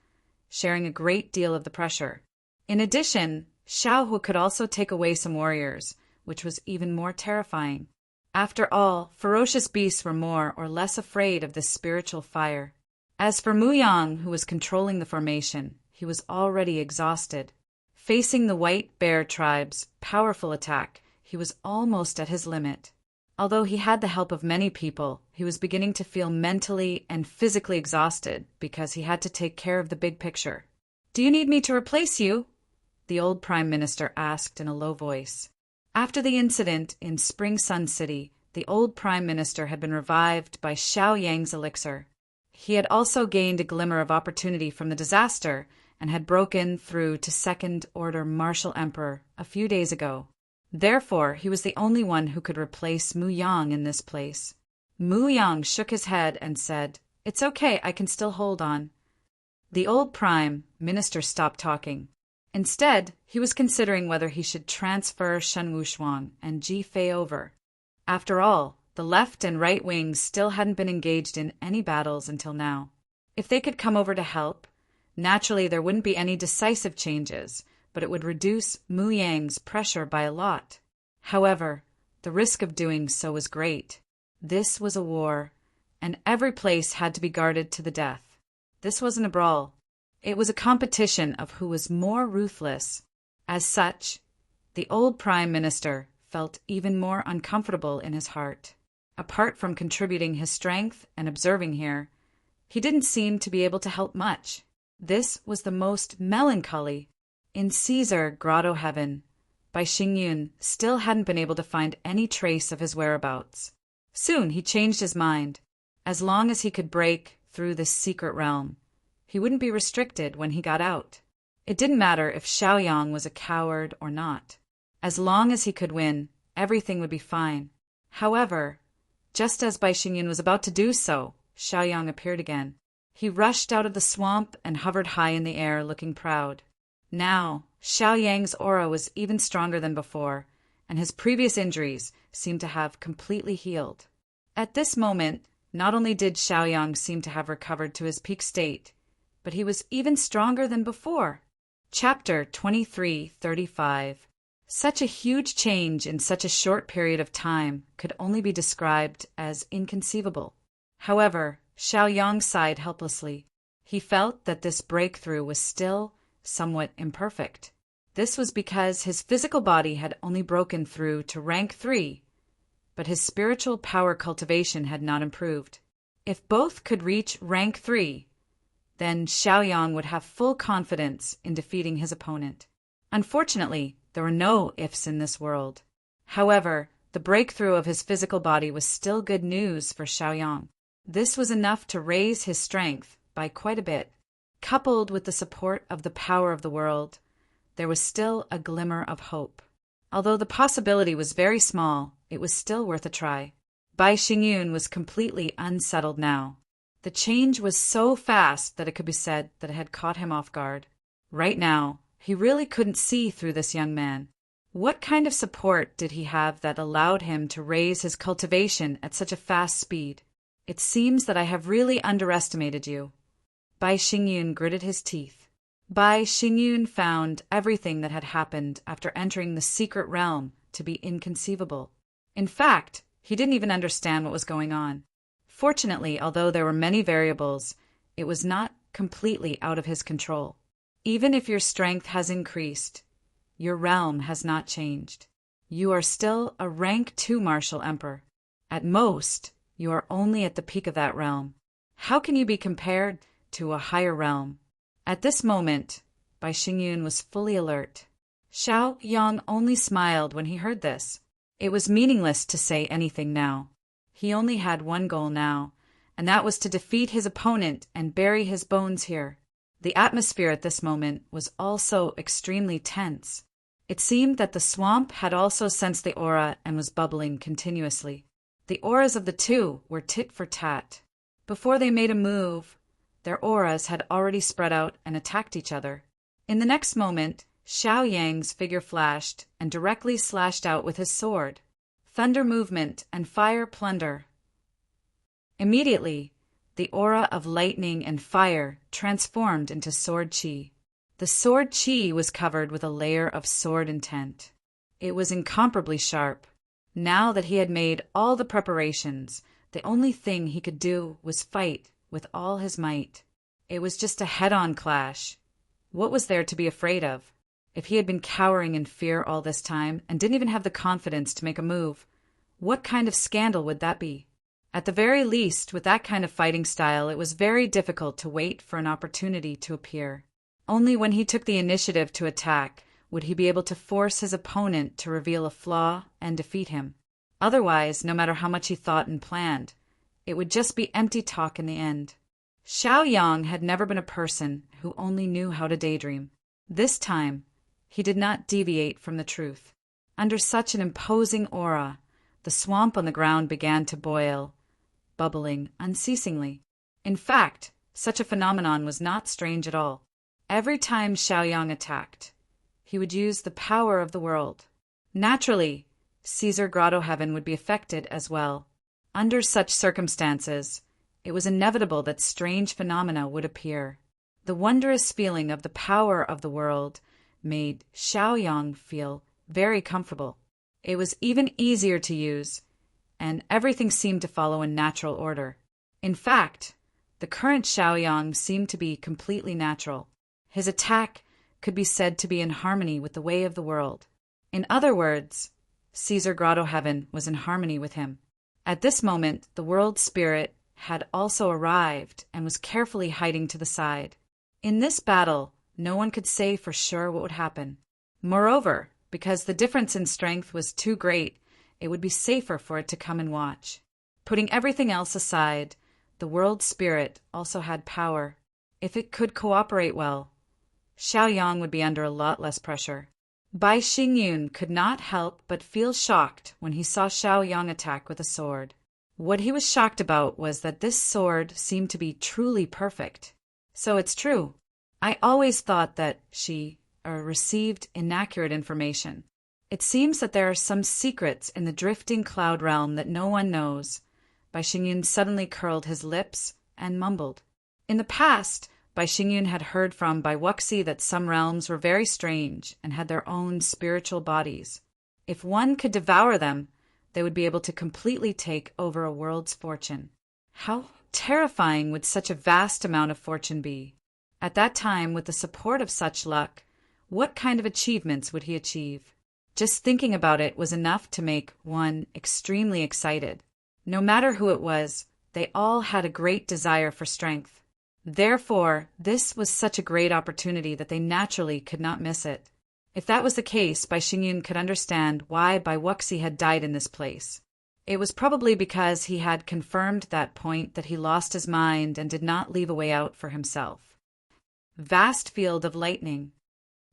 sharing a great deal of the pressure. In addition, Xiaohua could also take away some warriors, which was even more terrifying. After all, ferocious beasts were more or less afraid of this spiritual fire. As for Mu Yang, who was controlling the formation, he was already exhausted. Facing the White Bear tribe's powerful attack, he was almost at his limit. Although he had the help of many people, he was beginning to feel mentally and physically exhausted because he had to take care of the big picture. "Do you need me to replace you?" the old Prime Minister asked in a low voice. After the incident in Spring Sun City, the old Prime Minister had been revived by Xiao Yang's elixir. He had also gained a glimmer of opportunity from the disaster and had broken through to Second Order Martial Emperor a few days ago. Therefore, he was the only one who could replace Mu Yang in this place. Mu Yang shook his head and said, "It's okay, I can still hold on." The old Prime Minister stopped talking. Instead, he was considering whether he should transfer Shen Wushuang and Ji Fei over. After all, the left and right wings still hadn't been engaged in any battles until now. If they could come over to help, naturally there wouldn't be any decisive changes, but it would reduce Mu Yang's pressure by a lot. However, the risk of doing so was great. This was a war, and every place had to be guarded to the death. This wasn't a brawl. It was a competition of who was more ruthless. As such, the old Prime Minister felt even more uncomfortable in his heart. Apart from contributing his strength and observing here, he didn't seem to be able to help much. This was the most melancholy. In Caesar Grotto Heaven, Bai Xingyun still hadn't been able to find any trace of his whereabouts. Soon he changed his mind. As long as he could break through this secret realm, he wouldn't be restricted when he got out. It didn't matter if Xiaoyang was a coward or not. As long as he could win, everything would be fine. However, just as Bai Xingyun was about to do so, Xiaoyang appeared again. He rushed out of the swamp and hovered high in the air, looking proud. Now, Xiaoyang's aura was even stronger than before, and his previous injuries seemed to have completely healed. At this moment, not only did Xiaoyang seem to have recovered to his peak state, but he was even stronger than before. Chapter 2335. Such a huge change in such a short period of time could only be described as inconceivable. However, Xiaoyang sighed helplessly. He felt that this breakthrough was still somewhat imperfect. This was because his physical body had only broken through to rank 3, but his spiritual power cultivation had not improved. If both could reach rank 3, then Xiaoyang would have full confidence in defeating his opponent. Unfortunately, there were no ifs in this world. However, the breakthrough of his physical body was still good news for Xiaoyang. This was enough to raise his strength by quite a bit. Coupled with the support of the power of the world, there was still a glimmer of hope. Although the possibility was very small, it was still worth a try. Bai Xingyun was completely unsettled now. The change was so fast that it could be said that it had caught him off guard. Right now, he really couldn't see through this young man. What kind of support did he have that allowed him to raise his cultivation at such a fast speed? "It seems that I have really underestimated you." Bai Xingyun gritted his teeth. Bai Xingyun found everything that had happened after entering the secret realm to be inconceivable. In fact, he didn't even understand what was going on. Fortunately, although there were many variables, it was not completely out of his control. Even if your strength has increased, your realm has not changed. You are still a rank 2 martial emperor. At most, you are only at the peak of that realm. How can you be compared to a higher realm? At this moment, Bai Xingyun was fully alert. Xiao Yang only smiled when he heard this. It was meaningless to say anything now. He only had one goal now, and that was to defeat his opponent and bury his bones here. The atmosphere at this moment was also extremely tense. It seemed that the swamp had also sensed the aura and was bubbling continuously. The auras of the two were tit for tat. Before they made a move, their auras had already spread out and attacked each other. In the next moment, Xiao Yang's figure flashed and directly slashed out with his sword. Thunder movement and fire plunder. Immediately, the aura of lightning and fire transformed into sword chi. The sword chi was covered with a layer of sword intent. It was incomparably sharp. Now that he had made all the preparations, the only thing he could do was fight with all his might. It was just a head-on clash. What was there to be afraid of? If he had been cowering in fear all this time and didn't even have the confidence to make a move, what kind of scandal would that be? At the very least, with that kind of fighting style, it was very difficult to wait for an opportunity to appear. Only when he took the initiative to attack would he be able to force his opponent to reveal a flaw and defeat him. Otherwise, no matter how much he thought and planned, it would just be empty talk in the end. Xiao Yang had never been a person who only knew how to daydream. This time, he did not deviate from the truth. Under such an imposing aura, the swamp on the ground began to boil, bubbling unceasingly. In fact, such a phenomenon was not strange at all. Every time Xiao Yang attacked, he would use the power of the world. Naturally, Caesar Grotto Heaven would be affected as well. Under such circumstances, it was inevitable that strange phenomena would appear. The wondrous feeling of the power of the world made Xiao Yang feel very comfortable. It was even easier to use, and everything seemed to follow in natural order. In fact, the current Xiao Yang seemed to be completely natural. His attack could be said to be in harmony with the way of the world. In other words, Caesar Grotto Heaven was in harmony with him. At this moment, the world spirit had also arrived and was carefully hiding to the side. In this battle, no one could say for sure what would happen. Moreover, because the difference in strength was too great, it would be safer for it to come and watch. Putting everything else aside, the world spirit also had power. If it could cooperate well, Xiao Yang would be under a lot less pressure. Bai Xingyun could not help but feel shocked when he saw Xiao Yang attack with a sword. What he was shocked about was that this sword seemed to be truly perfect. So it's true. I always thought that she received inaccurate information. It seems that there are some secrets in the drifting cloud realm that no one knows. Bai Xingyun suddenly curled his lips and mumbled. In the past, Bai Xingyun had heard from Bai Wuxi that some realms were very strange and had their own spiritual bodies. If one could devour them, they would be able to completely take over a world's fortune. How terrifying would such a vast amount of fortune be? At that time, with the support of such luck, what kind of achievements would he achieve? Just thinking about it was enough to make one extremely excited. No matter who it was, they all had a great desire for strength. Therefore, this was such a great opportunity that they naturally could not miss it. If that was the case, Bai Xingyun could understand why Bai Wuxi had died in this place. It was probably because he had confirmed that point that he lost his mind and did not leave a way out for himself. Vast field of lightning.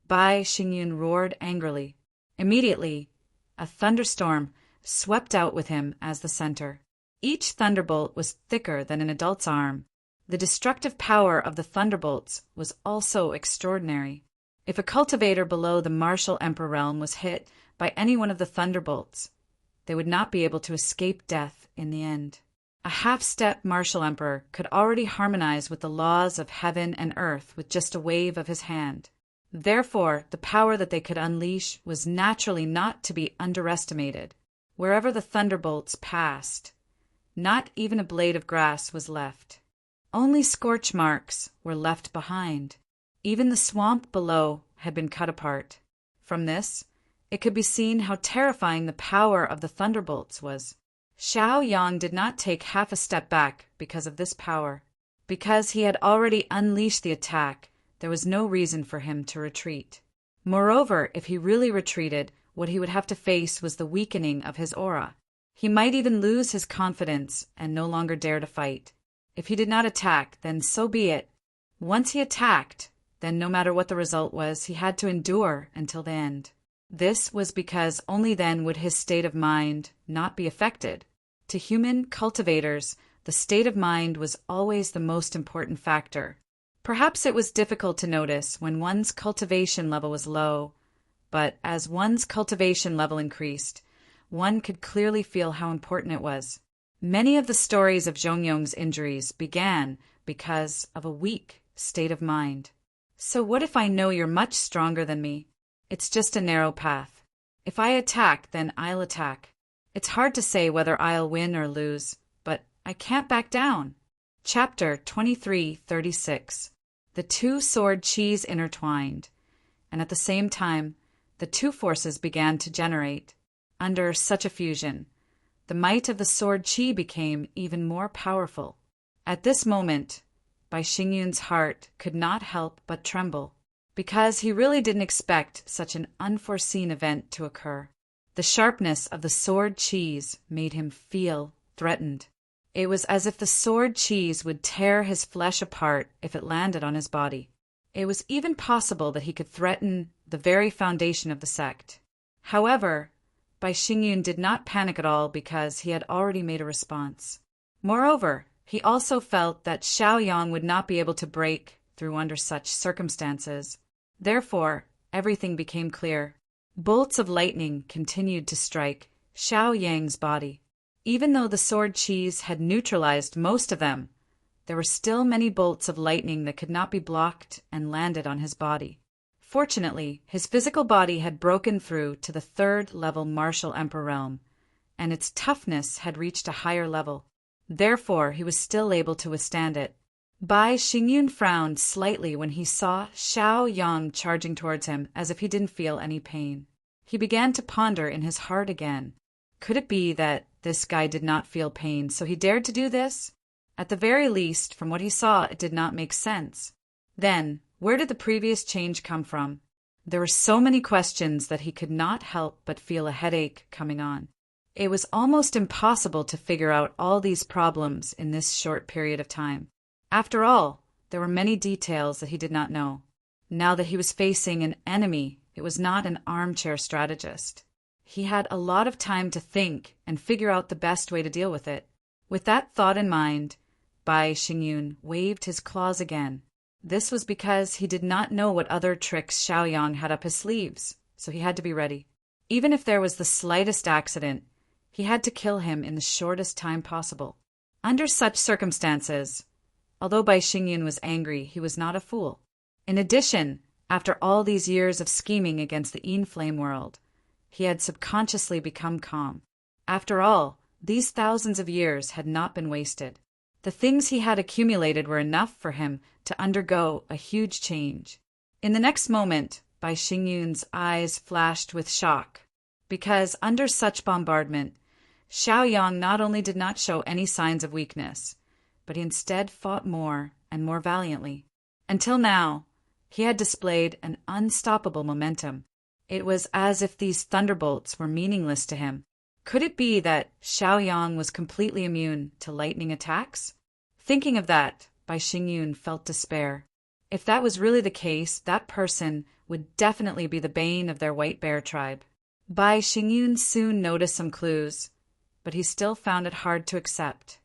Bai Xingyun roared angrily. Immediately, a thunderstorm swept out with him as the center. Each thunderbolt was thicker than an adult's arm. The destructive power of the thunderbolts was also extraordinary. If a cultivator below the martial emperor realm was hit by any one of the thunderbolts, they would not be able to escape death in the end. A half-step martial emperor could already harmonize with the laws of heaven and earth with just a wave of his hand. Therefore, the power that they could unleash was naturally not to be underestimated. Wherever the thunderbolts passed, not even a blade of grass was left. Only scorch marks were left behind. Even the swamp below had been cut apart. From this, it could be seen how terrifying the power of the thunderbolts was. Xiao Yang did not take half a step back because of this power. Because he had already unleashed the attack, there was no reason for him to retreat. Moreover, if he really retreated, what he would have to face was the weakening of his aura. He might even lose his confidence and no longer dare to fight. If he did not attack, then so be it. Once he attacked, then no matter what the result was, he had to endure until the end. This was because only then would his state of mind not be affected. To human cultivators, the state of mind was always the most important factor. Perhaps it was difficult to notice when one's cultivation level was low, but as one's cultivation level increased, one could clearly feel how important it was. Many of the stories of Zhongyong's injuries began because of a weak state of mind. So what if I know you're much stronger than me? It's just a narrow path. If I attack, then I'll attack. It's hard to say whether I'll win or lose, but I can't back down. Chapter 23:36. The two sword qis intertwined, and at the same time, the two forces began to generate. Under such a fusion, the might of the sword qi became even more powerful. At this moment, Bai Xingyun's heart could not help but tremble, because he really didn't expect such an unforeseen event to occur. The sharpness of the sword qis made him feel threatened. It was as if the sword qis would tear his flesh apart if it landed on his body. It was even possible that he could threaten the very foundation of the sect. However, Bai Xingyun did not panic at all because he had already made a response. Moreover, he also felt that Xiao Yang would not be able to break through under such circumstances. Therefore, everything became clear. Bolts of lightning continued to strike Xiao Yang's body. Even though the sword qis had neutralized most of them, there were still many bolts of lightning that could not be blocked and landed on his body. Fortunately, his physical body had broken through to the third-level martial emperor realm, and its toughness had reached a higher level. Therefore, he was still able to withstand it. Bai Xingyun frowned slightly when he saw Xiao Yang charging towards him as if he didn't feel any pain. He began to ponder in his heart again. Could it be that this guy did not feel pain, so he dared to do this? At the very least, from what he saw, it did not make sense. Then, where did the previous change come from? There were so many questions that he could not help but feel a headache coming on. It was almost impossible to figure out all these problems in this short period of time. After all, there were many details that he did not know. Now that he was facing an enemy, it was not an armchair strategist. He had a lot of time to think and figure out the best way to deal with it. With that thought in mind, Bai Xingyun waved his claws again. This was because he did not know what other tricks Xiao Yang had up his sleeves, so he had to be ready. Even if there was the slightest accident, he had to kill him in the shortest time possible. Under such circumstances, although Bai Xingyun was angry, he was not a fool. In addition, after all these years of scheming against the Yin Flame world, he had subconsciously become calm. After all, these thousands of years had not been wasted. The things he had accumulated were enough for him to undergo a huge change. In the next moment, Bai Xingyun's eyes flashed with shock, because under such bombardment, Xiao Yang not only did not show any signs of weakness, but he instead fought more and more valiantly. Until now, he had displayed an unstoppable momentum. It was as if these thunderbolts were meaningless to him. Could it be that Xiao Yang was completely immune to lightning attacks? Thinking of that, Bai Xingyun felt despair. If that was really the case, that person would definitely be the bane of their White Bear tribe. Bai Xingyun soon noticed some clues, but he still found it hard to accept.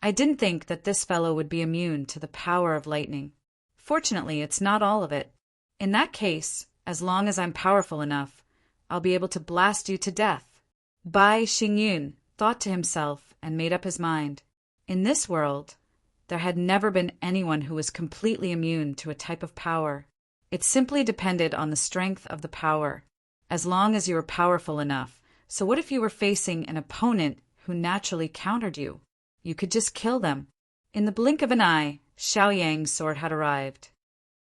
I didn't think that this fellow would be immune to the power of lightning. Fortunately, it's not all of it. In that case, as long as I'm powerful enough, I'll be able to blast you to death. Bai Xingyun thought to himself and made up his mind. In this world, there had never been anyone who was completely immune to a type of power. It simply depended on the strength of the power, as long as you were powerful enough. So what if you were facing an opponent who naturally countered you? You could just kill them. In the blink of an eye, Xiao Yang's sword had arrived.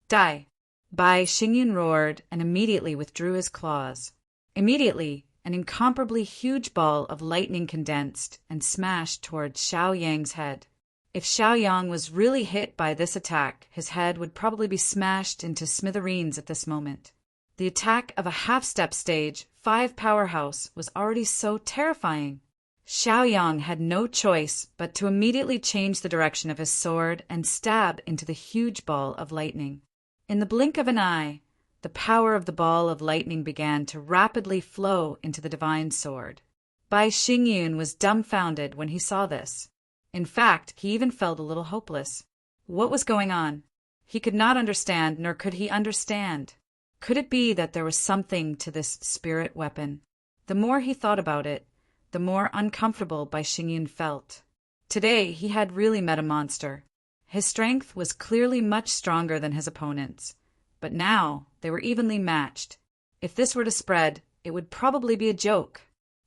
Die! Bai Xingyun roared and immediately withdrew his claws. Immediately, an incomparably huge ball of lightning condensed and smashed toward Xiao Yang's head. If Xiao Yang was really hit by this attack, his head would probably be smashed into smithereens at this moment. The attack of a half-step stage 5 powerhouse was already so terrifying. Xiao Yang had no choice but to immediately change the direction of his sword and stab into the huge ball of lightning. In the blink of an eye, the power of the ball of lightning began to rapidly flow into the divine sword. Bai Xingyun was dumbfounded when he saw this. In fact, he even felt a little hopeless. What was going on? He could not understand, nor could he understand. Could it be that there was something to this spirit weapon? The more he thought about it, the more uncomfortable Bai Xingyun felt. Today, he had really met a monster. His strength was clearly much stronger than his opponent's, but now they were evenly matched. If this were to spread, it would probably be a joke.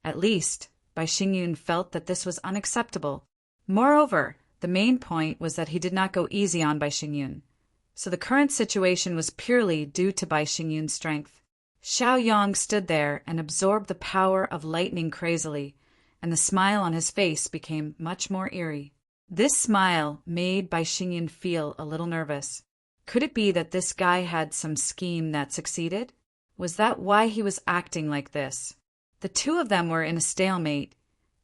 At least, Bai Xingyun felt that this was unacceptable. Moreover, the main point was that he did not go easy on Bai Xingyun, so the current situation was purely due to Bai Xingyun's strength. Xiao Yang stood there and absorbed the power of lightning crazily, and the smile on his face became much more eerie. This smile made Bai Xingyun feel a little nervous. Could it be that this guy had some scheme that succeeded? Was that why he was acting like this? The two of them were in a stalemate,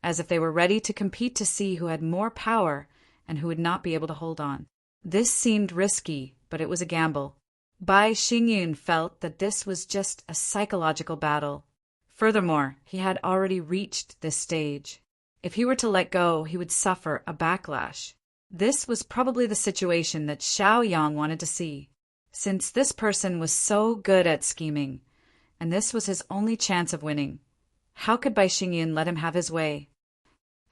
as if they were ready to compete to see who had more power and who would not be able to hold on. This seemed risky, but it was a gamble. Bai Xingyun felt that this was just a psychological battle. Furthermore, he had already reached this stage. If he were to let go, he would suffer a backlash. This was probably the situation that Xiao Yang wanted to see, since this person was so good at scheming, and this was his only chance of winning. How could Bai Xingyun let him have his way?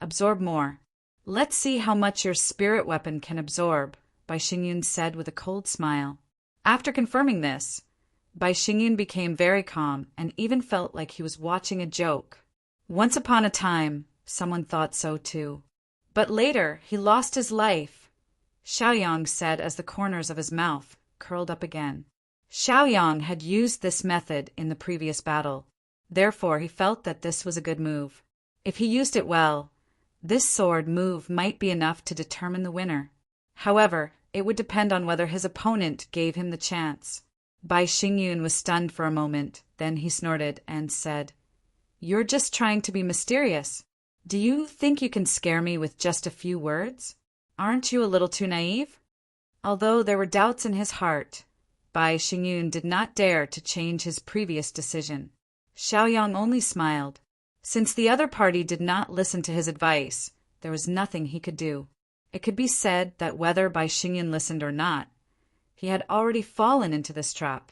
Absorb more. Let's see how much your spirit weapon can absorb, Bai Xingyun said with a cold smile. After confirming this, Bai Xingyun became very calm and even felt like he was watching a joke. Once upon a time, someone thought so too. But later, he lost his life, Xiao Yang said as the corners of his mouth curled up again. Xiao Yang had used this method in the previous battle. Therefore, he felt that this was a good move. If he used it well, this sword move might be enough to determine the winner. However, it would depend on whether his opponent gave him the chance. Bai Xingyun was stunned for a moment, then he snorted and said, "You're just trying to be mysterious. Do you think you can scare me with just a few words? Aren't you a little too naive?" Although there were doubts in his heart, Bai Xingyun did not dare to change his previous decision. Xiao Yang only smiled. Since the other party did not listen to his advice, there was nothing he could do. It could be said that whether Bai Xingyun listened or not, he had already fallen into this trap.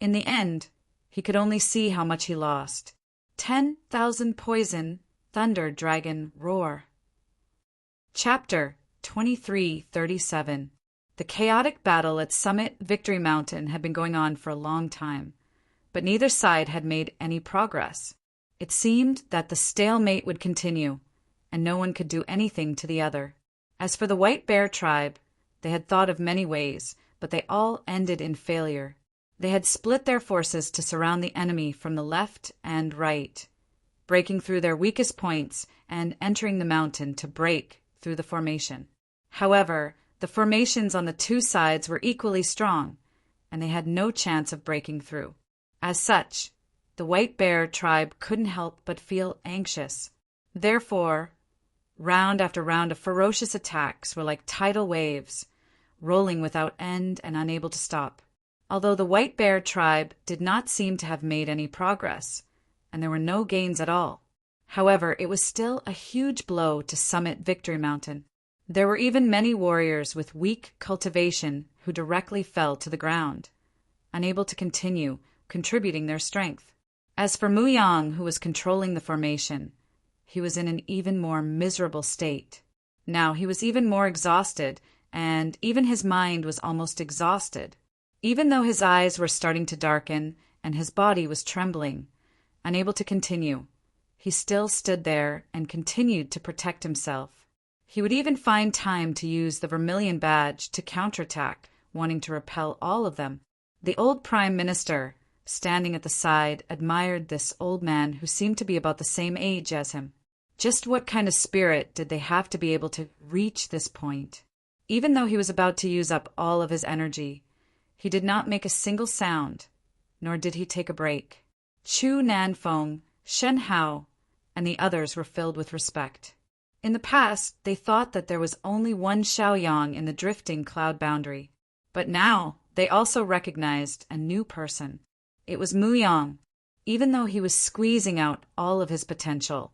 In the end, he could only see how much he lost. 10,000 poison, thunder dragon roar. Chapter 2337. The chaotic battle at Summit Victory Mountain had been going on for a long time, but neither side had made any progress. It seemed that the stalemate would continue, and no one could do anything to the other. As for the White Bear tribe, they had thought of many ways, but they all ended in failure. They had split their forces to surround the enemy from the left and right, breaking through their weakest points and entering the mountain to break through the formation. However, the formations on the two sides were equally strong, and they had no chance of breaking through. As such, the White Bear tribe couldn't help but feel anxious. Therefore, round after round of ferocious attacks were like tidal waves, rolling without end and unable to stop. Although the White Bear tribe did not seem to have made any progress, and there were no gains at all. However, it was still a huge blow to Summit Victory Mountain. There were even many warriors with weak cultivation who directly fell to the ground, unable to continue contributing their strength. As for Mu Yang, who was controlling the formation, he was in an even more miserable state. Now he was even more exhausted, and even his mind was almost exhausted. Even though his eyes were starting to darken and his body was trembling, unable to continue, he still stood there and continued to protect himself. He would even find time to use the vermilion badge to counterattack, wanting to repel all of them. The old Prime Minister, standing at the side, admired this old man who seemed to be about the same age as him. Just what kind of spirit did they have to be able to reach this point? Even though he was about to use up all of his energy, he did not make a single sound, nor did he take a break. Chu Nanfeng, Shen Hao, and the others were filled with respect. In the past, they thought that there was only one Xiaoyang in the drifting cloud boundary. But now, they also recognized a new person. It was Mu Yang. Even though he was squeezing out all of his potential,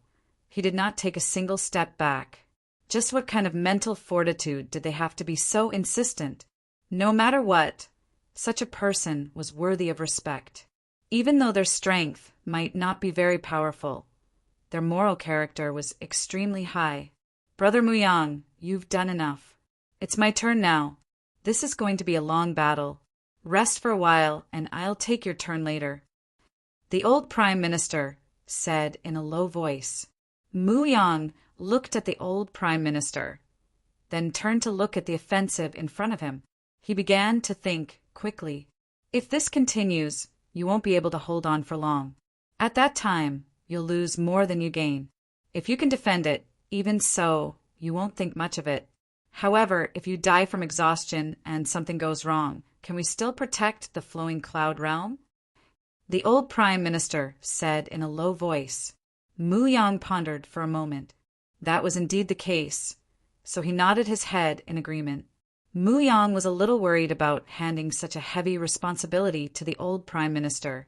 he did not take a single step back. Just what kind of mental fortitude did they have to be so insistent? No matter what, such a person was worthy of respect. Even though their strength might not be very powerful, their moral character was extremely high. Brother Mu Yang, you've done enough. It's my turn now. This is going to be a long battle. Rest for a while, and I'll take your turn later. The old Prime Minister said in a low voice. Mu Yang looked at the old Prime Minister, then turned to look at the offensive in front of him. He began to think quickly. If this continues, you won't be able to hold on for long. At that time, you'll lose more than you gain. If you can defend it, even so, you won't think much of it. However, if you die from exhaustion and something goes wrong, can we still protect the flowing cloud realm? The old Prime Minister said in a low voice. Mu Yang pondered for a moment. That was indeed the case, so he nodded his head in agreement. Mu Yang was a little worried about handing such a heavy responsibility to the old Prime Minister,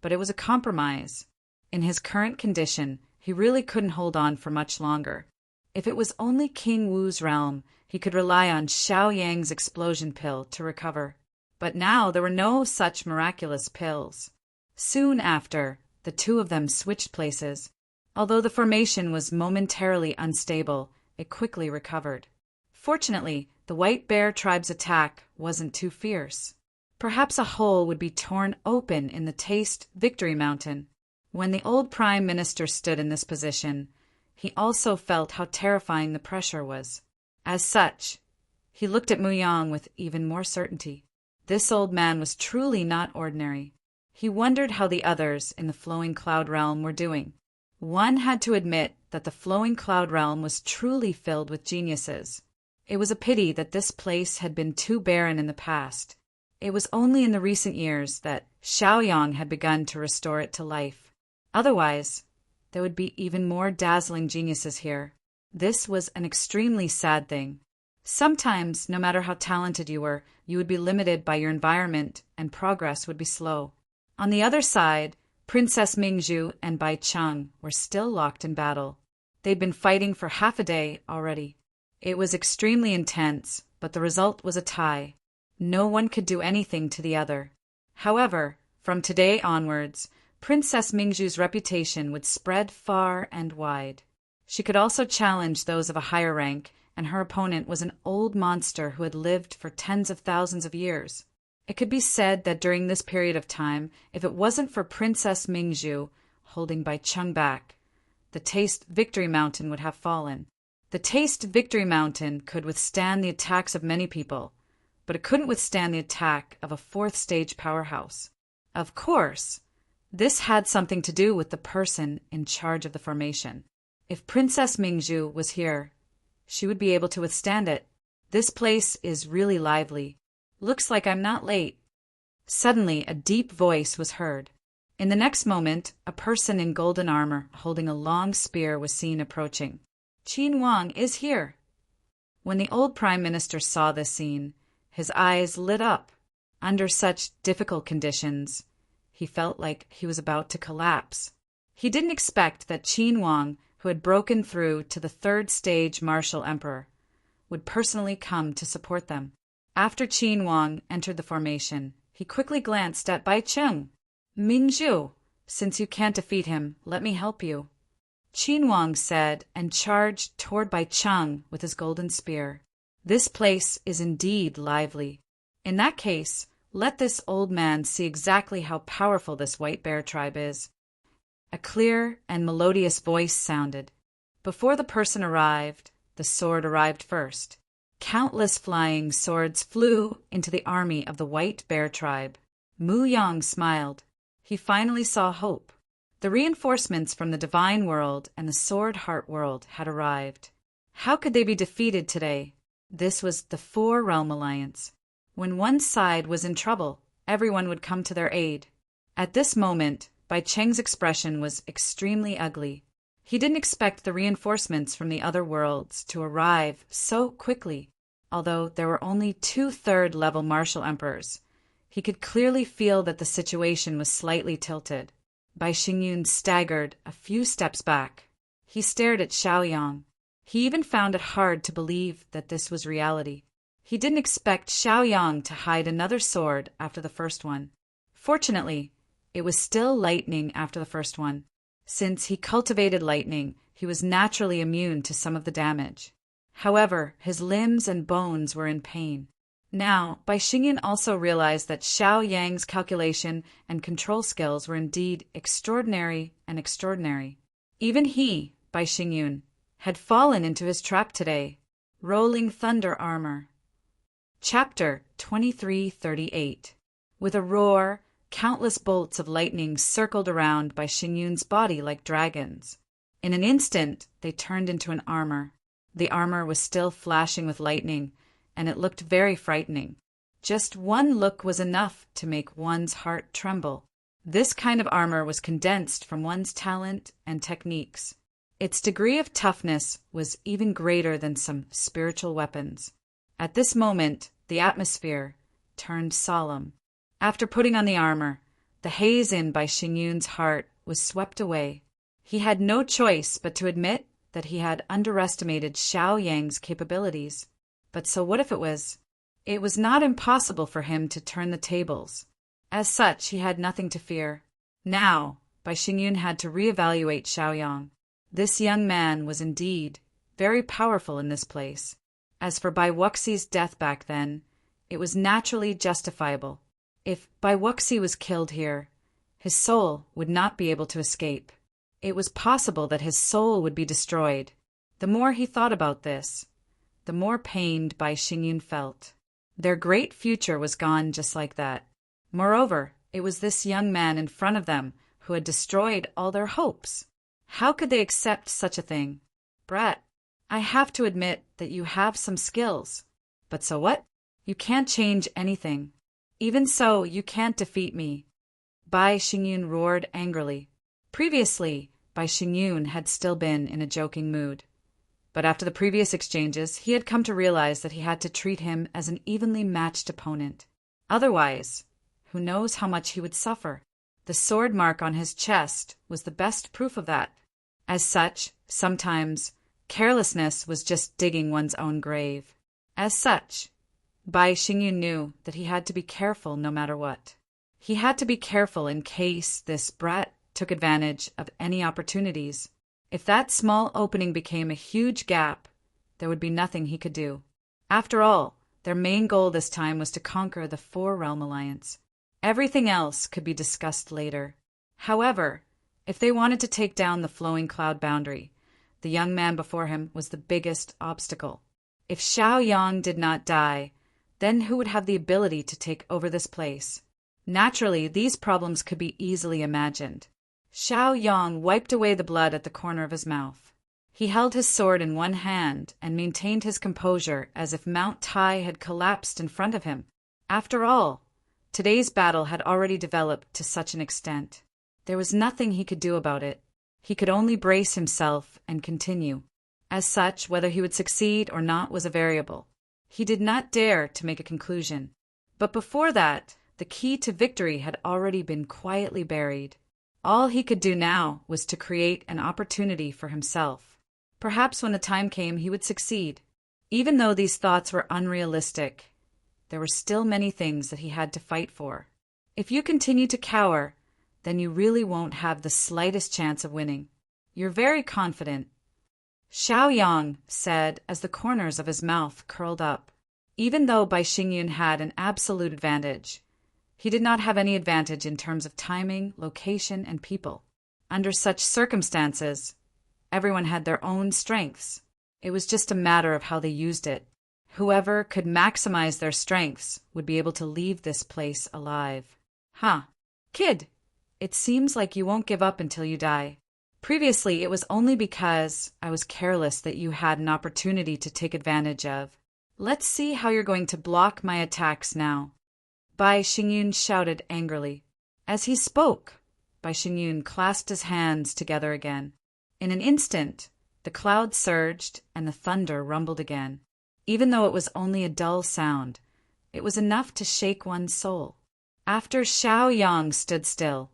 but it was a compromise. In his current condition, he really couldn't hold on for much longer. If it was only King Wu's realm, he could rely on Xiao Yang's explosion pill to recover. But now there were no such miraculous pills. Soon after, the two of them switched places. Although the formation was momentarily unstable, it quickly recovered. Fortunately, the White Bear tribe's attack wasn't too fierce. Perhaps a hole would be torn open in the Taste Victory Mountain. When the old Prime Minister stood in this position, he also felt how terrifying the pressure was. As such, he looked at Mu Yang with even more certainty. This old man was truly not ordinary. He wondered how the others in the Flowing Cloud Realm were doing. One had to admit that the Flowing Cloud Realm was truly filled with geniuses. It was a pity that this place had been too barren in the past. It was only in the recent years that Xiaoyang had begun to restore it to life. Otherwise, there would be even more dazzling geniuses here. This was an extremely sad thing. Sometimes, no matter how talented you were, you would be limited by your environment and progress would be slow. On the other side, Princess Mingzhu and Bai Cheng were still locked in battle. They'd been fighting for half a day already. It was extremely intense, but the result was a tie. No one could do anything to the other. However, from today onwards, Princess Mingzhu's reputation would spread far and wide. She could also challenge those of a higher rank, and her opponent was an old monster who had lived for tens of thousands of years. It could be said that during this period of time, if it wasn't for Princess Mingzhu holding Bai Cheng back, the Taste Victory Mountain would have fallen. The Taste Victory Mountain could withstand the attacks of many people, but it couldn't withstand the attack of a fourth-stage powerhouse. Of course, this had something to do with the person in charge of the formation. If Princess Mingzhu was here, she would be able to withstand it. This place is really lively. Looks like I'm not late. Suddenly, a deep voice was heard. In the next moment, a person in golden armor holding a long spear was seen approaching. Qin Wang is here. When the old Prime Minister saw this scene, his eyes lit up. Under such difficult conditions, he felt like he was about to collapse. He didn't expect that Qin Wang, who had broken through to the third-stage martial emperor, would personally come to support them. After Qin Wang entered the formation, he quickly glanced at Bai Cheng. Mingzhu, since you can't defeat him, let me help you. Qinhuang said, and charged toward Bai Cheng with his golden spear. This place is indeed lively. In that case, let this old man see exactly how powerful this white bear tribe is. A clear and melodious voice sounded. Before the person arrived, the sword arrived first. Countless flying swords flew into the army of the white bear tribe. Mu Yang smiled. He finally saw hope. The reinforcements from the divine world and the sword heart world had arrived. How could they be defeated today? This was the Four-Realm Alliance. When one side was in trouble, everyone would come to their aid. At this moment, Bai Cheng's expression was extremely ugly. He didn't expect the reinforcements from the other worlds to arrive so quickly. Although there were only 2/3 level martial emperors, he could clearly feel that the situation was slightly tilted. Bai Xingyun staggered a few steps back. He stared at Xiaoyang. He even found it hard to believe that this was reality. He didn't expect Xiaoyang to hide another sword after the first one. Fortunately, it was still lightning after the first one. Since he cultivated lightning, he was naturally immune to some of the damage. However, his limbs and bones were in pain. Now, Bai Xingyun also realized that Xiao Yang's calculation and control skills were indeed extraordinary and extraordinary. Even he, Bai Xingyun, had fallen into his trap today. Rolling Thunder Armor. Chapter 2338. With a roar, countless bolts of lightning circled around Bai Xingyun's body like dragons. In an instant, they turned into an armor. The armor was still flashing with lightning, and it looked very frightening. Just one look was enough to make one's heart tremble. This kind of armor was condensed from one's talent and techniques. Its degree of toughness was even greater than some spiritual weapons. At this moment, the atmosphere turned solemn. After putting on the armor, the haze in Bai Xingyun's heart was swept away. He had no choice but to admit that he had underestimated Xiao Yang's capabilities. But so what if it was? It was not impossible for him to turn the tables. As such, he had nothing to fear. Now, Bai Xingyun had to reevaluate Xiaoyang. This young man was indeed very powerful in this place. As for Bai Wuxi's death back then, it was naturally justifiable. If Bai Wuxi was killed here, his soul would not be able to escape. It was possible that his soul would be destroyed. The more he thought about this, the more pained Bai Xingyun felt. Their great future was gone just like that. Moreover, it was this young man in front of them who had destroyed all their hopes. How could they accept such a thing? Brat, I have to admit that you have some skills. But so what? You can't change anything. Even so, you can't defeat me. Bai Xingyun roared angrily. Previously, Bai Xingyun had still been in a joking mood. But after the previous exchanges, he had come to realize that he had to treat him as an evenly matched opponent. Otherwise, who knows how much he would suffer? The sword mark on his chest was the best proof of that. As such, sometimes, carelessness was just digging one's own grave. As such, Bai Xingyun knew that he had to be careful no matter what. He had to be careful in case this brat took advantage of any opportunities. If that small opening became a huge gap, there would be nothing he could do. After all, their main goal this time was to conquer the Four-Realm Alliance. Everything else could be discussed later. However, if they wanted to take down the flowing cloud boundary, the young man before him was the biggest obstacle. If Xiaoyang did not die, then who would have the ability to take over this place? Naturally, these problems could be easily imagined. Xiaoyang wiped away the blood at the corner of his mouth. He held his sword in one hand and maintained his composure as if Mount Tai had collapsed in front of him. After all, today's battle had already developed to such an extent. There was nothing he could do about it. He could only brace himself and continue. As such, whether he would succeed or not was a variable. He did not dare to make a conclusion. But before that, the key to victory had already been quietly buried. All he could do now was to create an opportunity for himself. Perhaps when the time came he would succeed. Even though these thoughts were unrealistic, there were still many things that he had to fight for. If you continue to cower, then you really won't have the slightest chance of winning. You're very confident, Xiaoyang said as the corners of his mouth curled up. Even though Bai Xingyun had an absolute advantage, he did not have any advantage in terms of timing, location, and people. Under such circumstances, everyone had their own strengths. It was just a matter of how they used it. Whoever could maximize their strengths would be able to leave this place alive. Huh. Kid, it seems like you won't give up until you die. Previously, it was only because I was careless that you had an opportunity to take advantage of. Let's see how you're going to block my attacks now. Bai Xingyun shouted angrily. As he spoke, Bai Xingyun clasped his hands together again. In an instant, the clouds surged and the thunder rumbled again. Even though it was only a dull sound, it was enough to shake one's soul. After Xiaoyang stood still,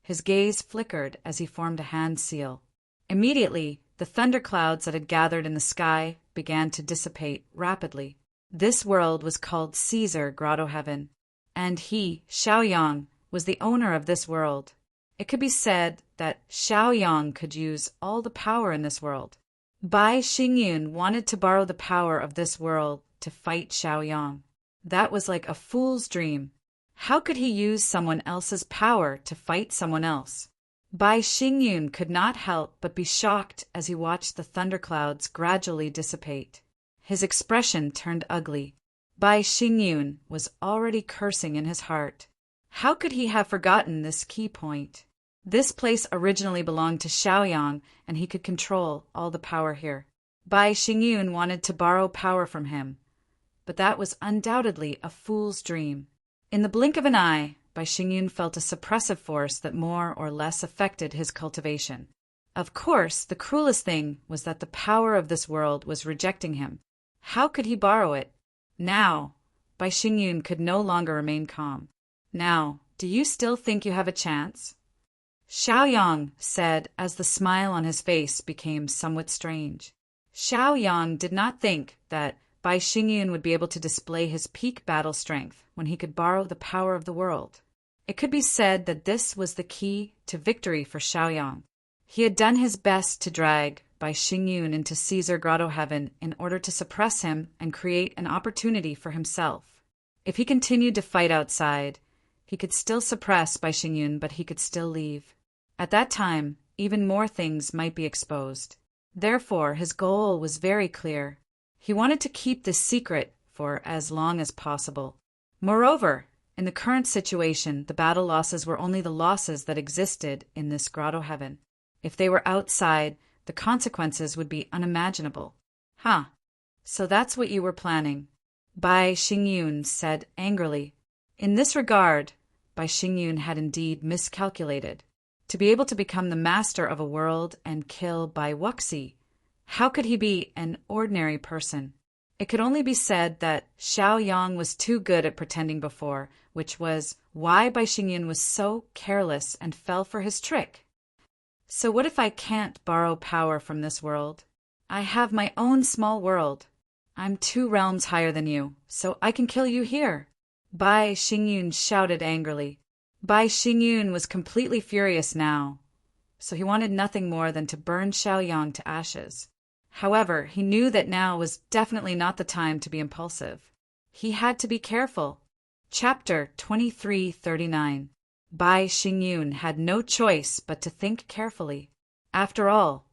his gaze flickered as he formed a hand seal. Immediately, the thunderclouds that had gathered in the sky began to dissipate rapidly. This world was called Caesar Grotto Heaven, and he, Xiaoyang, was the owner of this world. It could be said that Xiaoyang could use all the power in this world. Bai Xingyun wanted to borrow the power of this world to fight Xiaoyang. That was like a fool's dream. How could he use someone else's power to fight someone else? Bai Xingyun could not help but be shocked as he watched the thunderclouds gradually dissipate. His expression turned ugly. Bai Xingyun was already cursing in his heart. How could he have forgotten this key point? This place originally belonged to Xiaoyang, and he could control all the power here. Bai Xingyun wanted to borrow power from him, but that was undoubtedly a fool's dream. In the blink of an eye, Bai Xingyun felt a suppressive force that more or less affected his cultivation. Of course, the cruelest thing was that the power of this world was rejecting him. How could he borrow it? Now, Bai Xingyun could no longer remain calm. Now, do you still think you have a chance? Xiaoyang said as the smile on his face became somewhat strange. Xiaoyang did not think that Bai Xingyun would be able to display his peak battle strength when he could borrow the power of the world. It could be said that this was the key to victory for Xiaoyang. He had done his best to drag Bai Xingyun into Caesar Grotto Heaven in order to suppress him and create an opportunity for himself. If he continued to fight outside, he could still suppress Bai Xingyun, but he could still leave. At that time, even more things might be exposed. Therefore, his goal was very clear. He wanted to keep this secret for as long as possible. Moreover, in the current situation, the battle losses were only the losses that existed in this Grotto Heaven. If they were outside, the consequences would be unimaginable. Huh. So that's what you were planning, Bai Xingyun said angrily. In this regard, Bai Xingyun had indeed miscalculated. To be able to become the master of a world and kill Bai Wuxi, how could he be an ordinary person? It could only be said that Xiaoyang was too good at pretending before, which was why Bai Xingyun was so careless and fell for his trick. So what if I can't borrow power from this world? I have my own small world. I'm 2 realms higher than you, so I can kill you here. Bai Xingyun shouted angrily. Bai Xingyun was completely furious now, so he wanted nothing more than to burn Xiaoyang to ashes. However, he knew that now was definitely not the time to be impulsive. He had to be careful. Chapter 2339. Bai Xingyun had no choice but to think carefully. After all,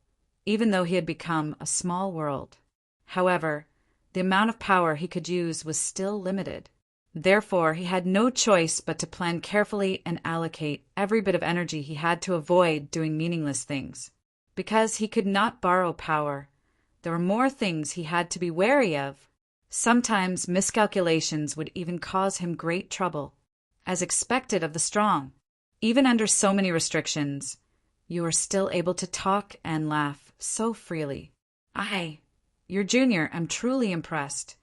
even though he had become a small world, however, the amount of power he could use was still limited. Therefore, he had no choice but to plan carefully and allocate every bit of energy he had to avoid doing meaningless things. Because he could not borrow power, there were more things he had to be wary of. Sometimes miscalculations would even cause him great trouble, as expected of the strong. Even under so many restrictions, you are still able to talk and laugh so freely. Your junior, am truly impressed.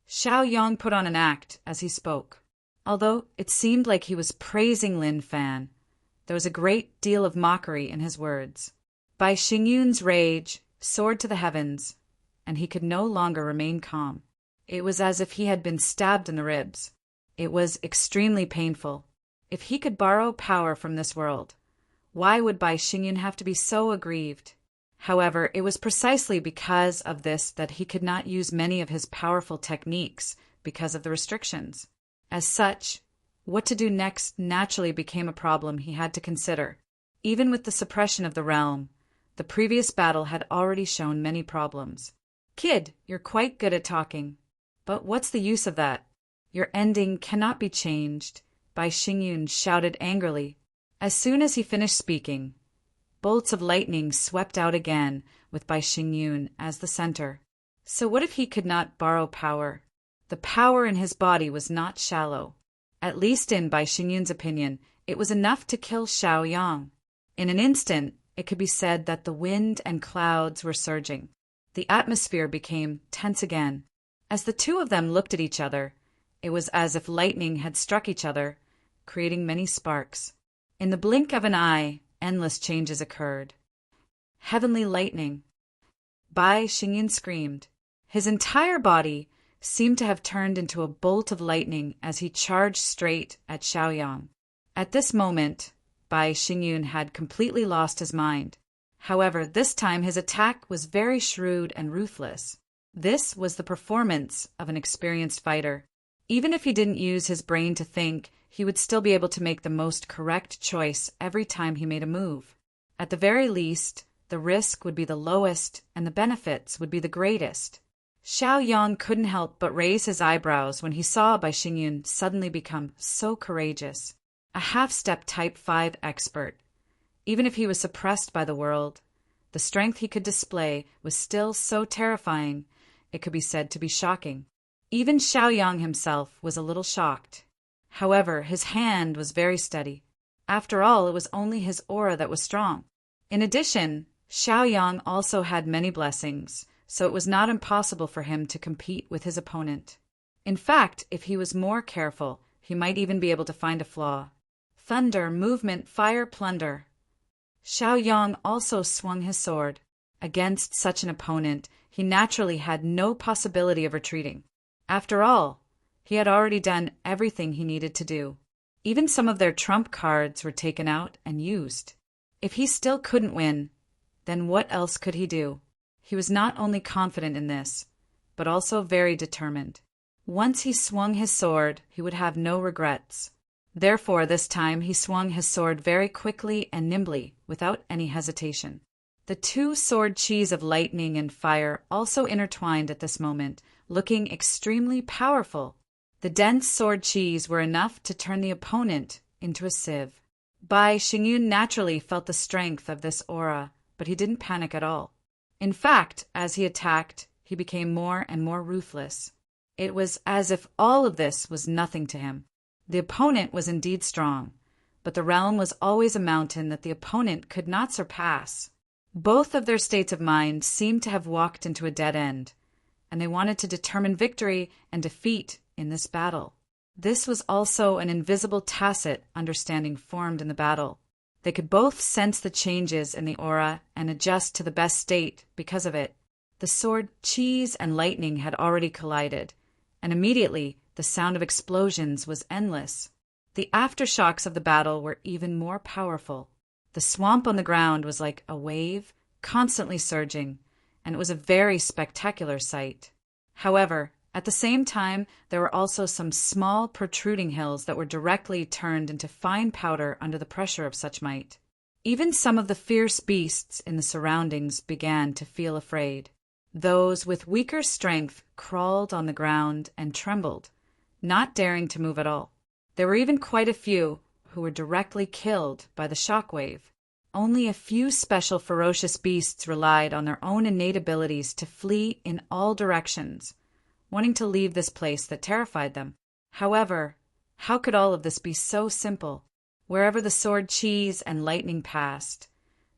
Xiaoyang put on an act as he spoke. Although it seemed like he was praising Lin Fan, there was a great deal of mockery in his words. Bai Xingyun's rage soared to the heavens, and he could no longer remain calm. It was as if he had been stabbed in the ribs. It was extremely painful. If he could borrow power from this world, Why would Bai Xingyun have to be so aggrieved? However, it was precisely because of this that he could not use many of his powerful techniques because of the restrictions. As such, what to do next naturally became a problem he had to consider. Even with the suppression of the realm, the previous battle had already shown many problems. Kid, you're quite good at talking. But what's the use of that? Your ending cannot be changed, Bai Xingyun shouted angrily. As soon as he finished speaking, bolts of lightning swept out again with Bai Xingyun as the center. So what if he could not borrow power? The power in his body was not shallow. At least in Bai Xingyun's opinion, it was enough to kill Xiao Yang. In an instant, it could be said that the wind and clouds were surging. The atmosphere became tense again. As the two of them looked at each other, it was as if lightning had struck each other, creating many sparks. In the blink of an eye, endless changes occurred. Heavenly lightning! Bai Xingyun screamed. His entire body seemed to have turned into a bolt of lightning as he charged straight at Xiaoyang. At this moment, Bai Xingyun had completely lost his mind. However, this time his attack was very shrewd and ruthless. This was the performance of an experienced fighter. Even if he didn't use his brain to think, he would still be able to make the most correct choice every time he made a move. At the very least, the risk would be the lowest and the benefits would be the greatest. Xiao Yang couldn't help but raise his eyebrows when he saw Bai Xingyun suddenly become so courageous. A half-step Type 5 expert. Even if he was suppressed by the world, the strength he could display was still so terrifying, it could be said to be shocking. Even Xiao Yang himself was a little shocked. However, his hand was very steady. After all, it was only his aura that was strong. In addition, Xiao Yang also had many blessings, so it was not impossible for him to compete with his opponent. In fact, if he was more careful, he might even be able to find a flaw. Thunder, movement, fire, plunder. Xiao Yang also swung his sword. Against such an opponent, he naturally had no possibility of retreating. After all, he had already done everything he needed to do. Even some of their trump cards were taken out and used. If he still couldn't win, then what else could he do? He was not only confident in this, but also very determined. Once he swung his sword, he would have no regrets. Therefore, this time he swung his sword very quickly and nimbly, without any hesitation. The two sword chis of lightning and fire also intertwined at this moment, looking extremely powerful. The dense sword chis were enough to turn the opponent into a sieve. Bai Xingyun naturally felt the strength of this aura, but he didn't panic at all. In fact, as he attacked, he became more and more ruthless. It was as if all of this was nothing to him. The opponent was indeed strong, but the realm was always a mountain that the opponent could not surpass. Both of their states of mind seemed to have walked into a dead end, and they wanted to determine victory and defeat in this battle. This was also an invisible tacit understanding formed in the battle. They could both sense the changes in the aura and adjust to the best state because of it. The sword chis and lightning had already collided, and immediately the sound of explosions was endless. The aftershocks of the battle were even more powerful. The swamp on the ground was like a wave, constantly surging, and it was a very spectacular sight. However, at the same time, there were also some small protruding hills that were directly turned into fine powder under the pressure of such might. Even some of the fierce beasts in the surroundings began to feel afraid. Those with weaker strength crawled on the ground and trembled, not daring to move at all. There were even quite a few who were directly killed by the shockwave. Only a few special ferocious beasts relied on their own innate abilities to flee in all directions, wanting to leave this place that terrified them. However, how could all of this be so simple? Wherever the sword chis and lightning passed,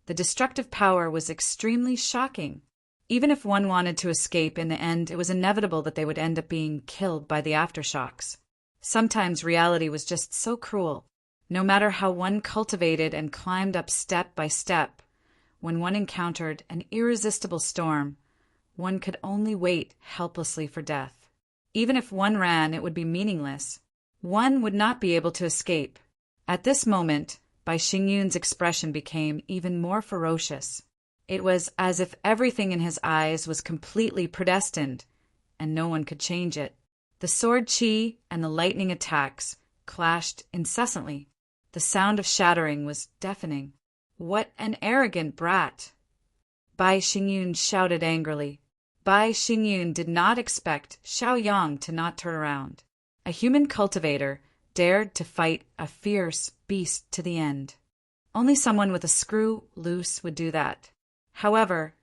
the destructive power was extremely shocking. Even if one wanted to escape, in the end it was inevitable that they would end up being killed by the aftershocks. Sometimes reality was just so cruel. No matter how one cultivated and climbed up step by step, when one encountered an irresistible storm, one could only wait helplessly for death. Even if one ran, it would be meaningless. One would not be able to escape. At this moment, Bai Xingyun's expression became even more ferocious. It was as if everything in his eyes was completely predestined, and no one could change it. The sword chi and the lightning attacks clashed incessantly. The sound of shattering was deafening. "What an arrogant brat!" Bai Xingyun shouted angrily. Bai Xingyun did not expect Xiaoyang to not turn around. A human cultivator dared to fight a fierce beast to the end. Only someone with a screw loose would do that. However,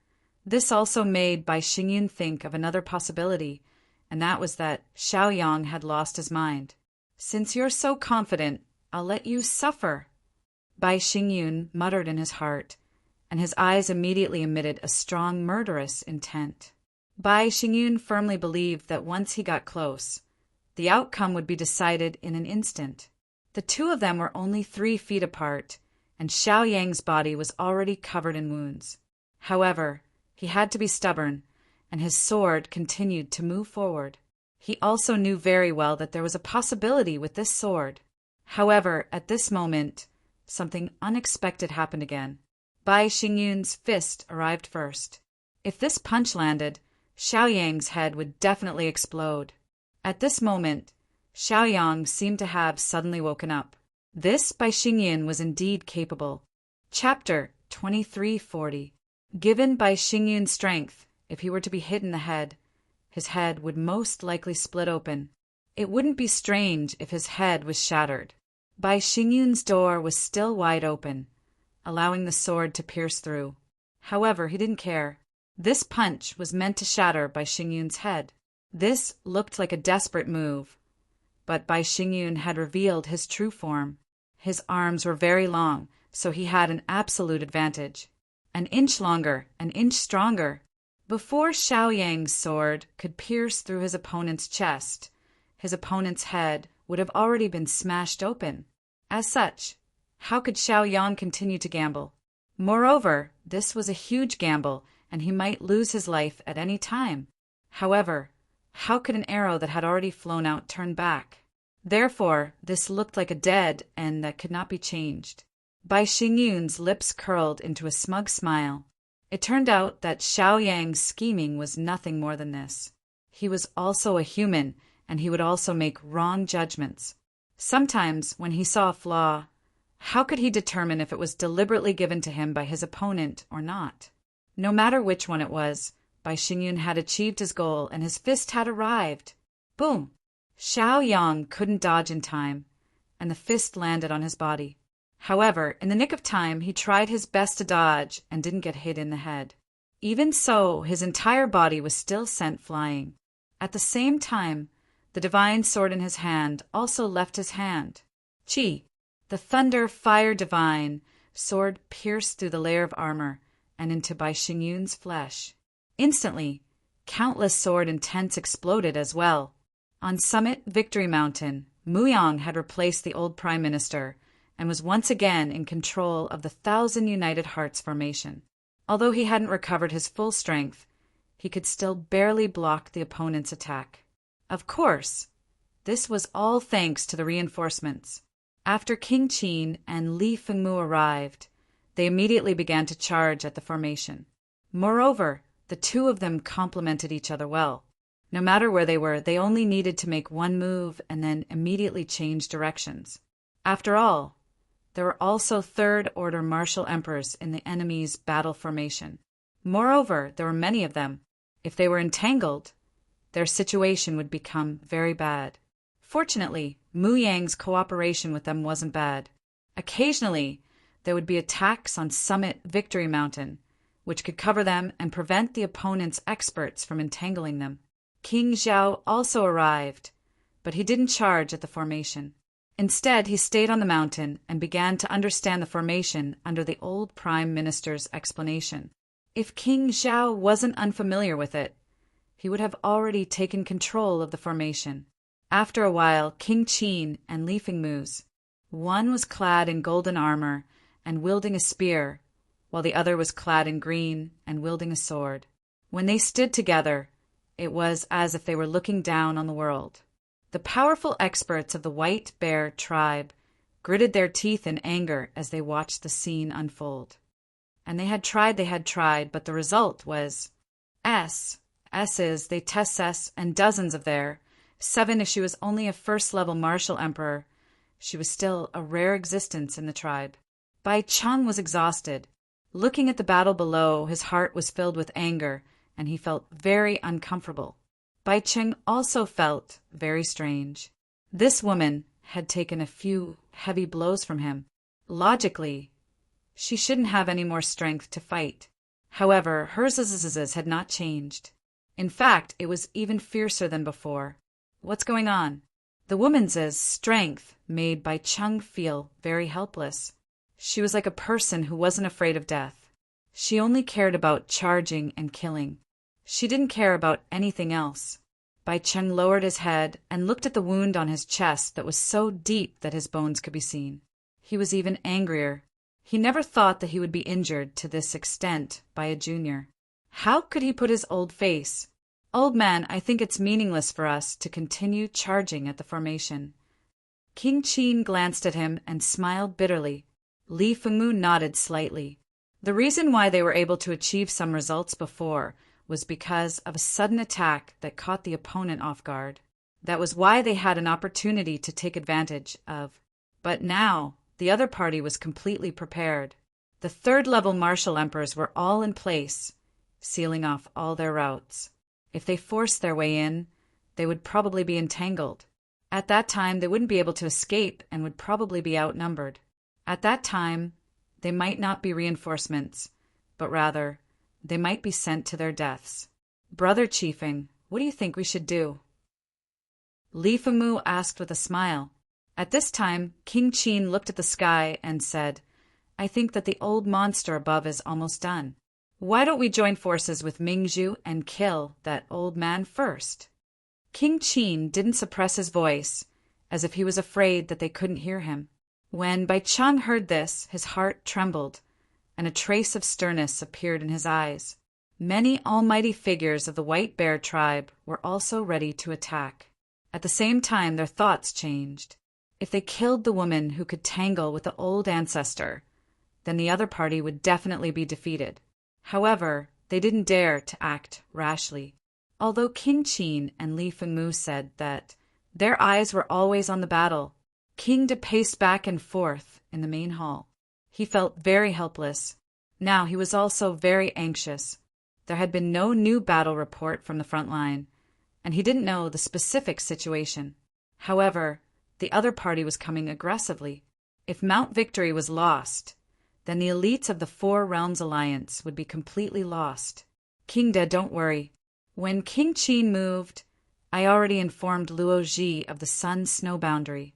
this also made Bai Xingyun think of another possibility, and that was that Xiaoyang had lost his mind. "Since you're so confident, I'll let you suffer," Bai Xingyun muttered in his heart, and his eyes immediately emitted a strong murderous intent. Bai Xingyun firmly believed that once he got close, the outcome would be decided in an instant. The two of them were only 3 feet apart, and Xiaoyang's body was already covered in wounds. However, he had to be stubborn, and his sword continued to move forward. He also knew very well that there was a possibility with this sword. However, at this moment, something unexpected happened again. Bai Xingyun's fist arrived first. If this punch landed, Xiaoyang's head would definitely explode. At this moment, Xiaoyang seemed to have suddenly woken up. This Bai Xingyun was indeed capable. Chapter 2340. Given Bai Xingyun's strength, if he were to be hit in the head, his head would most likely split open. It wouldn't be strange if his head was shattered. Bai Xingyun's door was still wide open, allowing the sword to pierce through. However, he didn't care. This punch was meant to shatter Bai Xingyun's head. This looked like a desperate move, but Bai Xingyun had revealed his true form. His arms were very long, so he had an absolute advantage. An inch longer, an inch stronger. Before Xiaoyang's sword could pierce through his opponent's chest, his opponent's head would have already been smashed open. As such, how could Xiaoyang continue to gamble? Moreover, this was a huge gamble, and he might lose his life at any time. However, how could an arrow that had already flown out turn back? Therefore, this looked like a dead end that could not be changed. Bai Xingyun's lips curled into a smug smile. It turned out that Xiaoyang's scheming was nothing more than this. He was also a human, and he would also make wrong judgments. Sometimes, when he saw a flaw, how could he determine if it was deliberately given to him by his opponent or not? No matter which one it was, Bai Xingyun had achieved his goal, and his fist had arrived. Boom! Xiaoyang couldn't dodge in time, and the fist landed on his body. However, in the nick of time, he tried his best to dodge and didn't get hit in the head. Even so, his entire body was still sent flying. At the same time, the divine sword in his hand also left his hand. Chi, the thunder fire divine sword, pierced through the layer of armor and into Bai Xingyun's flesh. Instantly, countless sword intents exploded as well. On Summit Victory Mountain, Muyang had replaced the old prime minister and was once again in control of the Thousand United Hearts formation. Although he hadn't recovered his full strength, he could still barely block the opponent's attack. Of course, this was all thanks to the reinforcements. After King Qin and Li Fengmu arrived, they immediately began to charge at the formation. Moreover, the two of them complemented each other well. No matter where they were, they only needed to make one move and then immediately change directions. After all, there were also third-order martial emperors in the enemy's battle formation. Moreover, there were many of them. If they were entangled, their situation would become very bad. Fortunately, Mu Yang's cooperation with them wasn't bad. Occasionally, there would be attacks on Summit Victory Mountain, which could cover them and prevent the opponent's experts from entangling them. King Zhao also arrived, but he didn't charge at the formation. Instead, he stayed on the mountain and began to understand the formation under the old prime minister's explanation. If King Zhao wasn't unfamiliar with it, he would have already taken control of the formation. After a while, King Qin and Li Fengmu's, one was clad in golden armor and wielding a spear, while the other was clad in green and wielding a sword. When they stood together, it was as if they were looking down on the world. The powerful experts of the White Bear tribe gritted their teeth in anger as they watched the scene unfold. And they had tried, but the result was S's, they test S, and dozens of their. 7 if she was only a first-level martial emperor. She was still a rare existence in the tribe. Bai Cheng was exhausted. Looking at the battle below, his heart was filled with anger, and he felt very uncomfortable. Bai Cheng also felt very strange. This woman had taken a few heavy blows from him. Logically, she shouldn't have any more strength to fight. However, hers had not changed. In fact, it was even fiercer than before. What's going on? The woman's strength made Bai Cheng feel very helpless. She was like a person who wasn't afraid of death. She only cared about charging and killing. She didn't care about anything else. Bai Cheng lowered his head and looked at the wound on his chest that was so deep that his bones could be seen. He was even angrier. He never thought that he would be injured to this extent by a junior. How could he put his old face? Old man, I think it's meaningless for us to continue charging at the formation. King Qin glanced at him and smiled bitterly. Li Fengmu nodded slightly. The reason why they were able to achieve some results before was because of a sudden attack that caught the opponent off guard. That was why they had an opportunity to take advantage of. But now, the other party was completely prepared. The third-level martial emperors were all in place, sealing off all their routes. If they forced their way in, they would probably be entangled. At that time, they wouldn't be able to escape and would probably be outnumbered. At that time, they might not be reinforcements, but rather, they might be sent to their deaths. Brother Chiefing, what do you think we should do? Li Fengmu asked with a smile. At this time, King Qin looked at the sky and said, I think that the old monster above is almost done. Why don't we join forces with Mingzhu and kill that old man first? King Qin didn't suppress his voice, as if he was afraid that they couldn't hear him. When Bai Cheng heard this, his heart trembled, and a trace of sternness appeared in his eyes. Many almighty figures of the White Bear tribe were also ready to attack. At the same time, their thoughts changed. If they killed the woman who could tangle with the old ancestor, then the other party would definitely be defeated. However, they didn't dare to act rashly. Although King Qin and Li Fengmu said that their eyes were always on the battle, King De paced back and forth in the main hall. He felt very helpless. Now he was also very anxious. There had been no new battle report from the front line, and he didn't know the specific situation. However, the other party was coming aggressively. If Mount Victory was lost, then the elites of the Four Realms Alliance would be completely lost. King De, don't worry. When King Qin moved, I already informed Luo Ji of the Sun Snow Boundary.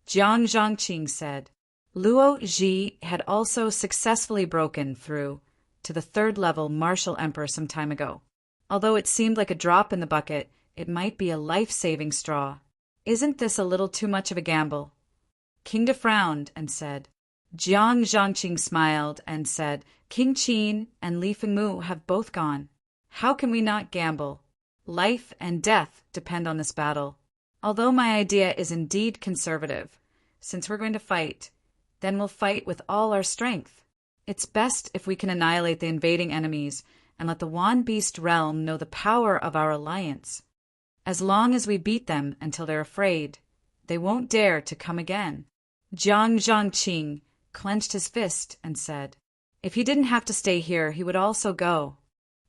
Jiang Zhangqing said. Luo Ji had also successfully broken through to the third-level martial emperor some time ago. Although it seemed like a drop in the bucket, it might be a life-saving straw. Isn't this a little too much of a gamble? King De frowned and said. Jiang Zhangqing smiled and said, King Qin and Li Fengmu have both gone. How can we not gamble? Life and death depend on this battle. Although my idea is indeed conservative, since we're going to fight, then we'll fight with all our strength. It's best if we can annihilate the invading enemies and let the Wan Beast realm know the power of our alliance. As long as we beat them until they're afraid, they won't dare to come again. Jiang Zhangqing clenched his fist and said, if he didn't have to stay here, he would also go.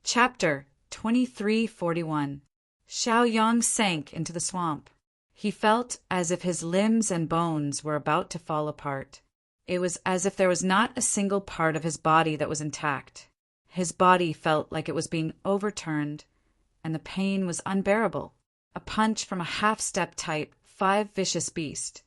Chapter 2341. Xiao Yang sank into the swamp. He felt as if his limbs and bones were about to fall apart. It was as if there was not a single part of his body that was intact. His body felt like it was being overturned, and the pain was unbearable. A punch from a half-step type, 5 vicious beast.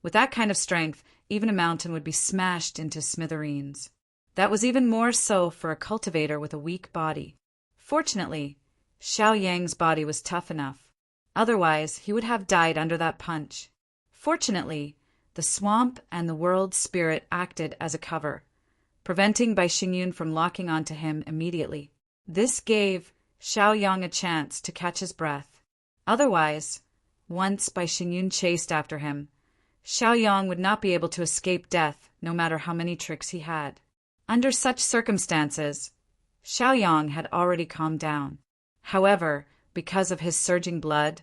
With that kind of strength, even a mountain would be smashed into smithereens. That was even more so for a cultivator with a weak body. Fortunately, Xiao Yang's body was tough enough. Otherwise, he would have died under that punch. Fortunately, the swamp and the world spirit acted as a cover, preventing Bai Xingyun from locking onto him immediately. This gave Xiao Yang a chance to catch his breath. Otherwise, once Bai Xingyun chased after him, Xiaoyang would not be able to escape death no matter how many tricks he had. Under such circumstances, Xiaoyang had already calmed down. However, because of his surging blood,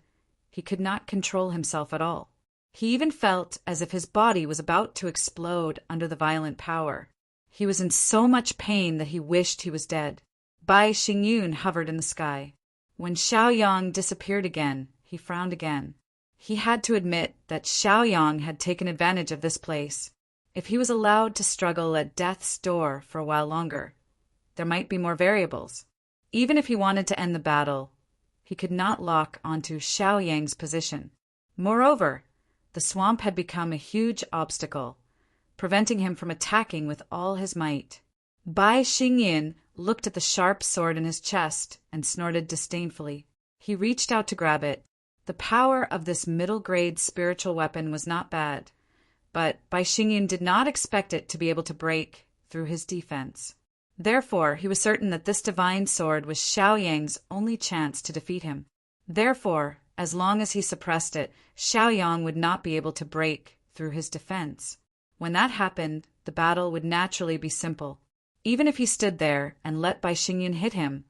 he could not control himself at all. He even felt as if his body was about to explode under the violent power. He was in so much pain that he wished he was dead. Bai Xingyun hovered in the sky. When Xiaoyang disappeared again, he frowned again. He had to admit that Xiaoyang had taken advantage of this place. If he was allowed to struggle at death's door for a while longer, there might be more variables. Even if he wanted to end the battle, he could not lock onto Xiaoyang's position. Moreover, the swamp had become a huge obstacle, preventing him from attacking with all his might. Bai Xingyin looked at the sharp sword in his chest and snorted disdainfully. He reached out to grab it. The power of this middle-grade spiritual weapon was not bad, but Bai Xingyin did not expect it to be able to break through his defense. Therefore, he was certain that this divine sword was Xiaoyang's only chance to defeat him. Therefore, as long as he suppressed it, Xiaoyang would not be able to break through his defense. When that happened, the battle would naturally be simple. Even if he stood there and let Bai Xingyun hit him,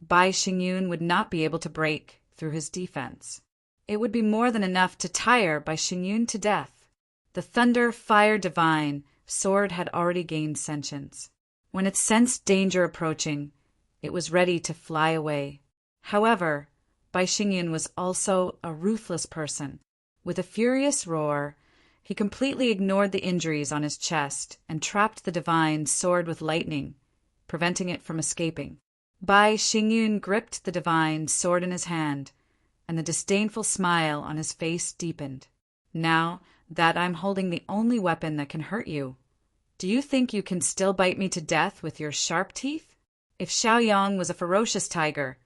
Bai Xingyun would not be able to break through his defense. It would be more than enough to tire Bai Xingyun to death. The Thunder Fire Divine sword had already gained sentience. When it sensed danger approaching, it was ready to fly away. However, Bai Xingyun was also a ruthless person. With a furious roar, he completely ignored the injuries on his chest and trapped the divine sword with lightning, preventing it from escaping. Bai Xingyun gripped the divine sword in his hand, and the disdainful smile on his face deepened. Now that I'm holding the only weapon that can hurt you, do you think you can still bite me to death with your sharp teeth? If Xiaoyang was a ferocious tiger,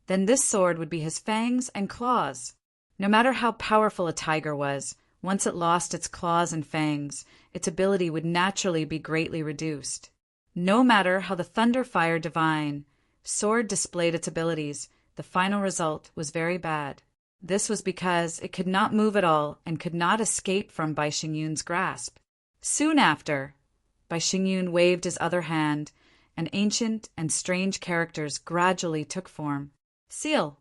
then this sword would be his fangs and claws. No matter how powerful a tiger was, once it lost its claws and fangs, its ability would naturally be greatly reduced. No matter how the Thunder Fire Divine sword displayed its abilities, the final result was very bad. This was because it could not move at all and could not escape from Bai Xingyun's grasp. Soon after, Bai Xingyun waved his other hand, and ancient and strange characters gradually took form. Seal!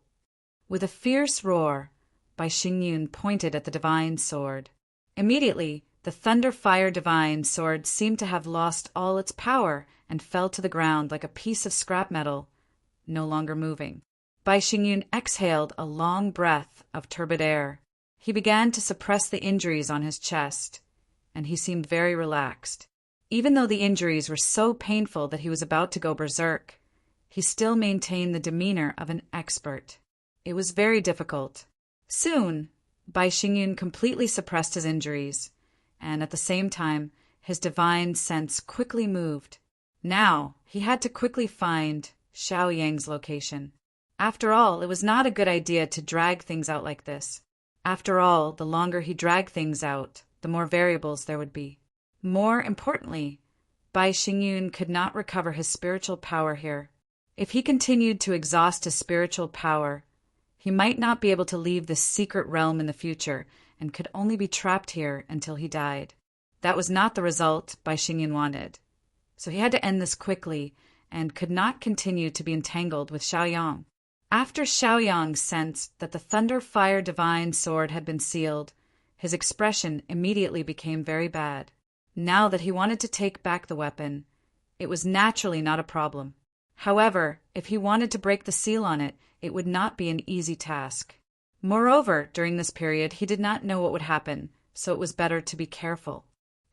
With a fierce roar, Bai Xingyun pointed at the divine sword. Immediately, the Thunder Fire Divine sword seemed to have lost all its power and fell to the ground like a piece of scrap metal, no longer moving. Bai Xingyun exhaled a long breath of turbid air. He began to suppress the injuries on his chest, and he seemed very relaxed. Even though the injuries were so painful that he was about to go berserk, he still maintained the demeanor of an expert. It was very difficult. Soon, Bai Xingyun completely suppressed his injuries, and at the same time, his divine sense quickly moved. Now, he had to quickly find Xiaoyang's location. After all, it was not a good idea to drag things out like this. After all, the longer he dragged things out, the more variables there would be. More importantly, Bai Xingyun could not recover his spiritual power here. If he continued to exhaust his spiritual power, he might not be able to leave this secret realm in the future and could only be trapped here until he died. That was not the result Bai Xingyun wanted. So he had to end this quickly and could not continue to be entangled with Xiaoyang. After Xiaoyang sensed that the Thunder Fire Divine sword had been sealed, his expression immediately became very bad. Now that he wanted to take back the weapon, it was naturally not a problem. However, if he wanted to break the seal on it, it would not be an easy task. Moreover, during this period, he did not know what would happen, so it was better to be careful.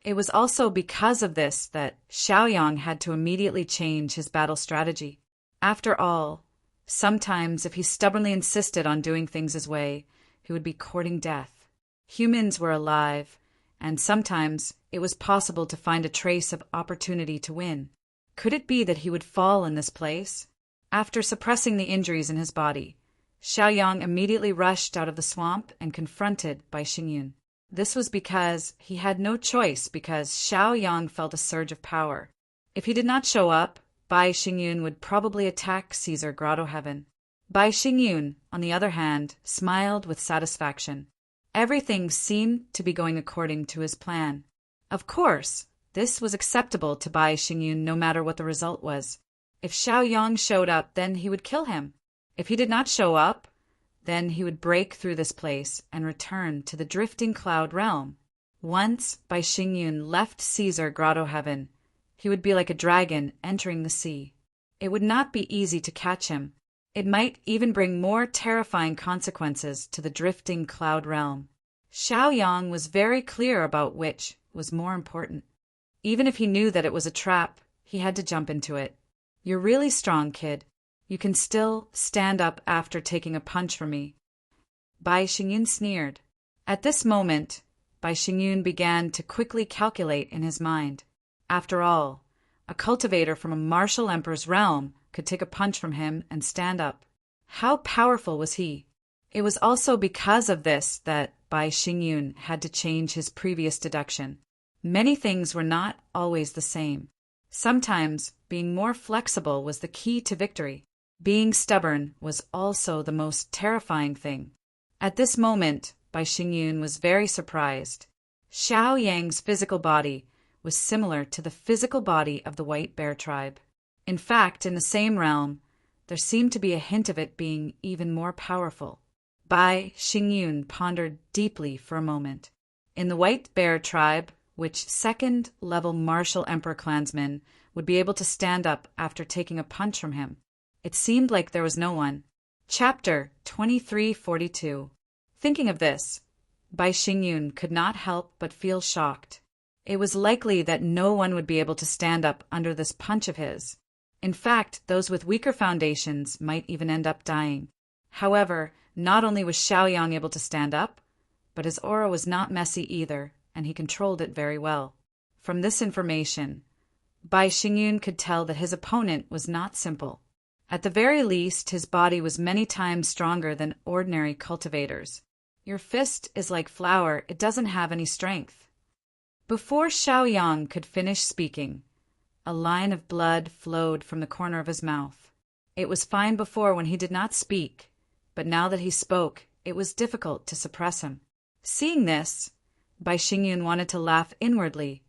It was also because of this that Xiaoyang had to immediately change his battle strategy. After all, sometimes if he stubbornly insisted on doing things his way, he would be courting death. Humans were alive, and sometimes it was possible to find a trace of opportunity to win. Could it be that he would fall in this place? After suppressing the injuries in his body, Xiaoyang immediately rushed out of the swamp and confronted Bai Xingyun. This was because he had no choice because Xiaoyang felt a surge of power. If he did not show up, Bai Xingyun would probably attack Caesar Grotto Heaven. Bai Xingyun, on the other hand, smiled with satisfaction. Everything seemed to be going according to his plan. Of course, this was acceptable to Bai Xingyun no matter what the result was. If Xiaoyang showed up, then he would kill him. If he did not show up, then he would break through this place and return to the drifting cloud realm. Once Bai Xingyun left Caesar Grotto Heaven, he would be like a dragon entering the sea. It would not be easy to catch him. It might even bring more terrifying consequences to the drifting cloud realm. Xiaoyang was very clear about which was more important. Even if he knew that it was a trap, he had to jump into it. You're really strong, kid. You can still stand up after taking a punch from me. Bai Xingyun sneered. At this moment, Bai Xingyun began to quickly calculate in his mind. After all, a cultivator from a martial emperor's realm could take a punch from him and stand up. How powerful was he? It was also because of this that Bai Xingyun had to change his previous deduction. Many things were not always the same. Sometimes being more flexible was the key to victory. Being stubborn was also the most terrifying thing. At this moment, Bai Xingyun was very surprised. Xiaoyang's physical body was similar to the physical body of the White Bear tribe. In fact, in the same realm, there seemed to be a hint of it being even more powerful. Bai Xingyun pondered deeply for a moment. In the White Bear tribe, which second-level martial emperor clansman would be able to stand up after taking a punch from him? It seemed like there was no one. Chapter 2342. Thinking of this, Bai Xingyun could not help but feel shocked. It was likely that no one would be able to stand up under this punch of his. In fact, those with weaker foundations might even end up dying. However, not only was Xiaoyang able to stand up, but his aura was not messy either, and he controlled it very well. From this information, Bai Xingyun could tell that his opponent was not simple. At the very least, his body was many times stronger than ordinary cultivators. Your fist is like flour, it doesn't have any strength. Before Xiaoyang could finish speaking, a line of blood flowed from the corner of his mouth. It was fine before when he did not speak, but now that he spoke, it was difficult to suppress him. Seeing this, Bai Xingyun wanted to laugh inwardly,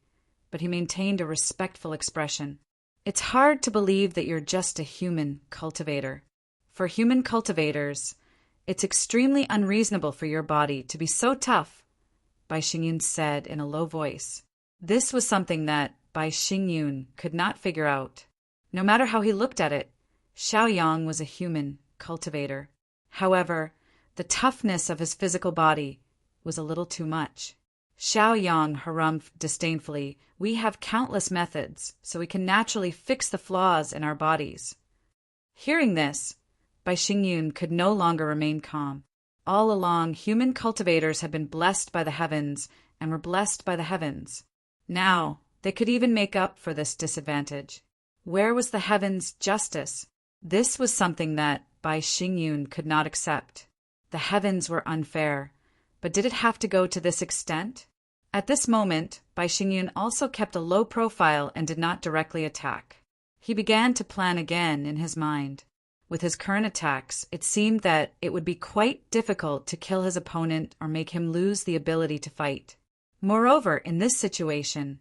but he maintained a respectful expression. It's hard to believe that you're just a human cultivator. For human cultivators, it's extremely unreasonable for your body to be so tough, Bai Xingyun said in a low voice. This was something that Bai Xingyun could not figure out. No matter how he looked at it, Xiaoyang was a human cultivator. However, the toughness of his physical body was a little too much. Xiaoyang harumphed disdainfully. We have countless methods, so we can naturally fix the flaws in our bodies. Hearing this, Bai Xingyun could no longer remain calm. All along, human cultivators had been blessed by the heavens and were blessed by the heavens. Now, they could even make up for this disadvantage. Where was the heavens' justice? This was something that Bai Xingyun could not accept. The heavens were unfair, but did it have to go to this extent? At this moment, Bai Xingyun also kept a low profile and did not directly attack. He began to plan again in his mind. With his current attacks, it seemed that it would be quite difficult to kill his opponent or make him lose the ability to fight. Moreover, in this situation,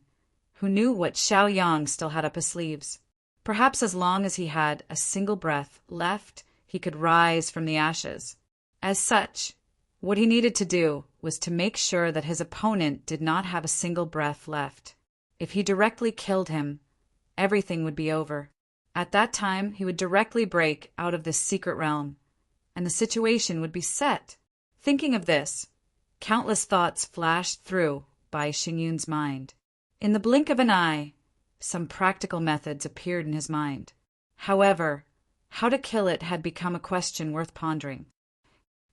who knew what Xiaoyang still had up his sleeves? Perhaps as long as he had a single breath left, he could rise from the ashes. As such, what he needed to do was to make sure that his opponent did not have a single breath left. If he directly killed him, everything would be over. At that time, he would directly break out of this secret realm, and the situation would be set. Thinking of this, countless thoughts flashed through Bai Xingyun's mind. In the blink of an eye, some practical methods appeared in his mind. However, how to kill it had become a question worth pondering.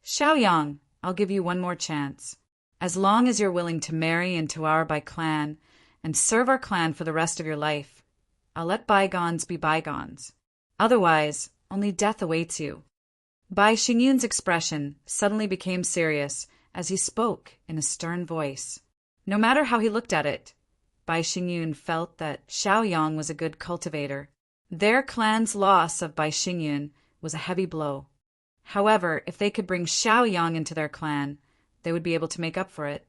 Xiaoyang, I'll give you one more chance. As long as you're willing to marry into our Bai clan and serve our clan for the rest of your life, I'll let bygones be bygones. Otherwise, only death awaits you. Bai Xingyun's expression suddenly became serious as he spoke in a stern voice. No matter how he looked at it, Bai Xingyun felt that Xiaoyang was a good cultivator. Their clan's loss of Bai Xingyun was a heavy blow. However, if they could bring Xiaoyang into their clan, they would be able to make up for it.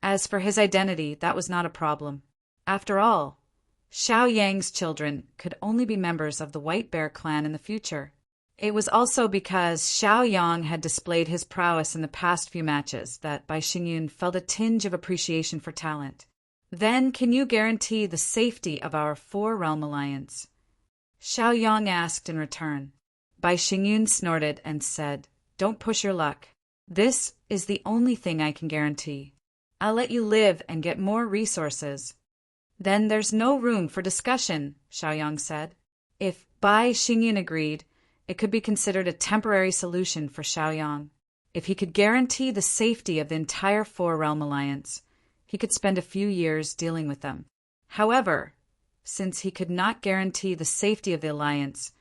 As for his identity, that was not a problem. After all, Xiao Yang's children could only be members of the White Bear clan in the future. It was also because Xiao Yang had displayed his prowess in the past few matches that Bai Xingyun felt a tinge of appreciation for talent. Then can you guarantee the safety of our four-realm alliance? Xiao Yang asked in return. Bai Xingyun snorted and said, Don't push your luck. This is the only thing I can guarantee. I'll let you live and get more resources. Then there's no room for discussion, Xiao Yang said. If Bai Xingyun agreed, it could be considered a temporary solution for Xiao Yang. If he could guarantee the safety of the entire four-realm alliance, he could spend a few years dealing with them. However, since he could not guarantee the safety of the alliance,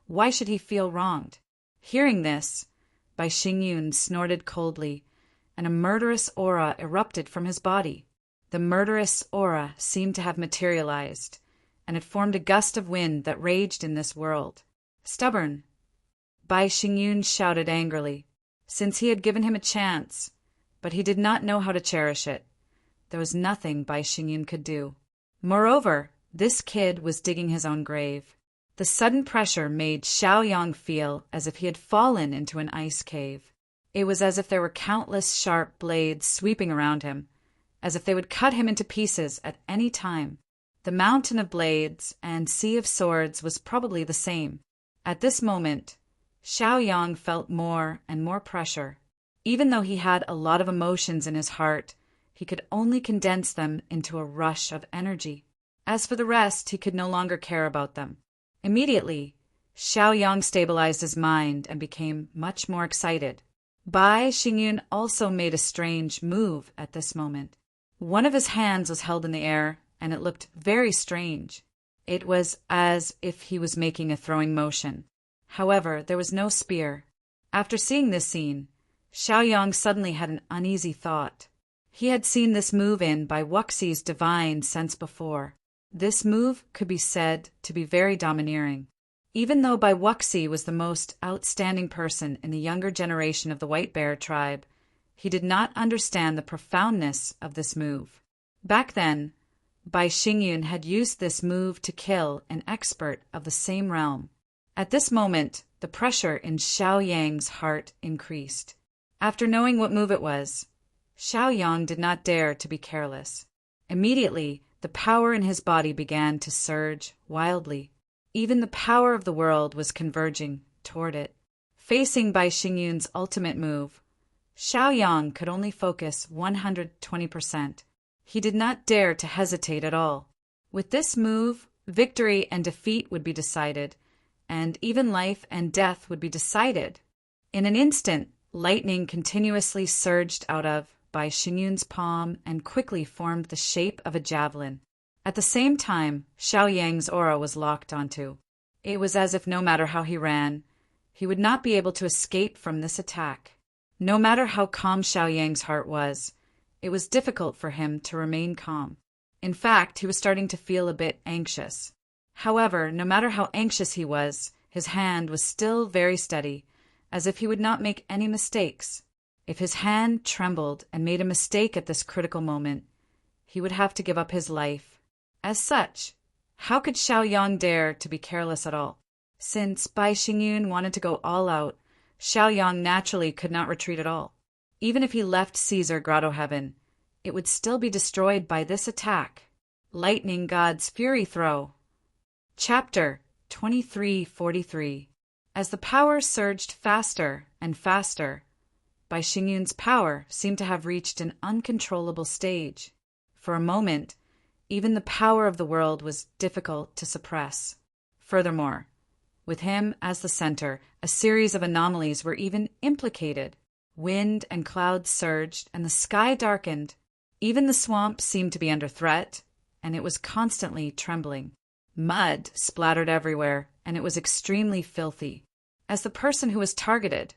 why should he feel wronged? Hearing this, Bai Xingyun snorted coldly, and a murderous aura erupted from his body. The murderous aura seemed to have materialized, and it formed a gust of wind that raged in this world. Stubborn! Bai Xingyun shouted angrily, since he had given him a chance, but he did not know how to cherish it. There was nothing Bai Xingyun could do. Moreover, this kid was digging his own grave. The sudden pressure made Xiao Yang feel as if he had fallen into an ice cave. It was as if there were countless sharp blades sweeping around him, as if they would cut him into pieces at any time. The mountain of blades and sea of swords was probably the same. At this moment, Xiao Yang felt more and more pressure. Even though he had a lot of emotions in his heart, he could only condense them into a rush of energy. As for the rest, he could no longer care about them. Immediately, Xiao Yang stabilized his mind and became much more excited. Bai Xingyun also made a strange move at this moment. One of his hands was held in the air, and it looked very strange. It was as if he was making a throwing motion. However, there was no spear. After seeing this scene, Xiao Yang suddenly had an uneasy thought. He had seen this move in Bai Wuxi's divine sense before. This move could be said to be very domineering. Even though Bai Wuxi was the most outstanding person in the younger generation of the White Bear tribe, he did not understand the profoundness of this move. Back then, Bai Xingyun had used this move to kill an expert of the same realm. At this moment, the pressure in Xiao Yang's heart increased. After knowing what move it was, Xiao Yang did not dare to be careless. Immediately, the power in his body began to surge wildly. Even the power of the world was converging toward it. Facing Bai Xingyun's ultimate move, Xiao Yang could only focus 120%. He did not dare to hesitate at all. With this move, victory and defeat would be decided, and even life and death would be decided. In an instant, lightning continuously surged out of Bai Xingyun's palm and quickly formed the shape of a javelin. At the same time, Xiao Yang's aura was locked onto. It was as if no matter how he ran, he would not be able to escape from this attack. No matter how calm Xiao Yang's heart was, it was difficult for him to remain calm. In fact, he was starting to feel a bit anxious. However, no matter how anxious he was, his hand was still very steady, as if he would not make any mistakes. If his hand trembled and made a mistake at this critical moment, he would have to give up his life. As such, how could Xiao Yang dare to be careless at all? Since Bai Xingyun wanted to go all out, Xiao Yang naturally could not retreat at all. Even if he left Caesar Grotto Heaven, it would still be destroyed by this attack. Lightning God's Fury Throw. Chapter 2343. As the power surged faster and faster, Bai Xingyun's power seemed to have reached an uncontrollable stage. For a moment, even the power of the world was difficult to suppress. Furthermore, with him as the center, a series of anomalies were even implicated. Wind and clouds surged, and the sky darkened. Even the swamp seemed to be under threat, and it was constantly trembling. Mud splattered everywhere, and it was extremely filthy. As the person who was targeted,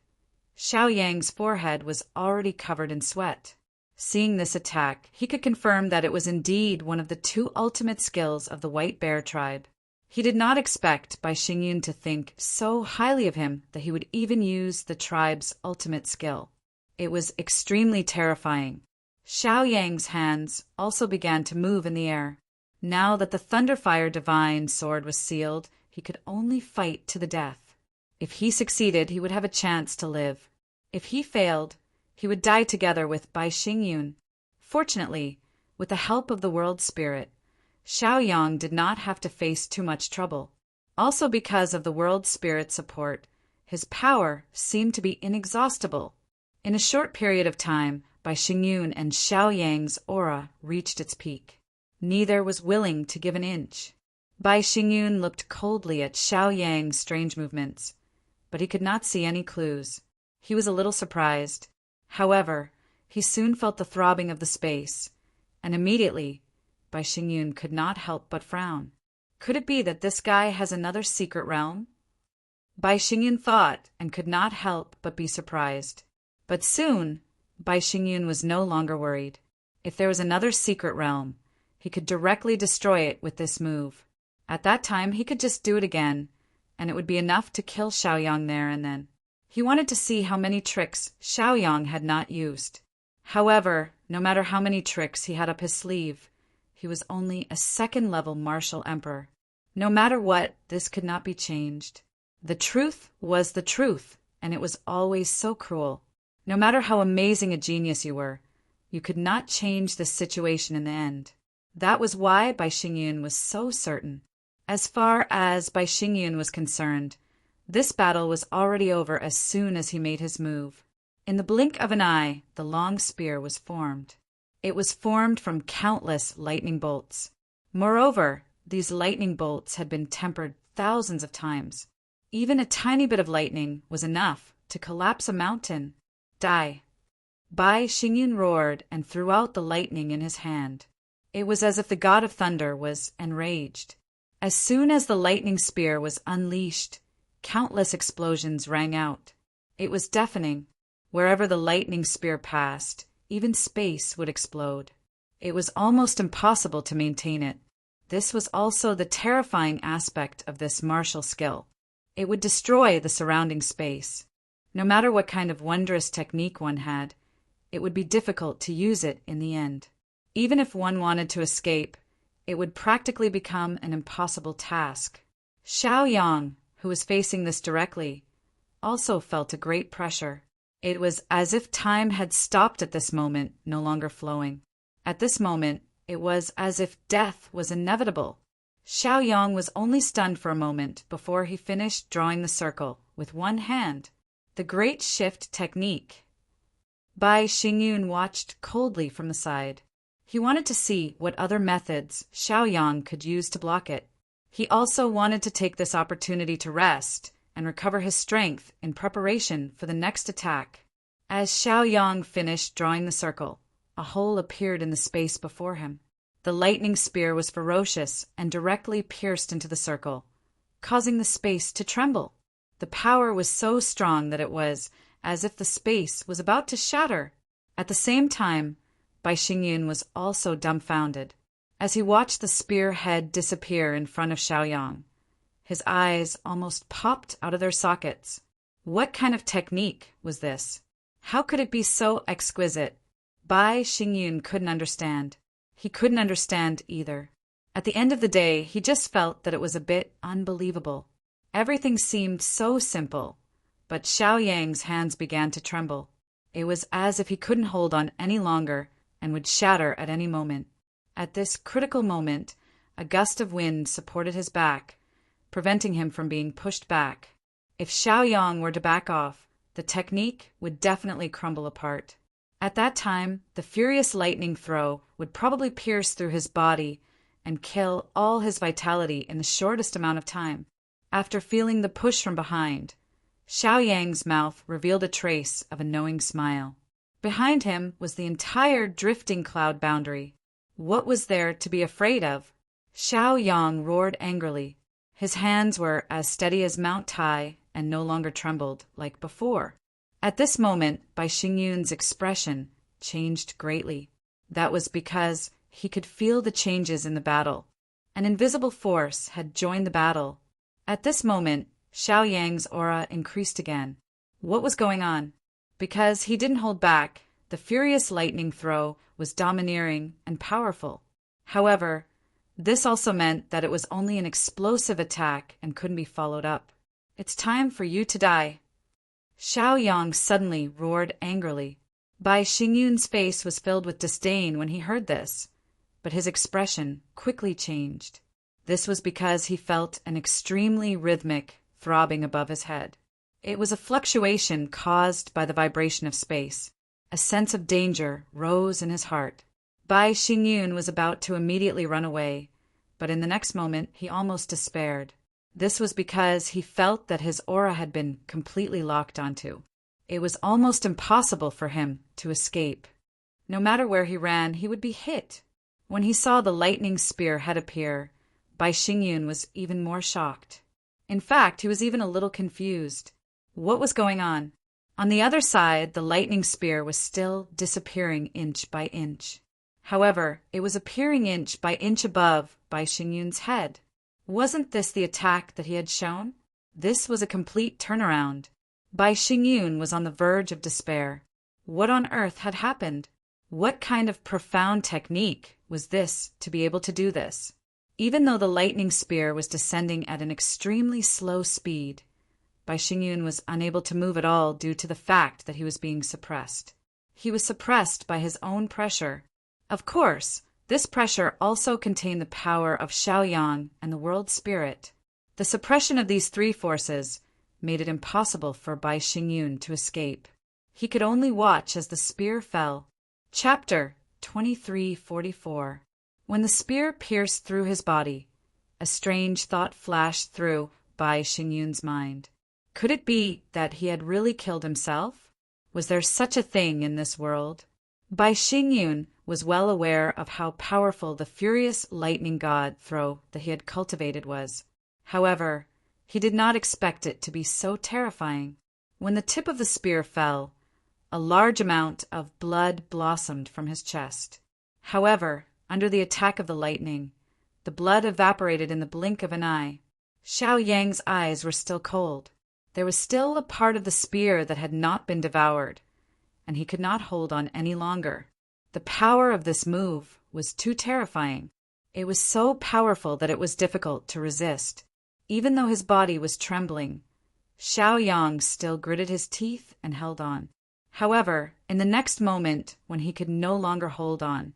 Xiao Yang's forehead was already covered in sweat. Seeing this attack, he could confirm that it was indeed one of the two ultimate skills of the White Bear tribe. He did not expect Bai Xingyun to think so highly of him that he would even use the tribe's ultimate skill. It was extremely terrifying. Xiao Yang's hands also began to move in the air. Now that the Thunderfire Divine sword was sealed, he could only fight to the death. If he succeeded, he would have a chance to live. If he failed, he would die together with Bai Xingyun. Fortunately, with the help of the World Spirit, Xiao Yang did not have to face too much trouble. Also because of the World Spirit's support, his power seemed to be inexhaustible. In a short period of time, Bai Xingyun and Xiao Yang's aura reached its peak. Neither was willing to give an inch. Bai Xingyun looked coldly at Xiao Yang's strange movements, but he could not see any clues. He was a little surprised. However, he soon felt the throbbing of the space, and immediately, Bai Xingyun could not help but frown. Could it be that this guy has another secret realm? Bai Xingyun thought and could not help but be surprised. But soon, Bai Xingyun was no longer worried. If there was another secret realm, he could directly destroy it with this move. At that time, he could just do it again, and it would be enough to kill Xiao Yang there and then. He wanted to see how many tricks Xiao Yang had not used. However, no matter how many tricks he had up his sleeve, he was only a second-level martial emperor. No matter what, this could not be changed. The truth was the truth, and it was always so cruel. No matter how amazing a genius you were, you could not change the situation in the end. That was why Bai Xingyun was so certain. As far as Bai Xingyun was concerned, this battle was already over as soon as he made his move. In the blink of an eye, the long spear was formed. It was formed from countless lightning bolts. Moreover, these lightning bolts had been tempered thousands of times. Even a tiny bit of lightning was enough to collapse a mountain. Die! Bai Xingyun roared and threw out the lightning in his hand. It was as if the god of thunder was enraged. As soon as the lightning spear was unleashed, countless explosions rang out. It was deafening. Wherever the lightning spear passed, even space would explode. It was almost impossible to maintain it. This was also the terrifying aspect of this martial skill. It would destroy the surrounding space. No matter what kind of wondrous technique one had, it would be difficult to use it in the end. Even if one wanted to escape, it would practically become an impossible task. Xiao Yang, who was facing this directly, also felt a great pressure. It was as if time had stopped at this moment, no longer flowing. At this moment, it was as if death was inevitable. Xiao Yang was only stunned for a moment before he finished drawing the circle with one hand. The Great Shift Technique. Bai Xingyun watched coldly from the side. He wanted to see what other methods Xiao Yang could use to block it. He also wanted to take this opportunity to rest and recover his strength in preparation for the next attack. As Xiao Yang finished drawing the circle, a hole appeared in the space before him. The lightning spear was ferocious and directly pierced into the circle, causing the space to tremble. The power was so strong that it was as if the space was about to shatter. At the same time, Bai Xingyun was also dumbfounded. As he watched the spear head disappear in front of Xiao Yang, his eyes almost popped out of their sockets. What kind of technique was this? How could it be so exquisite? Bai Xingyun couldn't understand. He couldn't understand either. At the end of the day, he just felt that it was a bit unbelievable. Everything seemed so simple, but Xiao Yang's hands began to tremble. It was as if he couldn't hold on any longer and would shatter at any moment. At this critical moment, a gust of wind supported his back, preventing him from being pushed back. If Xiao Yang were to back off, the technique would definitely crumble apart. At that time, the furious lightning throw would probably pierce through his body and kill all his vitality in the shortest amount of time. After feeling the push from behind, Xiao Yang's mouth revealed a trace of a knowing smile. Behind him was the entire drifting cloud boundary. What was there to be afraid of? Xiao Yang roared angrily. His hands were as steady as Mount Tai and no longer trembled like before. At this moment, Bai Xingyun's expression changed greatly. That was because he could feel the changes in the battle. An invisible force had joined the battle. At this moment, Xiao Yang's aura increased again. What was going on? Because he didn't hold back, the furious lightning throw was domineering and powerful. However, this also meant that it was only an explosive attack and couldn't be followed up. "It's time for you to die." Xiao Yang suddenly roared angrily. Bai Xingyun's face was filled with disdain when he heard this, but his expression quickly changed. This was because he felt an extremely rhythmic throbbing above his head. It was a fluctuation caused by the vibration of space. A sense of danger rose in his heart. Bai Xingyun was about to immediately run away, but in the next moment he almost despaired. This was because he felt that his aura had been completely locked onto. It was almost impossible for him to escape. No matter where he ran, he would be hit. When he saw the lightning spear head appear, Bai Xingyun was even more shocked. In fact, he was even a little confused. What was going on? On the other side, the lightning spear was still disappearing inch by inch. However, it was appearing inch by inch above Bai Xingyun's head. Wasn't this the attack that he had shown? This was a complete turnaround. Bai Xingyun was on the verge of despair. What on earth had happened? What kind of profound technique was this to be able to do this? Even though the lightning spear was descending at an extremely slow speed, Bai Xingyun was unable to move at all due to the fact that he was being suppressed. He was suppressed by his own pressure. Of course, this pressure also contained the power of Xiaoyang and the world spirit. The suppression of these three forces made it impossible for Bai Xingyun to escape. He could only watch as the spear fell. Chapter 2344. When the spear pierced through his body, a strange thought flashed through Bai Xingyun's mind. Could it be that he had really killed himself? Was there such a thing in this world? Bai Xingyun was well aware of how powerful the furious lightning god throw that he had cultivated was. However, he did not expect it to be so terrifying. When the tip of the spear fell, a large amount of blood blossomed from his chest. However, under the attack of the lightning, the blood evaporated in the blink of an eye. Xiao Yang's eyes were still cold. There was still a part of the spear that had not been devoured, and he could not hold on any longer. The power of this move was too terrifying. It was so powerful that it was difficult to resist. Even though his body was trembling, Xiao Yang still gritted his teeth and held on. However, in the next moment, when he could no longer hold on,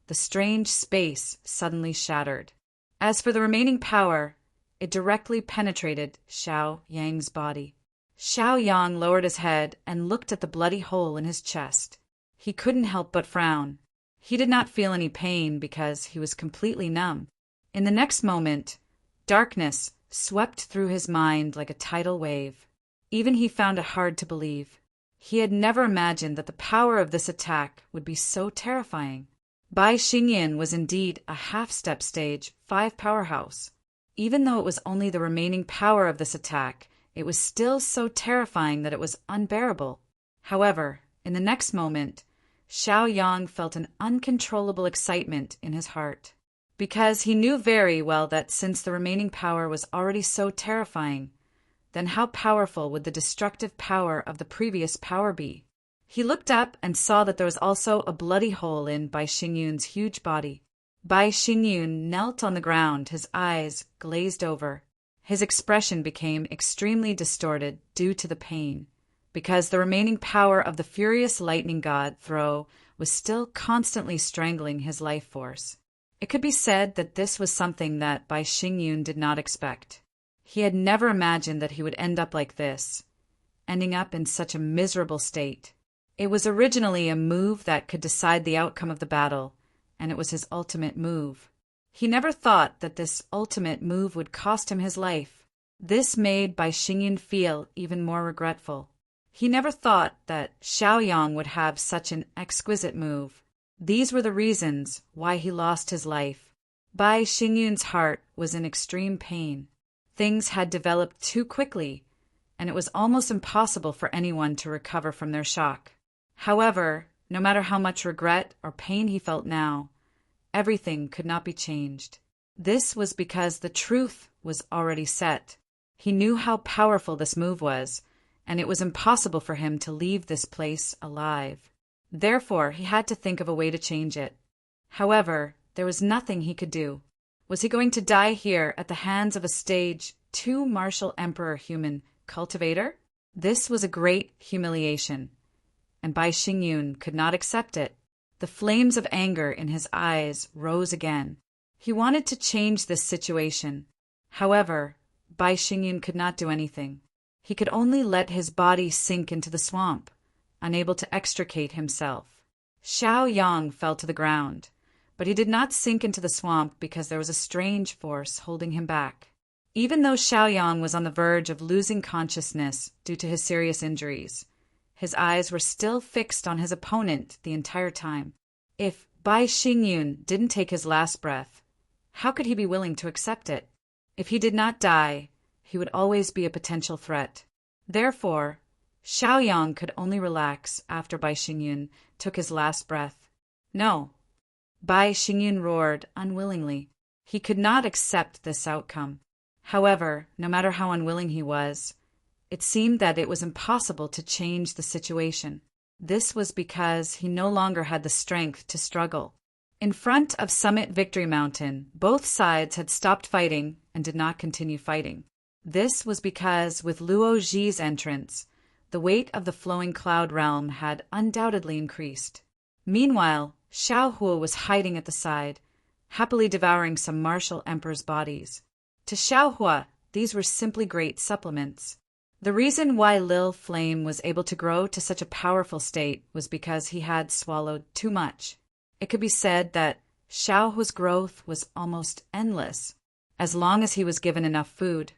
the strange space suddenly shattered. As for the remaining power, it directly penetrated Xiao Yang's body. Xiao Yang lowered his head and looked at the bloody hole in his chest. He couldn't help but frown. He did not feel any pain because he was completely numb. In the next moment, darkness swept through his mind like a tidal wave. Even he found it hard to believe. He had never imagined that the power of this attack would be so terrifying. Bai Xingyun was indeed a half-step stage 5 powerhouse. Even though it was only the remaining power of this attack, it was still so terrifying that it was unbearable. However, in the next moment, Xiao Yang felt an uncontrollable excitement in his heart. Because he knew very well that since the remaining power was already so terrifying, then how powerful would the destructive power of the previous power be? He looked up and saw that there was also a bloody hole in Bai Xingyun's huge body. Bai Xingyun knelt on the ground, his eyes glazed over. His expression became extremely distorted due to the pain, because the remaining power of the furious lightning god throw was still constantly strangling his life force. It could be said that this was something that Bai Xingyun did not expect. He had never imagined that he would end up like this, ending up in such a miserable state. It was originally a move that could decide the outcome of the battle, and it was his ultimate move. He never thought that this ultimate move would cost him his life. This made Bai Xingyun feel even more regretful. He never thought that Xiao Yang would have such an exquisite move. These were the reasons why he lost his life. Bai Xingyun's heart was in extreme pain. Things had developed too quickly, and it was almost impossible for anyone to recover from their shock. However, no matter how much regret or pain he felt now, everything could not be changed. This was because the truth was already set. He knew how powerful this move was, and it was impossible for him to leave this place alive. Therefore, he had to think of a way to change it. However, there was nothing he could do. Was he going to die here at the hands of a stage 2 martial emperor human cultivator? This was a great humiliation, and Bai Xingyun could not accept it. The flames of anger in his eyes rose again. He wanted to change this situation. However, Bai Xingyun could not do anything. He could only let his body sink into the swamp, unable to extricate himself. Xiao Yang fell to the ground, but he did not sink into the swamp because there was a strange force holding him back. Even though Xiao Yang was on the verge of losing consciousness due to his serious injuries, his eyes were still fixed on his opponent the entire time. If Bai Xingyun didn't take his last breath, how could he be willing to accept it? If he did not die, he would always be a potential threat. Therefore, Xiao Yang could only relax after Bai Xingyun took his last breath. No. Bai Xingyun roared unwillingly. He could not accept this outcome. However, no matter how unwilling he was, it seemed that it was impossible to change the situation. This was because he no longer had the strength to struggle. In front of Summit Victory Mountain, both sides had stopped fighting and did not continue fighting. This was because with Luo Ji's entrance, the weight of the flowing cloud realm had undoubtedly increased. Meanwhile, Xiao Hua was hiding at the side, happily devouring some martial emperors' bodies. To Xiao Hua, these were simply great supplements. The reason why Lil Flame was able to grow to such a powerful state was because he had swallowed too much. It could be said that Xiao Hua's growth was almost endless. As long as he was given enough food,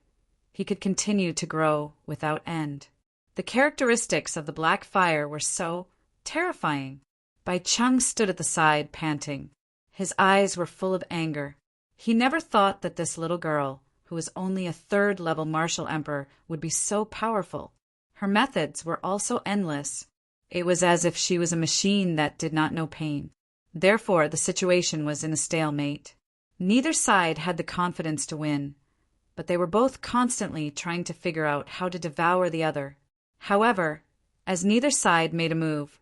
he could continue to grow without end. The characteristics of the black fire were so terrifying. Bai Cheng stood at the side, panting. His eyes were full of anger. He never thought that this little girl, who was only a 3rd-level martial emperor, would be so powerful. Her methods were also endless. It was as if she was a machine that did not know pain. Therefore, the situation was in a stalemate. Neither side had the confidence to win, but they were both constantly trying to figure out how to devour the other. However, as neither side made a move,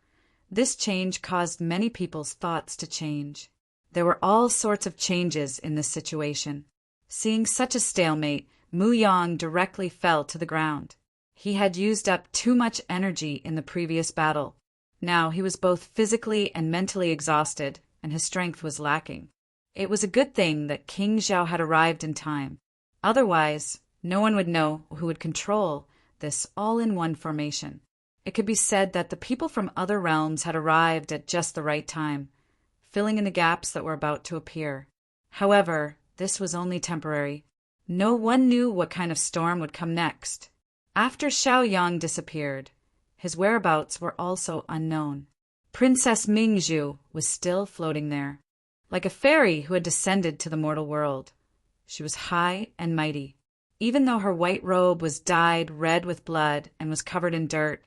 this change caused many people's thoughts to change. There were all sorts of changes in this situation. Seeing such a stalemate, Mu Yang directly fell to the ground. He had used up too much energy in the previous battle. Now he was both physically and mentally exhausted, and his strength was lacking. It was a good thing that King Zhao had arrived in time. Otherwise, no one would know who would control this all-in-one formation. It could be said that the people from other realms had arrived at just the right time, filling in the gaps that were about to appear. However, this was only temporary. No one knew what kind of storm would come next. After Xiao Yang disappeared, his whereabouts were also unknown. Princess Mingzhu was still floating there, like a fairy who had descended to the mortal world. She was high and mighty. Even though her white robe was dyed red with blood and was covered in dirt,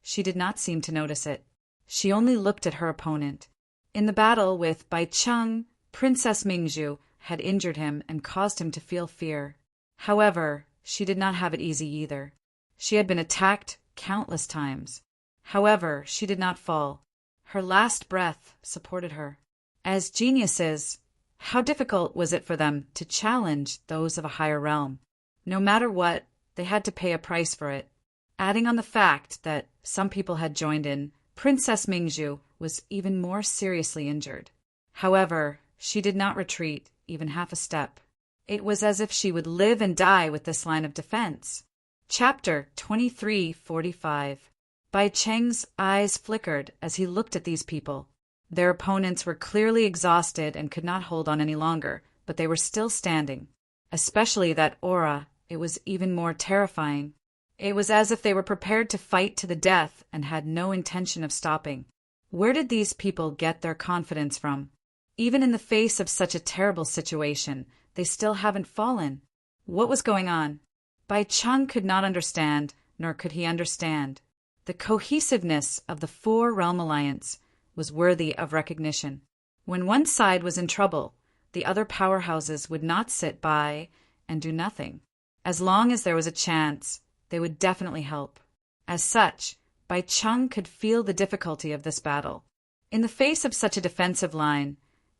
she did not seem to notice it. She only looked at her opponent. In the battle with Bai Cheng, Princess Mingzhu had injured him and caused him to feel fear. However, she did not have it easy either. She had been attacked countless times. However, she did not fall. Her last breath supported her. As geniuses, how difficult was it for them to challenge those of a higher realm? No matter what, they had to pay a price for it. Adding on the fact that some people had joined in, Princess Mingzhu was even more seriously injured. However, she did not retreat even half a step. It was as if she would live and die with this line of defense. Chapter 2345. Bai Cheng's eyes flickered as he looked at these people. Their opponents were clearly exhausted and could not hold on any longer, but they were still standing. Especially that aura, it was even more terrifying. It was as if they were prepared to fight to the death and had no intention of stopping. Where did these people get their confidence from? Even in the face of such a terrible situation, they still haven't fallen. What was going on? Bai Cheng could not understand, nor could he understand. The cohesiveness of the Four-Realm Alliance was worthy of recognition. When one side was in trouble, the other powerhouses would not sit by and do nothing. As long as there was a chance, they would definitely help. As such, Bai Cheng could feel the difficulty of this battle. In the face of such a defensive line,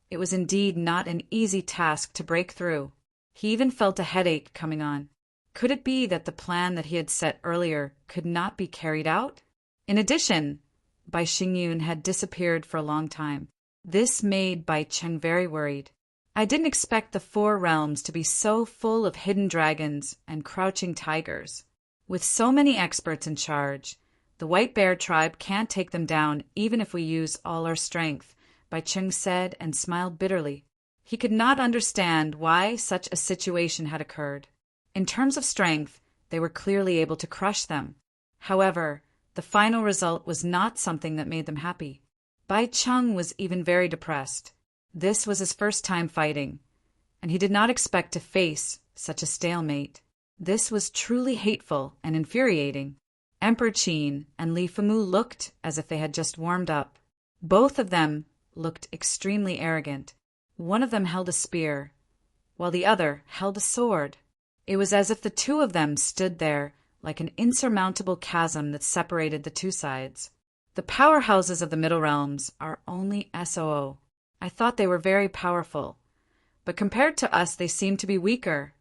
it was indeed not an easy task to break through. He even felt a headache coming on. Could it be that the plan that he had set earlier could not be carried out? In addition, Bai Xingyun had disappeared for a long time. This made Bai Cheng very worried. I didn't expect the Four Realms to be so full of hidden dragons and crouching tigers. With so many experts in charge, the White Bear tribe can't take them down even if we use all our strength, Bai Cheng said and smiled bitterly. He could not understand why such a situation had occurred. In terms of strength, they were clearly able to crush them. However, the final result was not something that made them happy. Bai Cheng was even very depressed. This was his first time fighting, and he did not expect to face such a stalemate. This was truly hateful and infuriating. Emperor Qin and Li Fengmu looked as if they had just warmed up. Both of them looked extremely arrogant. One of them held a spear, while the other held a sword. It was as if the two of them stood there like an insurmountable chasm that separated the two sides. The powerhouses of the Middle Realms are only SOO. I thought they were very powerful, but compared to us they seem to be weaker,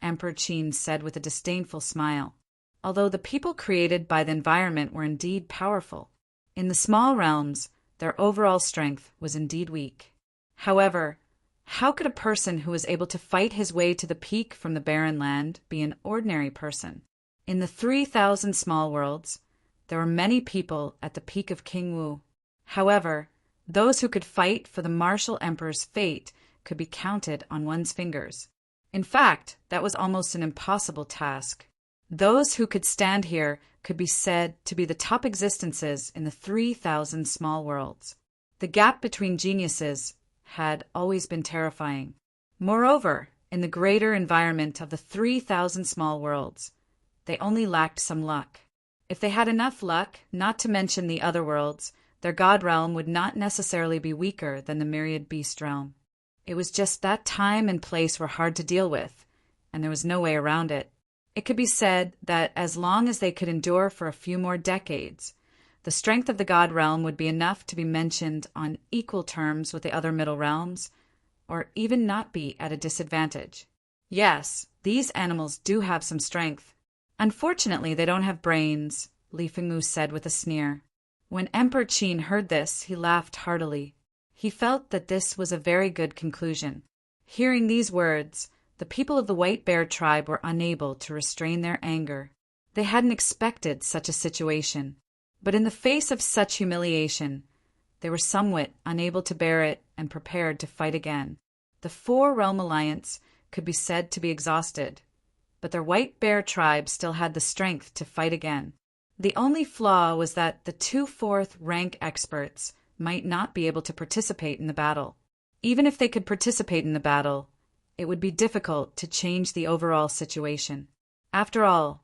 Emperor Qin said with a disdainful smile. Although the people created by the environment were indeed powerful, in the small realms their overall strength was indeed weak. However, how could a person who was able to fight his way to the peak from the barren land be an ordinary person? In the 3,000 small worlds, there were many people at the peak of King Wu. However, those who could fight for the martial emperor's fate could be counted on one's fingers. In fact, that was almost an impossible task. Those who could stand here could be said to be the top existences in the 3,000 small worlds. The gap between geniuses had always been terrifying. Moreover, in the greater environment of the 3,000 small worlds, they only lacked some luck. If they had enough luck, not to mention the other worlds, their god realm would not necessarily be weaker than the myriad beast realm. It was just that time and place were hard to deal with, and there was no way around it. It could be said that as long as they could endure for a few more decades, the strength of the god realm would be enough to be mentioned on equal terms with the other middle realms, or even not be at a disadvantage. Yes, these animals do have some strength. Unfortunately, they don't have brains, Li Fengmu said with a sneer. When Emperor Qin heard this, he laughed heartily. He felt that this was a very good conclusion. Hearing these words, the people of the White Bear tribe were unable to restrain their anger. They hadn't expected such a situation, but in the face of such humiliation, they were somewhat unable to bear it and prepared to fight again. The Four-Realm Alliance could be said to be exhausted, but their White Bear tribe still had the strength to fight again. The only flaw was that the 2 4th-rank experts might not be able to participate in the battle. Even if they could participate in the battle, it would be difficult to change the overall situation. After all,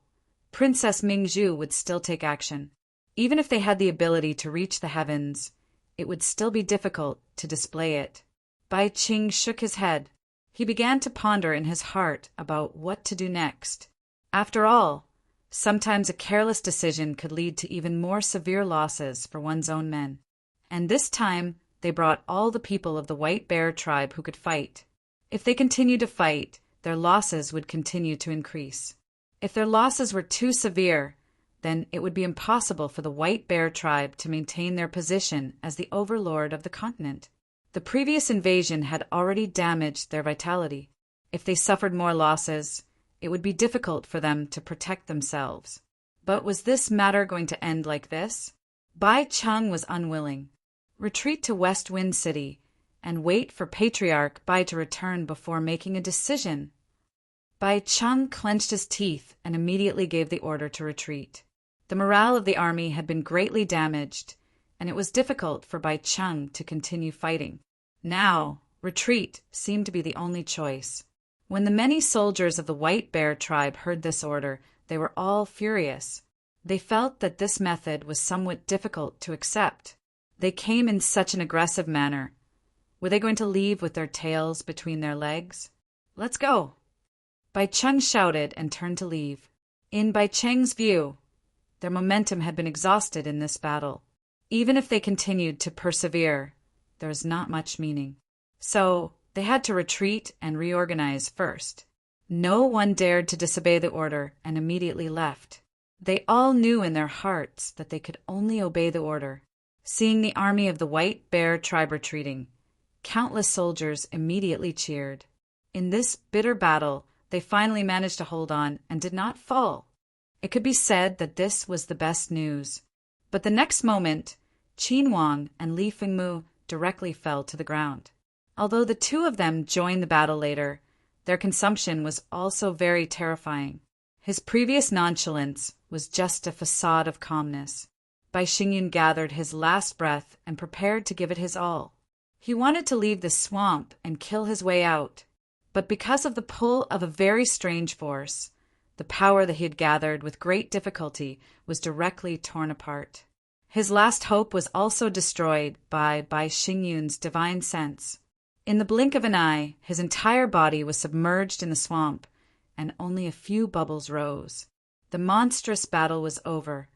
Princess Mingzhu would still take action. Even if they had the ability to reach the heavens, it would still be difficult to display it. Bai Cheng shook his head. He began to ponder in his heart about what to do next. After all, sometimes a careless decision could lead to even more severe losses for one's own men. And this time, they brought all the people of the White Bear tribe who could fight. If they continued to fight, their losses would continue to increase. If their losses were too severe, then it would be impossible for the White Bear tribe to maintain their position as the overlord of the continent. The previous invasion had already damaged their vitality. If they suffered more losses, it would be difficult for them to protect themselves. But was this matter going to end like this? Bai Cheng was unwilling. Retreat to West Wind City and wait for Patriarch Bai to return before making a decision. Bai Cheng clenched his teeth and immediately gave the order to retreat. The morale of the army had been greatly damaged, and it was difficult for Bai Cheng to continue fighting. Now, retreat seemed to be the only choice. When the many soldiers of the White Bear tribe heard this order, they were all furious. They felt that this method was somewhat difficult to accept. They came in such an aggressive manner. Were they going to leave with their tails between their legs? Let's go! Bai Cheng shouted and turned to leave. In Bai Cheng's view, Their momentum had been exhausted in this battle. Even if they continued to persevere, there was not much meaning. So they had to retreat and reorganize first. No one dared to disobey the order and immediately left. They all knew in their hearts that they could only obey the order. Seeing the army of the White Bear tribe retreating, countless soldiers immediately cheered. In this bitter battle, they finally managed to hold on and did not fall. It could be said that this was the best news. But the next moment, Qin Wang and Li Fengmu directly fell to the ground. Although the two of them joined the battle later, their consumption was also very terrifying. His previous nonchalance was just a facade of calmness. Bai Xingyun gathered his last breath and prepared to give it his all. He wanted to leave the swamp and kill his way out, but because of the pull of a very strange force, the power that he had gathered with great difficulty was directly torn apart. His last hope was also destroyed by Bai Xingyun's divine sense. In the blink of an eye, his entire body was submerged in the swamp, and only a few bubbles rose. The monstrous battle was over,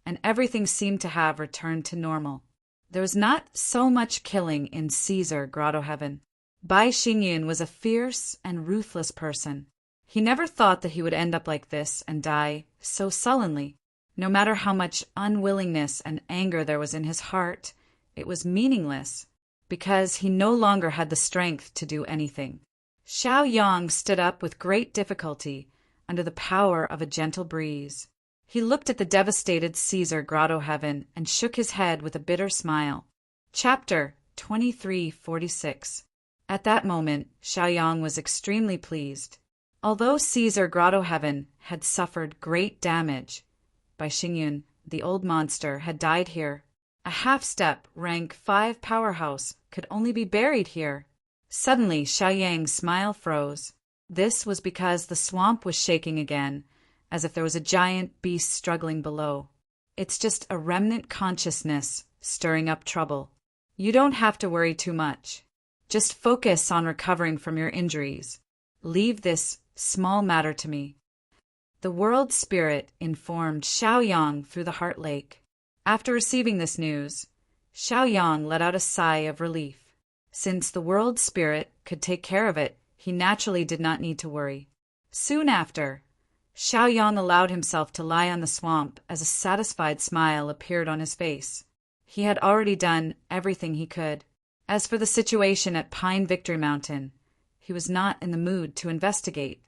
and everything seemed to have returned to normal. There was not so much killing in Caesar Grotto Heaven. Bai Xingyun was a fierce and ruthless person. He never thought that he would end up like this and die so sullenly. No matter how much unwillingness and anger there was in his heart, it was meaningless, because he no longer had the strength to do anything. Xiao Yang stood up with great difficulty under the power of a gentle breeze. He looked at the devastated Caesar Grotto Heaven and shook his head with a bitter smile. Chapter 2346. At that moment, Xiao Yang was extremely pleased. Although Caesar Grotto Heaven had suffered great damage, Bai Xingyun, the old monster, had died here. A half-step, rank 5 powerhouse could only be buried here. Suddenly, Xiao Yang's smile froze. This was because the swamp was shaking again, as if there was a giant beast struggling below. It's just a remnant consciousness stirring up trouble. You don't have to worry too much. Just focus on recovering from your injuries. Leave this small matter to me. The world spirit informed Xiao Yang through the Heart Lake. After receiving this news, Xiao Yang let out a sigh of relief. Since the world spirit could take care of it, he naturally did not need to worry. Soon after, Xiao Yang allowed himself to lie on the swamp as a satisfied smile appeared on his face. He had already done everything he could. As for the situation at Pine Victory Mountain, he was not in the mood to investigate.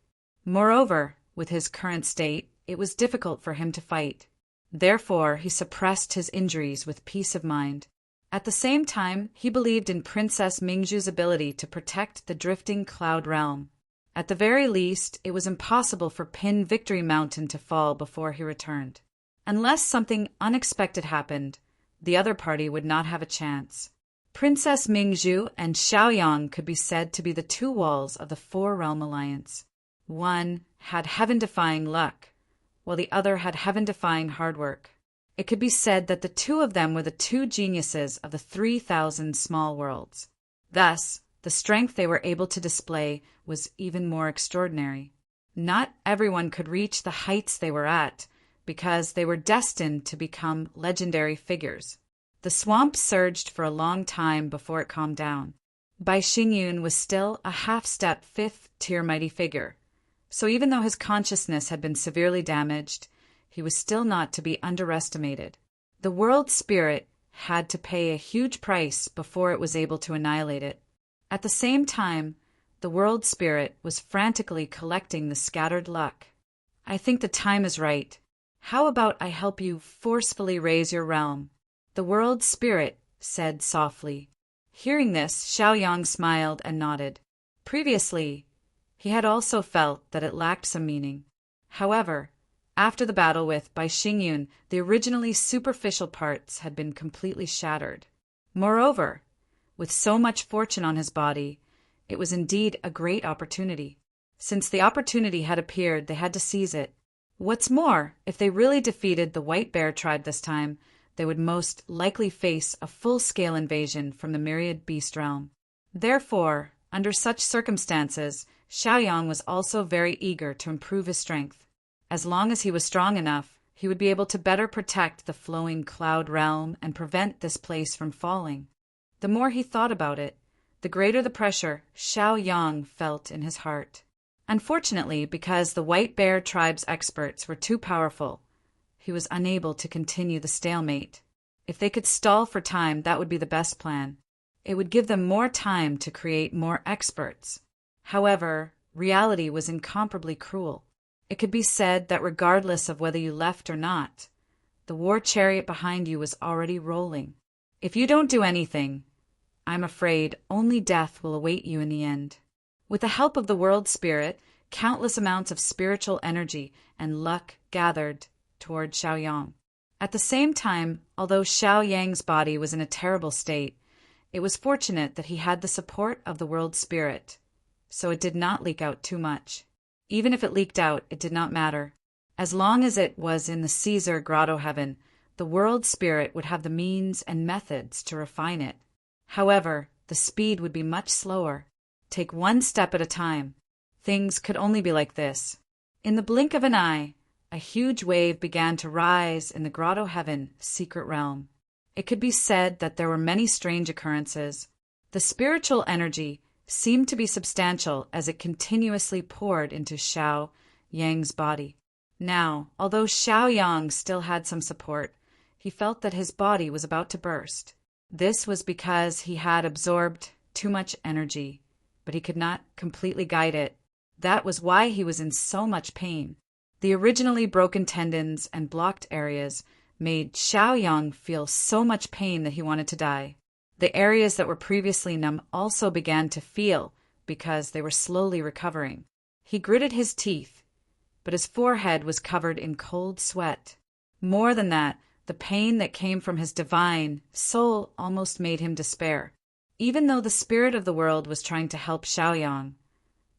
Moreover, with his current state, it was difficult for him to fight. Therefore, he suppressed his injuries with peace of mind. At the same time, he believed in Princess Mingzhu's ability to protect the drifting cloud realm. At the very least, it was impossible for Pin Victory Mountain to fall before he returned. Unless something unexpected happened, the other party would not have a chance. Princess Mingzhu and Xiao Yang could be said to be the two walls of the Four-Realm Alliance. One had heaven-defying luck, while the other had heaven-defying hard work. It could be said that the two of them were the two geniuses of the 3,000 small worlds. Thus, the strength they were able to display was even more extraordinary. Not everyone could reach the heights they were at, because they were destined to become legendary figures. The swamp surged for a long time before it calmed down. Bai Xingyun was still a half-step 5th-tier mighty figure, so even though his consciousness had been severely damaged, he was still not to be underestimated. The world spirit had to pay a huge price before it was able to annihilate it. At the same time, the world spirit was frantically collecting the scattered luck. I think the time is right. How about I help you forcefully raise your realm? The world spirit said softly. Hearing this, Xiao Yang smiled and nodded. Previously, he had also felt that it lacked some meaning. However, after the battle with Bai Xingyun, the originally superficial parts had been completely shattered. Moreover, with so much fortune on his body, it was indeed a great opportunity. Since the opportunity had appeared, they had to seize it. What's more, if they really defeated the White Bear tribe this time, they would most likely face a full-scale invasion from the myriad beast realm. Therefore, under such circumstances, Xiao Yang was also very eager to improve his strength. As long as he was strong enough, He would be able to better protect the flowing cloud realm and prevent this place from falling. The more he thought about it, the greater the pressure Xiao Yang felt in his heart. Unfortunately, because the White Bear tribe's experts were too powerful, he was unable to continue the stalemate. If they could stall for time, that would be the best plan. It would give them more time to create more experts. However, reality was incomparably cruel. It could be said that regardless of whether you left or not, the war chariot behind you was already rolling. If you don't do anything, I'm afraid only death will await you in the end. With the help of the world spirit, countless amounts of spiritual energy and luck gathered toward Xiao Yang. At the same time, although Xiao Yang's body was in a terrible state, it was fortunate that he had the support of the world spirit, so it did not leak out too much. Even if it leaked out, it did not matter. As long as it was in the Caesar grotto heaven, the world spirit would have the means and methods to refine it. However, the speed would be much slower. Take one step at a time. Things could only be like this. In the blink of an eye, a huge wave began to rise in the grotto heaven secret realm. It could be said that there were many strange occurrences. The spiritual energy seemed to be substantial as it continuously poured into Xiao Yang's body. Now, although Xiao Yang still had some support, he felt that his body was about to burst. This was because he had absorbed too much energy, but he could not completely guide it. That was why he was in so much pain. The originally broken tendons and blocked areas made Xiao Yang feel so much pain that he wanted to die. The areas that were previously numb also began to feel because they were slowly recovering. He gritted his teeth, but his forehead was covered in cold sweat. More than that, the pain that came from his divine soul almost made him despair. Even though the spirit of the world was trying to help Xiao Yang,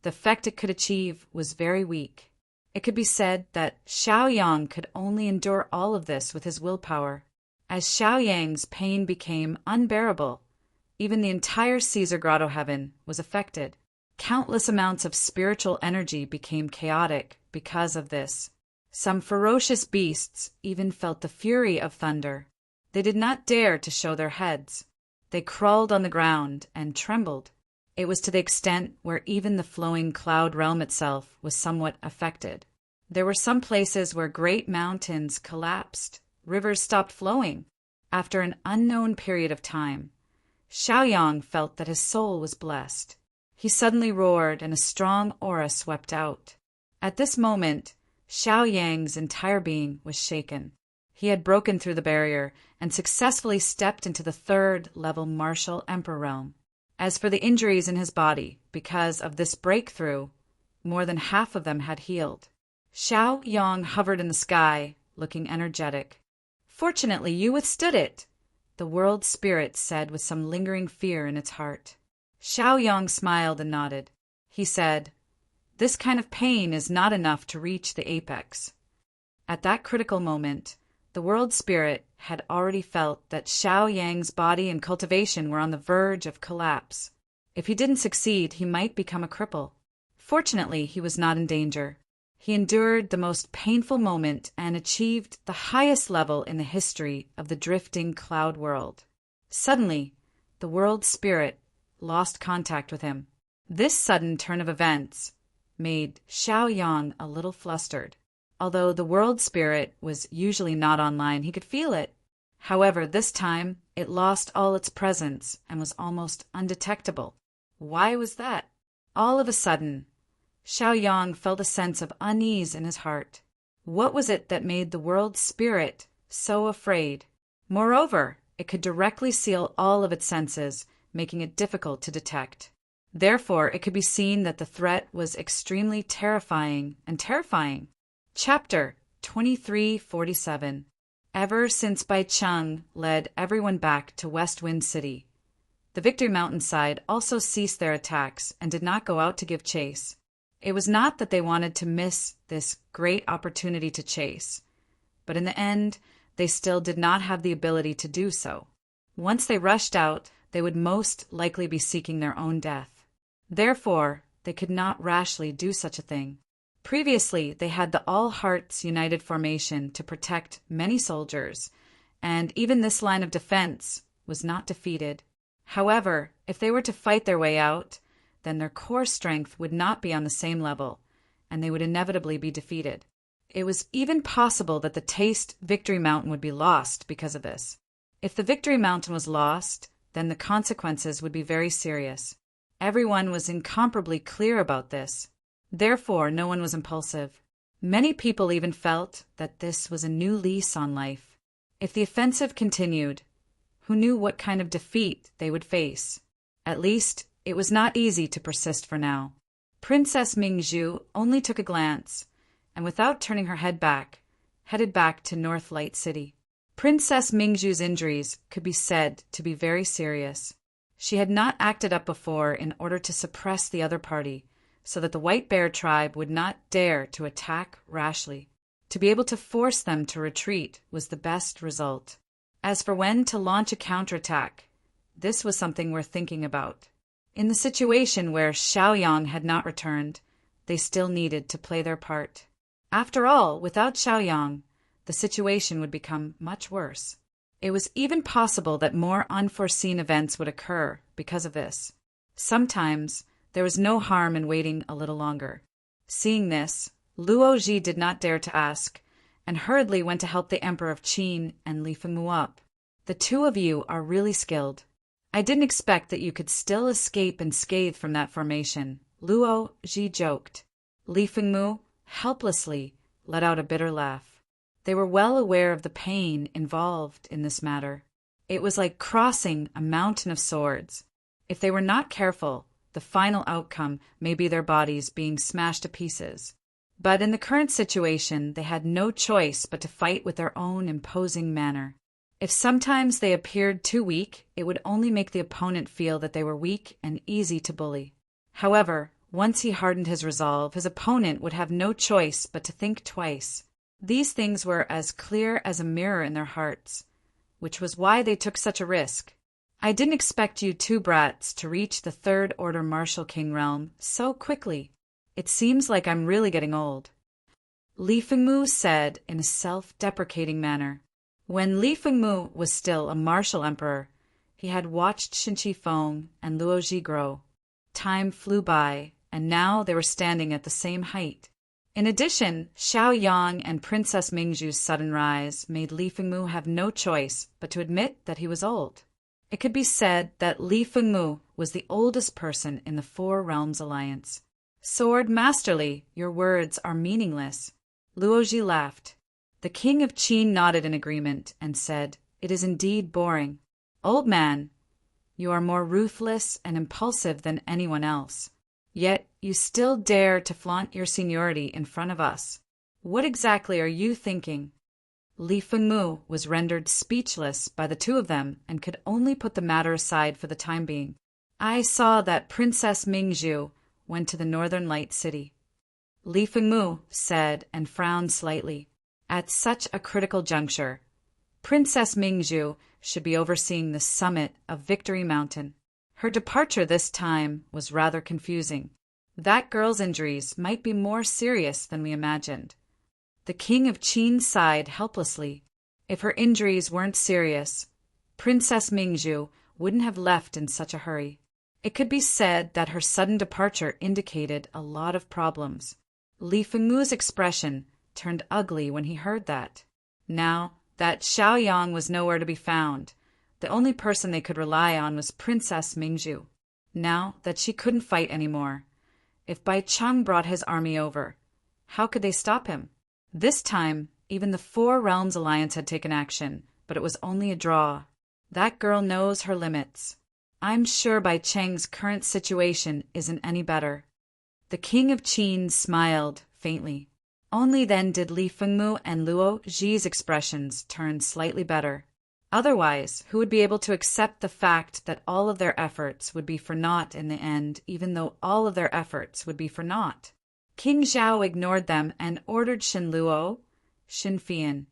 the effect it could achieve was very weak. It could be said that Xiao Yang could only endure all of this with his willpower. As Xiao Yang's pain became unbearable, even the entire Caesar grotto heaven was affected. Countless amounts of spiritual energy became chaotic because of this. Some ferocious beasts even felt the fury of thunder. They did not dare to show their heads. They crawled on the ground and trembled. It was to the extent where even the flowing cloud realm itself was somewhat affected. There were some places where great mountains collapsed. Rivers stopped flowing. After an unknown period of time, Xiao Yang felt that his soul was blessed. He suddenly roared and a strong aura swept out. At this moment, Xiao Yang's entire being was shaken. He had broken through the barrier and successfully stepped into the third-level martial emperor realm. As for the injuries in his body, because of this breakthrough, more than half of them had healed. Xiao Yang hovered in the sky, looking energetic. "Fortunately, you withstood it," the world spirit said with some lingering fear in its heart. Xiao Yang smiled and nodded. He said, "This kind of pain is not enough to reach the apex." At that critical moment, the world spirit had already felt that Xiao Yang's body and cultivation were on the verge of collapse. If he didn't succeed, he might become a cripple. Fortunately, he was not in danger. He endured the most painful moment and achieved the highest level in the history of the drifting cloud world. Suddenly, the world spirit lost contact with him. This sudden turn of events made Xiao Yang a little flustered. Although the world spirit was usually not online, he could feel it. However, this time, it lost all its presence and was almost undetectable. Why was that? All of a sudden, Xiao Yang felt a sense of unease in his heart. What was it that made the world spirit so afraid? Moreover, it could directly seal all of its senses, making it difficult to detect. Therefore, it could be seen that the threat was extremely terrifying. Chapter 2347. Ever since Bai Cheng led everyone back to West Wind City, the Victory Mountainside also ceased their attacks and did not go out to give chase. It was not that they wanted to miss this great opportunity to chase, but in the end, they still did not have the ability to do so. Once they rushed out, they would most likely be seeking their own death. Therefore, they could not rashly do such a thing. Previously, they had the All Hearts United formation to protect many soldiers, and even this line of defense was not defeated. However, if they were to fight their way out, then their core strength would not be on the same level, and they would inevitably be defeated. It was even possible that the Taste Victory Mountain would be lost because of this. If the Victory Mountain was lost, then the consequences would be very serious. Everyone was incomparably clear about this. Therefore, no one was impulsive. Many people even felt that this was a new lease on life. If the offensive continued, who knew what kind of defeat they would face? At least, it was not easy to persist for now. Princess Mingzhu only took a glance, and without turning her head back, headed back to North Light City. Princess Mingzhu's injuries could be said to be very serious. She had not acted up before in order to suppress the other party, so that the White Bear tribe would not dare to attack rashly. To be able to force them to retreat was the best result. As for when to launch a counterattack, this was something worth thinking about. In the situation where Xiaoyang had not returned, they still needed to play their part. After all, without Xiaoyang, the situation would become much worse. It was even possible that more unforeseen events would occur because of this. Sometimes, there was no harm in waiting a little longer. Seeing this, Luo Ji did not dare to ask, and hurriedly went to help the Emperor of Qin and Li Fengmu up. The two of you are really skilled. I didn't expect that you could still escape unscathed from that formation, Luo Ji joked. Li Fengmu, helplessly, let out a bitter laugh. They were well aware of the pain involved in this matter. It was like crossing a mountain of swords. If they were not careful, the final outcome may be their bodies being smashed to pieces. But in the current situation, they had no choice but to fight with their own imposing manner. If sometimes they appeared too weak, it would only make the opponent feel that they were weak and easy to bully. However, once he hardened his resolve, his opponent would have no choice but to think twice. These things were as clear as a mirror in their hearts, which was why they took such a risk. I didn't expect you two brats to reach the Third Order Martial King realm so quickly. It seems like I'm really getting old. Li Fengmu said in a self-deprecating manner. When Li Fengmu was still a martial emperor, he had watched Qin Shi Feng and Luo Ji grow. Time flew by, and now they were standing at the same height. In addition, Xiaoyang and Princess Mingzhu's sudden rise made Li Fengmu have no choice but to admit that he was old. It could be said that Li Fengmu was the oldest person in the Four Realms Alliance. Sword Masterly, your words are meaningless. Luo Ji laughed. The king of Qin nodded in agreement and said, "It is indeed boring. Old man, you are more ruthless and impulsive than anyone else. Yet you still dare to flaunt your seniority in front of us. What exactly are you thinking?" Li Fengmu was rendered speechless by the two of them and could only put the matter aside for the time being. I saw that Princess Mingzhu went to the Northern Light City. Li Fengmu said and frowned slightly. At such a critical juncture, Princess Mingzhu should be overseeing the summit of Victory Mountain. Her departure this time was rather confusing. That girl's injuries might be more serious than we imagined. The king of Qin sighed helplessly. If her injuries weren't serious, Princess Mingzhu wouldn't have left in such a hurry. It could be said that her sudden departure indicated a lot of problems. Li Fengmu's expression turned ugly when he heard that. Now that Xiaoyang was nowhere to be found, the only person they could rely on was Princess Mingzhu. Now that she couldn't fight anymore, if Bai Cheng brought his army over, how could they stop him? This time, even the Four Realms Alliance had taken action, but it was only a draw. That girl knows her limits. I'm sure Bai Cheng's current situation isn't any better. The king of Qin smiled faintly. Only then did Li Fengmu and Luo Ji's expressions turn slightly better. Otherwise, who would be able to accept the fact that all of their efforts would be for naught in the end, even though all of their efforts would be for naught? King Zhao ignored them and ordered Shen Luo, Shen Fian,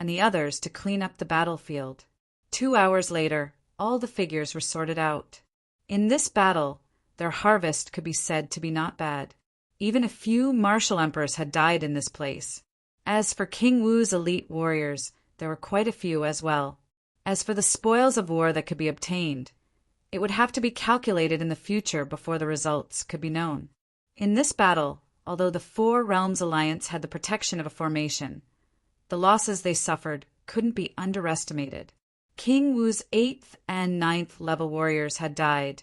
and the others to clean up the battlefield. 2 hours later, all the figures were sorted out. In this battle, their harvest could be said to be not bad. Even a few martial emperors had died in this place. As for King Wu's elite warriors, there were quite a few as well. As for the spoils of war that could be obtained, it would have to be calculated in the future before the results could be known. In this battle, although the Four Realms Alliance had the protection of a formation, the losses they suffered couldn't be underestimated. King Wu's 8th and 9th level warriors had died,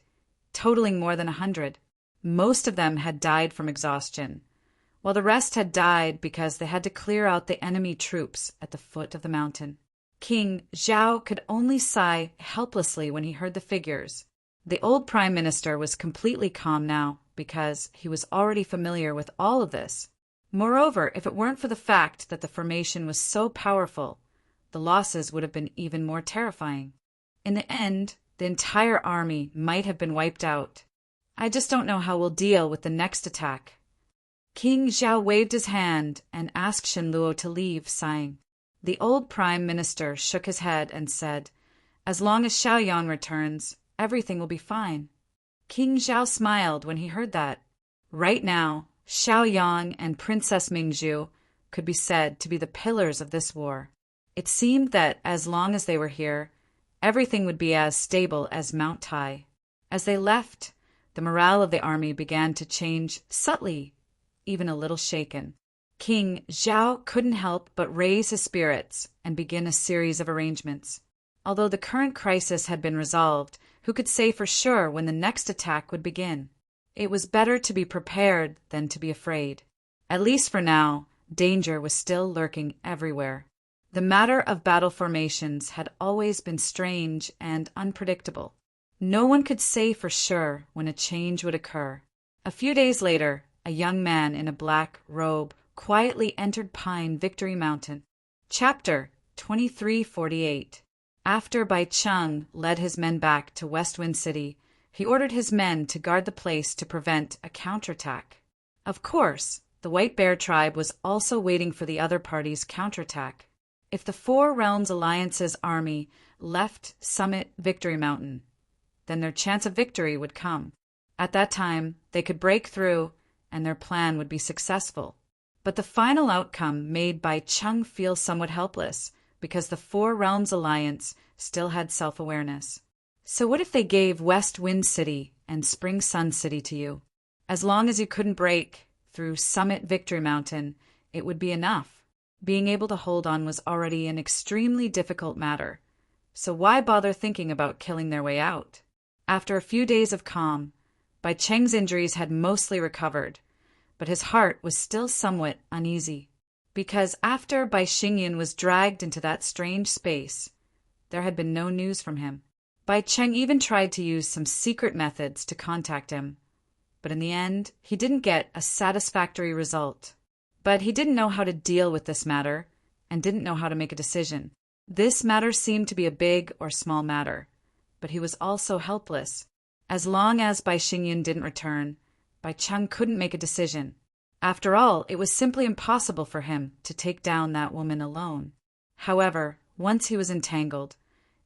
totaling more than 100. Most of them had died from exhaustion, while the rest had died because they had to clear out the enemy troops at the foot of the mountain. King Zhao could only sigh helplessly when he heard the figures. The old prime minister was completely calm now because he was already familiar with all of this. Moreover, if it weren't for the fact that the formation was so powerful, the losses would have been even more terrifying. In the end, the entire army might have been wiped out. I just don't know how we'll deal with the next attack. King Zhao waved his hand and asked Shenluo to leave, sighing. The old prime minister shook his head and said, "As long as Xiaoyang returns, everything will be fine." King Zhao smiled when he heard that. Right now, Xiaoyang and Princess Mingzhu could be said to be the pillars of this war. It seemed that as long as they were here, everything would be as stable as Mount Tai. As they left, the morale of the army began to change subtly, even a little shaken. King Zhao couldn't help but raise his spirits and begin a series of arrangements. Although the current crisis had been resolved, who could say for sure when the next attack would begin? It was better to be prepared than to be afraid. At least for now, danger was still lurking everywhere. The matter of battle formations had always been strange and unpredictable. No one could say for sure when a change would occur. A few days later, a young man in a black robe quietly entered Pine Victory Mountain. Chapter 2348. After Bai Cheng led his men back to West Wind City, he ordered his men to guard the place to prevent a counterattack. Of course, the White Bear tribe was also waiting for the other party's counterattack. If the Four Realms Alliance's army left Summit Victory Mountain, then their chance of victory would come. At that time, they could break through, and their plan would be successful. But the final outcome made Bai Cheng feel somewhat helpless, because the Four Realms Alliance still had self-awareness. So what if they gave West Wind City and Spring Sun City to you? As long as you couldn't break through Summit Victory Mountain, it would be enough. Being able to hold on was already an extremely difficult matter, so why bother thinking about killing their way out? After a few days of calm, Bai Cheng's injuries had mostly recovered, but his heart was still somewhat uneasy, because after Bai Xingyun was dragged into that strange space, there had been no news from him. Bai Cheng even tried to use some secret methods to contact him, but in the end, he didn't get a satisfactory result. But he didn't know how to deal with this matter, and didn't know how to make a decision. This matter seemed to be a big or small matter, but he was also helpless. As long as Bai Xingyun didn't return, Bai Cheng couldn't make a decision. After all, it was simply impossible for him to take down that woman alone. However, once he was entangled,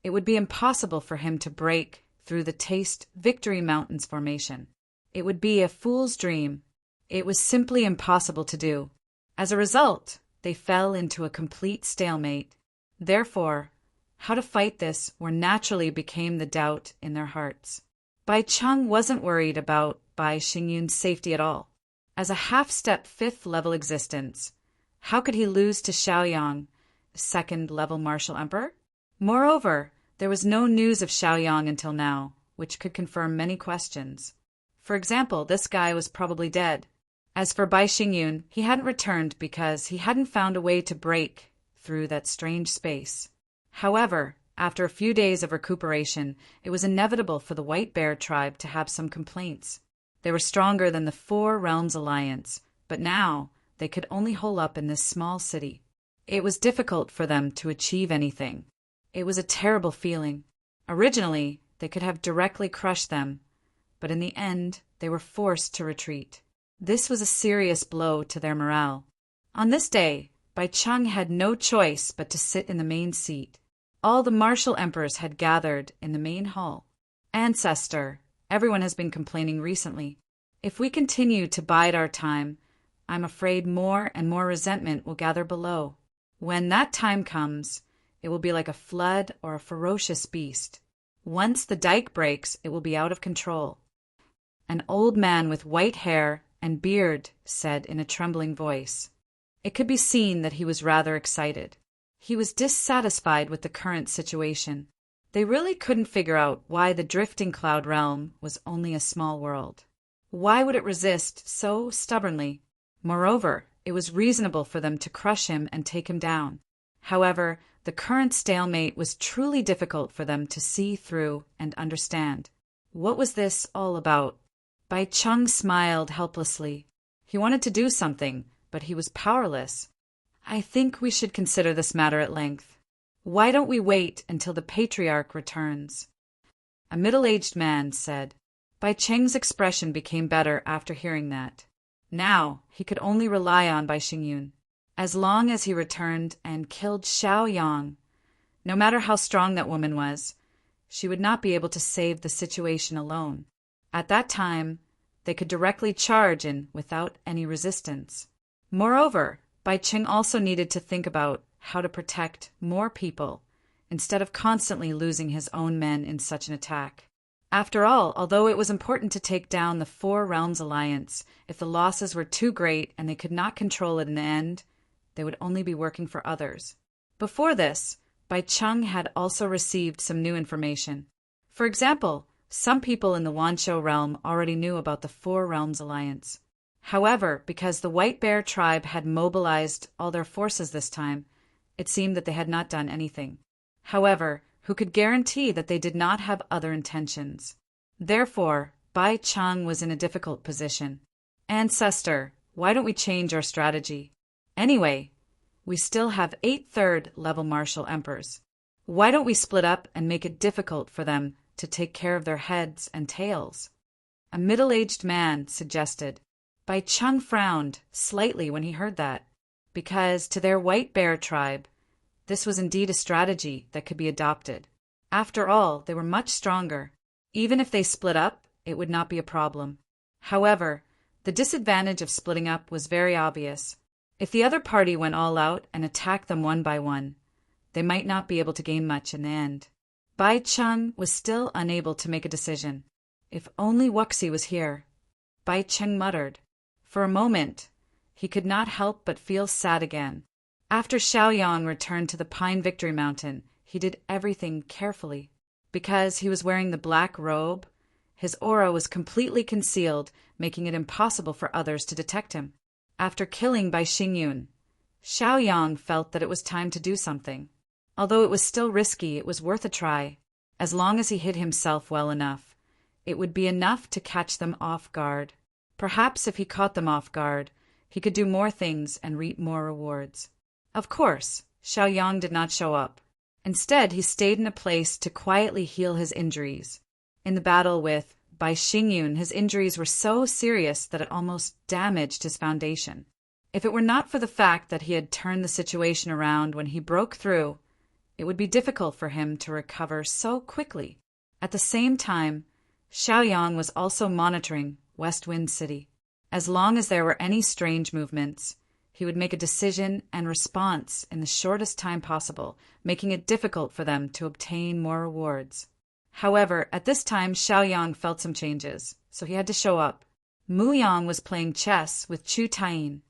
it would be impossible for him to break through the Taste Victory Mountains formation. It would be a fool's dream. It was simply impossible to do. As a result, they fell into a complete stalemate. Therefore, how to fight this where naturally became the doubt in their hearts. Bai Cheng wasn't worried about Bai Xingyun's safety at all. As a half-step 5th-level existence, how could he lose to Xiaoyang, the 2nd-level martial emperor? Moreover, there was no news of Xiaoyang until now, which could confirm many questions. For example, this guy was probably dead. As for Bai Xingyun, he hadn't returned because he hadn't found a way to break through that strange space. However, after a few days of recuperation, it was inevitable for the White Bear tribe to have some complaints. They were stronger than the Four Realms Alliance, but now they could only hole up in this small city. It was difficult for them to achieve anything. It was a terrible feeling. Originally, they could have directly crushed them, but in the end, they were forced to retreat. This was a serious blow to their morale. On this day, Bai Cheng had no choice but to sit in the main seat. All the martial emperors had gathered in the main hall. Ancestor, everyone has been complaining recently. If we continue to bide our time, I'm afraid more and more resentment will gather below. When that time comes, it will be like a flood or a ferocious beast. Once the dike breaks, it will be out of control. An old man with white hair and beard said in a trembling voice. It could be seen that he was rather excited. He was dissatisfied with the current situation. They really couldn't figure out why the drifting cloud realm was only a small world. Why would it resist so stubbornly? Moreover, it was reasonable for them to crush him and take him down. However, the current stalemate was truly difficult for them to see through and understand. What was this all about? Bai Chung smiled helplessly. He wanted to do something, but he was powerless. I think we should consider this matter at length. Why don't we wait until the patriarch returns? A middle-aged man said. Bai Cheng's expression became better after hearing that. Now he could only rely on Bai Xingyun. As long as he returned and killed Xiao Yang, no matter how strong that woman was, she would not be able to save the situation alone. At that time, they could directly charge in without any resistance. Moreover, Bai Cheng also needed to think about how to protect more people instead of constantly losing his own men in such an attack. After all, although it was important to take down the Four Realms Alliance, if the losses were too great and they could not control it in the end, they would only be working for others. Before this, Bai Cheng had also received some new information. For example, some people in the Wanshou realm already knew about the Four Realms Alliance. However, because the White Bear tribe had mobilized all their forces this time, it seemed that they had not done anything. However, who could guarantee that they did not have other intentions? Therefore, Bai Cheng was in a difficult position. Ancestor, why don't we change our strategy? Anyway, we still have 8 third-level martial emperors. Why don't we split up and make it difficult for them to take care of their heads and tails? A middle-aged man suggested. Bai Cheng frowned slightly when he heard that, because to their White Bear tribe, this was indeed a strategy that could be adopted. After all, they were much stronger. Even if they split up, it would not be a problem. However, the disadvantage of splitting up was very obvious. If the other party went all out and attacked them one by one, they might not be able to gain much in the end. Bai Cheng was still unable to make a decision. If only Wuxi was here. Bai Cheng muttered. For a moment, he could not help but feel sad again. After Xiaoyang returned to the Pine Victory Mountain, he did everything carefully. Because he was wearing the black robe, his aura was completely concealed, making it impossible for others to detect him. After killing Bai Xingyun, Xiaoyang felt that it was time to do something. Although it was still risky, it was worth a try. As long as he hid himself well enough, it would be enough to catch them off guard. Perhaps if he caught them off guard, he could do more things and reap more rewards. Of course, Xiaoyang did not show up. Instead, he stayed in a place to quietly heal his injuries. In the battle with Bai Xingyun, his injuries were so serious that it almost damaged his foundation. If it were not for the fact that he had turned the situation around when he broke through, it would be difficult for him to recover so quickly. At the same time, Xiaoyang was also monitoring West Wind City. As long as there were any strange movements, he would make a decision and response in the shortest time possible, making it difficult for them to obtain more rewards. However, at this time Xiaoyang felt some changes, so he had to show up. Mu Yang was playing chess with Chu Taiyin.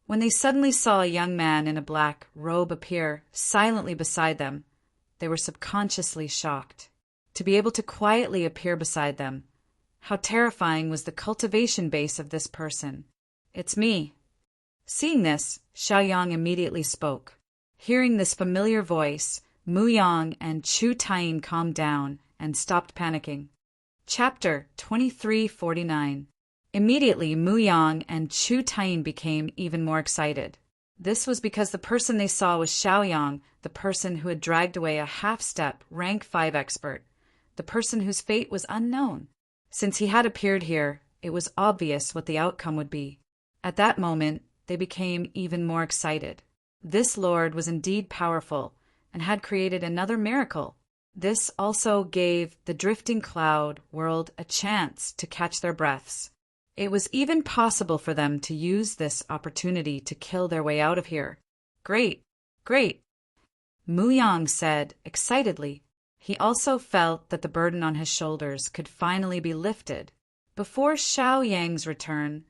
When they suddenly saw a young man in a black robe appear silently beside them, they were subconsciously shocked. To be able to quietly appear beside them, how terrifying was the cultivation base of this person. It's me. Seeing this, Xiaoyang immediately spoke. Hearing this familiar voice, Mu Yang and Chu Taiyin calmed down and stopped panicking. Chapter 2349. Immediately, Mu Yang and Chu Taiyin became even more excited. This was because the person they saw was Xiaoyang, the person who had dragged away a half-step, rank 5 expert, the person whose fate was unknown. Since he had appeared here, it was obvious what the outcome would be. At that moment, they became even more excited. This lord was indeed powerful and had created another miracle. This also gave the drifting cloud world a chance to catch their breaths. It was even possible for them to use this opportunity to kill their way out of here. Great, great, Mu Yang said excitedly. He also felt that the burden on his shoulders could finally be lifted. Before Xiao Yang's return,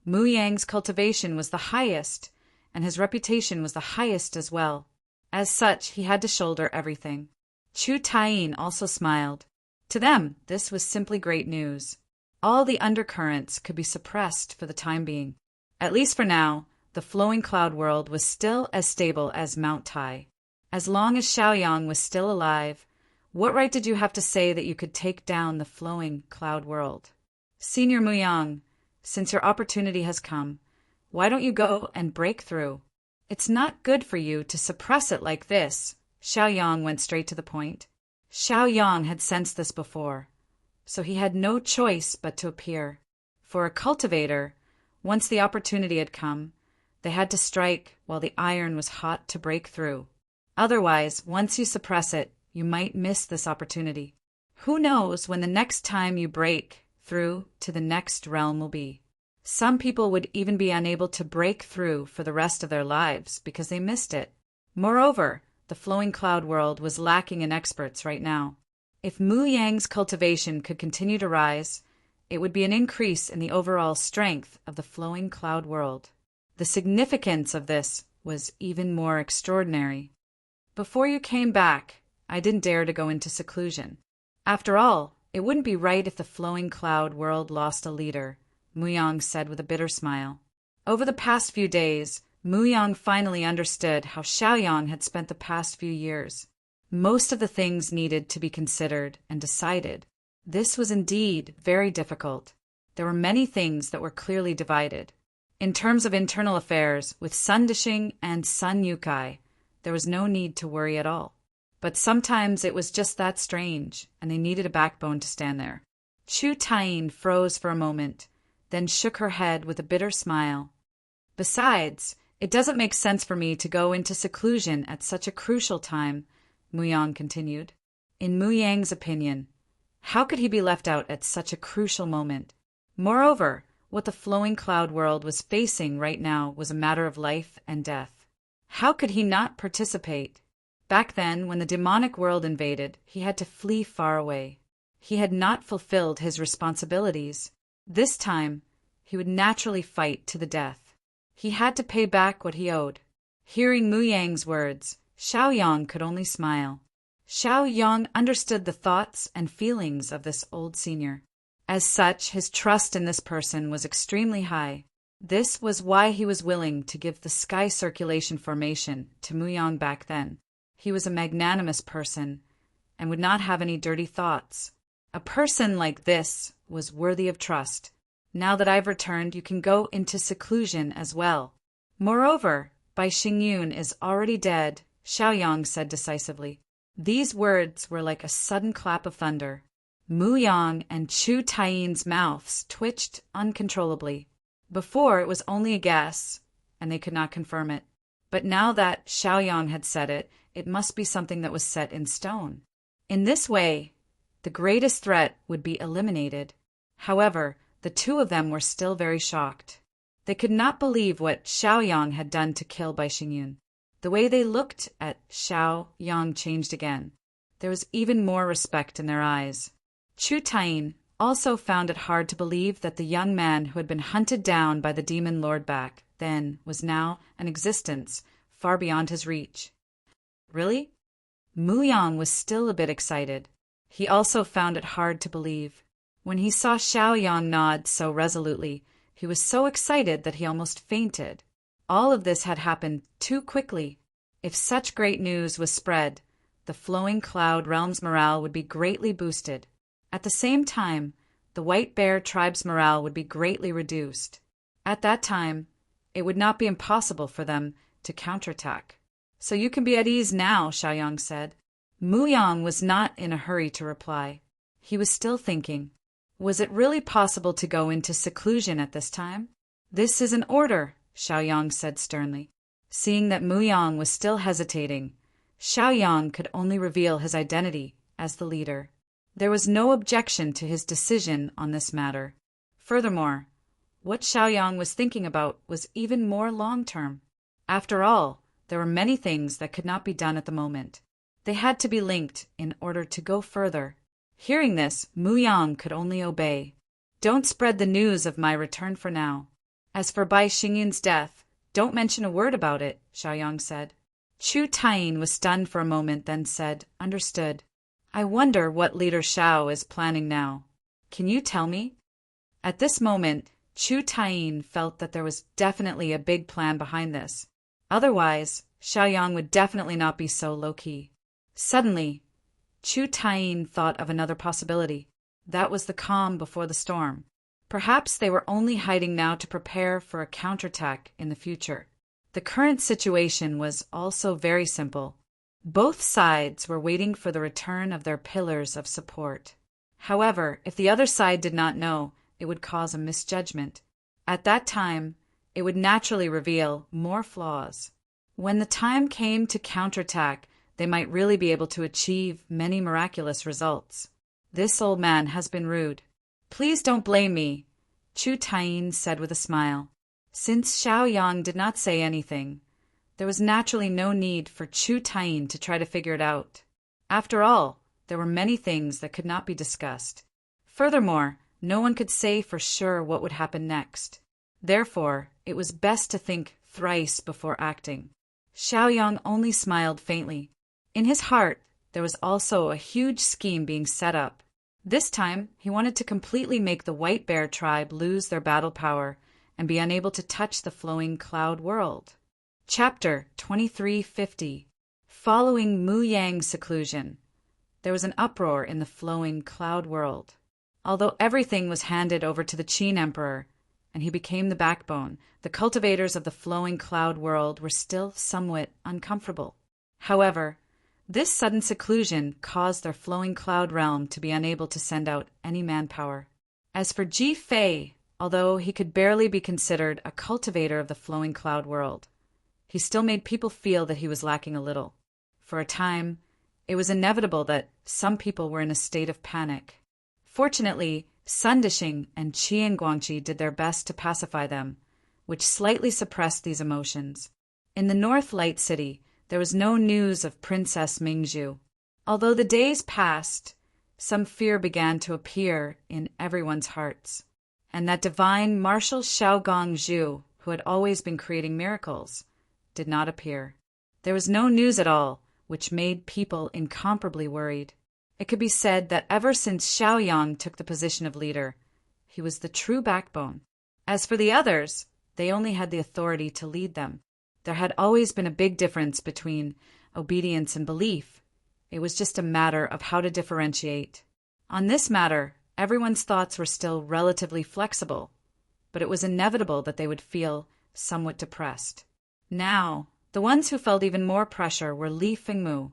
Mu Yang's cultivation was the highest, and his reputation was the highest as well. As such, he had to shoulder everything. Chu Taiyin also smiled. To them, this was simply great news. All the undercurrents could be suppressed for the time being. At least for now, the flowing cloud world was still as stable as Mount Tai. As long as Xiaoyang was still alive, what right did you have to say that you could take down the flowing cloud world? Senior Muyang, since your opportunity has come, why don't you go and break through? It's not good for you to suppress it like this. Xiaoyang went straight to the point. Xiaoyang had sensed this before, so he had no choice but to appear. For a cultivator, once the opportunity had come, they had to strike while the iron was hot to break through. Otherwise, once you suppress it, you might miss this opportunity. Who knows when the next time you break through to the next realm will be. Some people would even be unable to break through for the rest of their lives because they missed it. Moreover, the flowing cloud world was lacking in experts right now. If Mu Yang's cultivation could continue to rise, it would be an increase in the overall strength of the flowing cloud world. The significance of this was even more extraordinary. Before you came back, I didn't dare to go into seclusion. After all, it wouldn't be right if the flowing cloud world lost a leader, Mu Yang said with a bitter smile. Over the past few days, Mu Yang finally understood how Xiaoyang had spent the past few years. Most of the things needed to be considered and decided. This was indeed very difficult. There were many things that were clearly divided. In terms of internal affairs, with Sun Dishing and Sun Yukai, there was no need to worry at all. But sometimes it was just that strange, and they needed a backbone to stand there. Chu Taiyin froze for a moment, then shook her head with a bitter smile. Besides, it doesn't make sense for me to go into seclusion at such a crucial time, Mu Yang continued. In Mu Yang's opinion, how could he be left out at such a crucial moment? Moreover, what the flowing cloud world was facing right now was a matter of life and death. How could he not participate? Back then, when the demonic world invaded, he had to flee far away. He had not fulfilled his responsibilities. This time, he would naturally fight to the death. He had to pay back what he owed. Hearing Mu Yang's words, Xiaoyang could only smile. Xiaoyang understood the thoughts and feelings of this old senior. As such, his trust in this person was extremely high. This was why he was willing to give the sky circulation formation to Mu Yang back then. He was a magnanimous person and would not have any dirty thoughts. A person like this was worthy of trust. Now that I've returned, you can go into seclusion as well. Moreover, Bai Xingyun is already dead, Xiaoyang said decisively. These words were like a sudden clap of thunder. Mu Yang and Chu Taiyin's mouths twitched uncontrollably. Before, it was only a guess, and they could not confirm it. But now that Xiaoyang had said it, it must be something that was set in stone. In this way, the greatest threat would be eliminated. However, the two of them were still very shocked. They could not believe what Xiaoyang had done to kill Bai Xingyun. The way they looked at Xiaoyang changed again. There was even more respect in their eyes. Chu Taiyin also found it hard to believe that the young man who had been hunted down by the demon lord back then was now an existence far beyond his reach. Really? Mu Yang was still a bit excited. He also found it hard to believe. When he saw Xiaoyang nod so resolutely, he was so excited that he almost fainted. All of this had happened too quickly. If such great news was spread, the flowing cloud realm's morale would be greatly boosted. At the same time, the White Bear tribe's morale would be greatly reduced. At that time, it would not be impossible for them to counterattack. So you can be at ease now, Xiaoyang said. Mu Yang was not in a hurry to reply. He was still thinking. Was it really possible to go into seclusion at this time? This is an order, Xiaoyang said sternly. Seeing that Mu Yang was still hesitating, Xiaoyang could only reveal his identity as the leader. There was no objection to his decision on this matter. Furthermore, what Xiaoyang was thinking about was even more long-term. After all, there were many things that could not be done at the moment. They had to be linked in order to go further. Hearing this, Mu Yang could only obey. Don't spread the news of my return for now. As for Bai Xingyun's death, don't mention a word about it, Xiaoyang said. Chu Taiyin was stunned for a moment, then said, Understood. I wonder what Leader Xiao is planning now. Can you tell me? At this moment, Chu Taiyin felt that there was definitely a big plan behind this. Otherwise, Xiaoyang would definitely not be so low-key. Suddenly, Chu Taiyin thought of another possibility. That was the calm before the storm. Perhaps they were only hiding now to prepare for a counterattack in the future. The current situation was also very simple. Both sides were waiting for the return of their pillars of support. However, if the other side did not know, it would cause a misjudgment. At that time, it would naturally reveal more flaws. When the time came to counterattack, they might really be able to achieve many miraculous results. This old man has been rude. Please don't blame me, Chu Taiyin said with a smile. Since Xiaoyang did not say anything, there was naturally no need for Chu Taiyin to try to figure it out. After all, there were many things that could not be discussed. Furthermore, no one could say for sure what would happen next. Therefore, it was best to think thrice before acting. Xiaoyang only smiled faintly. In his heart, there was also a huge scheme being set up. This time, he wanted to completely make the White Bear tribe lose their battle power and be unable to touch the flowing cloud world. Chapter 2350. Following Mu Yang's seclusion, there was an uproar in the flowing cloud world. Although everything was handed over to the Qin Emperor, and he became the backbone, the cultivators of the flowing cloud world were still somewhat uncomfortable. However, this sudden seclusion caused their flowing cloud realm to be unable to send out any manpower. As for Ji Fei, although he could barely be considered a cultivator of the flowing cloud world, he still made people feel that he was lacking a little. For a time, it was inevitable that some people were in a state of panic. Fortunately, Sun Dishing and Qian Guangqi did their best to pacify them, which slightly suppressed these emotions. In the North Light City, there was no news of Princess Mingzhu. Although the days passed, some fear began to appear in everyone's hearts, and that divine Marshal Xiaogong Zhu, who had always been creating miracles, did not appear. There was no news at all, which made people incomparably worried. It could be said that ever since Xiaoyang took the position of leader, he was the true backbone. As for the others, they only had the authority to lead them. There had always been a big difference between obedience and belief. It was just a matter of how to differentiate. On this matter, everyone's thoughts were still relatively flexible, but it was inevitable that they would feel somewhat depressed. Now, the ones who felt even more pressure were Li Fengmu,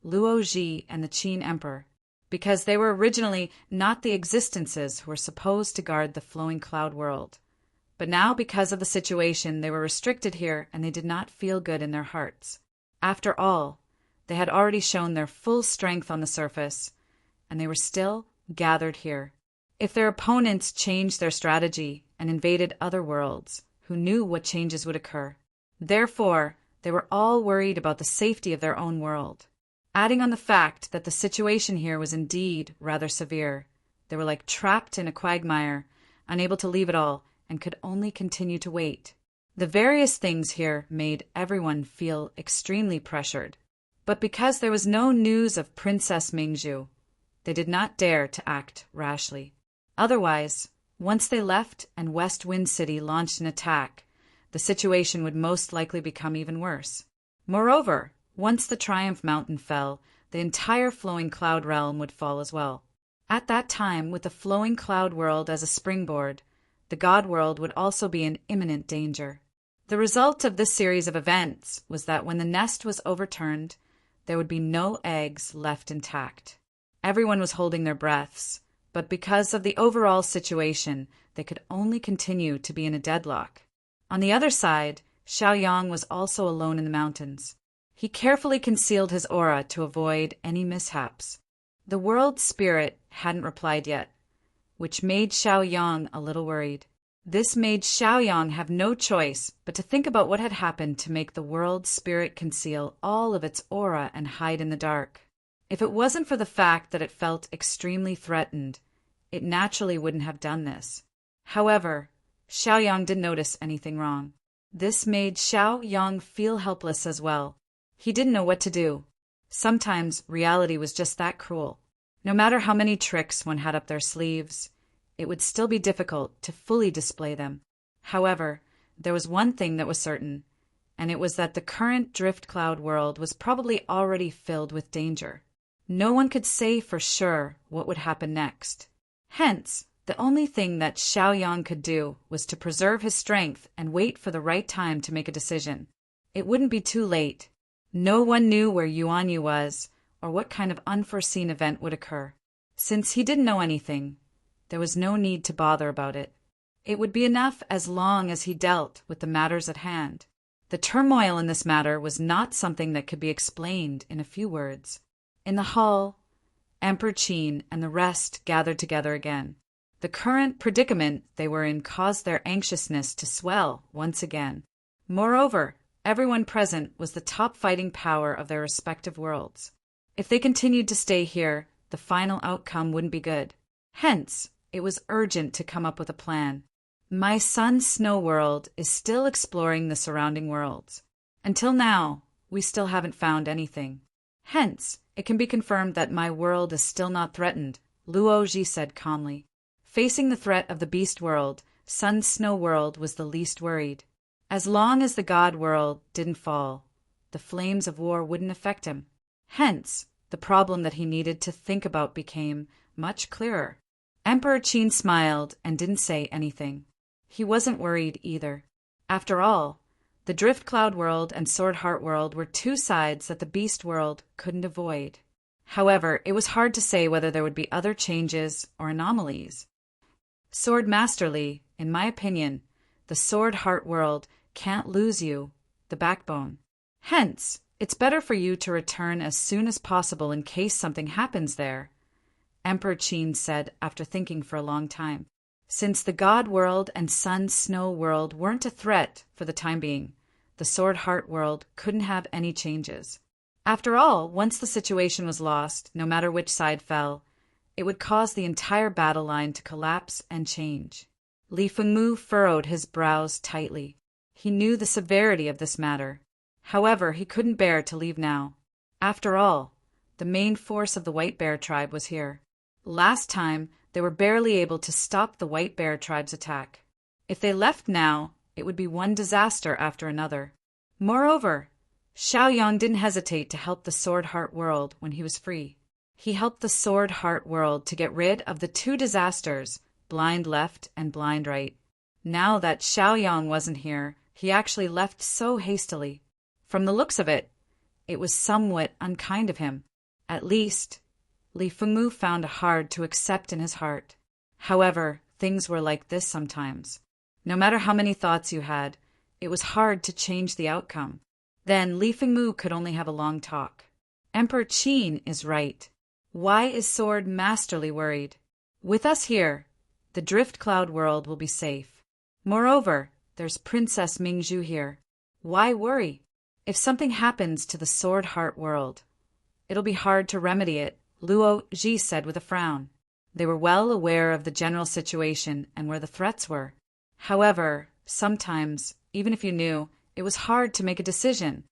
Luo Ji, and the Qin Emperor, because they were originally not the existences who were supposed to guard the flowing cloud world. But now, because of the situation, they were restricted here and they did not feel good in their hearts. After all, they had already shown their full strength on the surface, and they were still gathered here. If their opponents changed their strategy and invaded other worlds, who knew what changes would occur? Therefore, they were all worried about the safety of their own world. Adding on the fact that the situation here was indeed rather severe, they were like trapped in a quagmire, unable to leave it all, and could only continue to wait. The various things here made everyone feel extremely pressured. But because there was no news of Princess Mingzhu, they did not dare to act rashly. Otherwise, once they left and West Wind City launched an attack, the situation would most likely become even worse. Moreover, once the Triumph Mountain fell, the entire flowing cloud realm would fall as well. At that time, with the flowing cloud world as a springboard, the God world would also be in imminent danger. The result of this series of events was that when the nest was overturned, there would be no eggs left intact. Everyone was holding their breaths, but because of the overall situation, they could only continue to be in a deadlock. On the other side, Xiaoyang was also alone in the mountains. He carefully concealed his aura to avoid any mishaps. The world spirit hadn't replied yet, which made Xiaoyang a little worried. This made Xiaoyang have no choice but to think about what had happened to make the world spirit conceal all of its aura and hide in the dark. If it wasn't for the fact that it felt extremely threatened, it naturally wouldn't have done this. However, Xiaoyang didn't notice anything wrong. This made Xiaoyang feel helpless as well. He didn't know what to do. Sometimes reality was just that cruel. No matter how many tricks one had up their sleeves, it would still be difficult to fully display them. However, there was one thing that was certain, and it was that the current drift cloud world was probably already filled with danger. No one could say for sure what would happen next. Hence, the only thing that Xiaoyang could do was to preserve his strength and wait for the right time to make a decision. It wouldn't be too late. No one knew where Yuanyu was or what kind of unforeseen event would occur. Since he didn't know anything, there was no need to bother about it. It would be enough as long as he dealt with the matters at hand. The turmoil in this matter was not something that could be explained in a few words. In the hall, Emperor Qin and the rest gathered together again. The current predicament they were in caused their anxiousness to swell once again. Moreover, everyone present was the top fighting power of their respective worlds. If they continued to stay here, the final outcome wouldn't be good. Hence, it was urgent to come up with a plan. My son's snow world is still exploring the surrounding worlds. Until now, we still haven't found anything. Hence, it can be confirmed that my world is still not threatened, Luo Ji said calmly. Facing the threat of the beast world, Sun's snow world was the least worried. As long as the god world didn't fall, the flames of war wouldn't affect him. Hence, the problem that he needed to think about became much clearer. Emperor Qin smiled and didn't say anything. He wasn't worried either. After all, the Drift Cloud world and Sword Heart world were two sides that the Beast world couldn't avoid. However, it was hard to say whether there would be other changes or anomalies. Sword Masterly, in my opinion, the Sword Heart world can't lose you, the backbone. Hence, it's better for you to return as soon as possible in case something happens there, Emperor Qin said after thinking for a long time. Since the God world and Sun Snow world weren't a threat for the time being, the Sword Heart world couldn't have any changes. After all, once the situation was lost, no matter which side fell, it would cause the entire battle line to collapse and change. Li Fengmu furrowed his brows tightly. He knew the severity of this matter. However, he couldn't bear to leave now. After all, the main force of the White Bear tribe was here. Last time, they were barely able to stop the White Bear tribe's attack. If they left now, it would be one disaster after another. Moreover, Xiaoyang didn't hesitate to help the Sword Heart world when he was free. He helped the Sword Heart world to get rid of the two disasters, Blind Left and Blind Right. Now that Xiaoyang wasn't here, he actually left so hastily. From the looks of it, it was somewhat unkind of him. At least, Li Fengmu found it hard to accept in his heart. However, things were like this sometimes. No matter how many thoughts you had, it was hard to change the outcome. Then Li Fengmu could only have a long talk. Emperor Qin is right. Why is Sword Masterly worried? With us here, the Drift Cloud world will be safe. Moreover, there's Princess Mingzhu here. Why worry? If something happens to the Sword Heart world, it'll be hard to remedy it, Luo Ji said with a frown. They were well aware of the general situation and where the threats were. However, sometimes, even if you knew, it was hard to make a decision.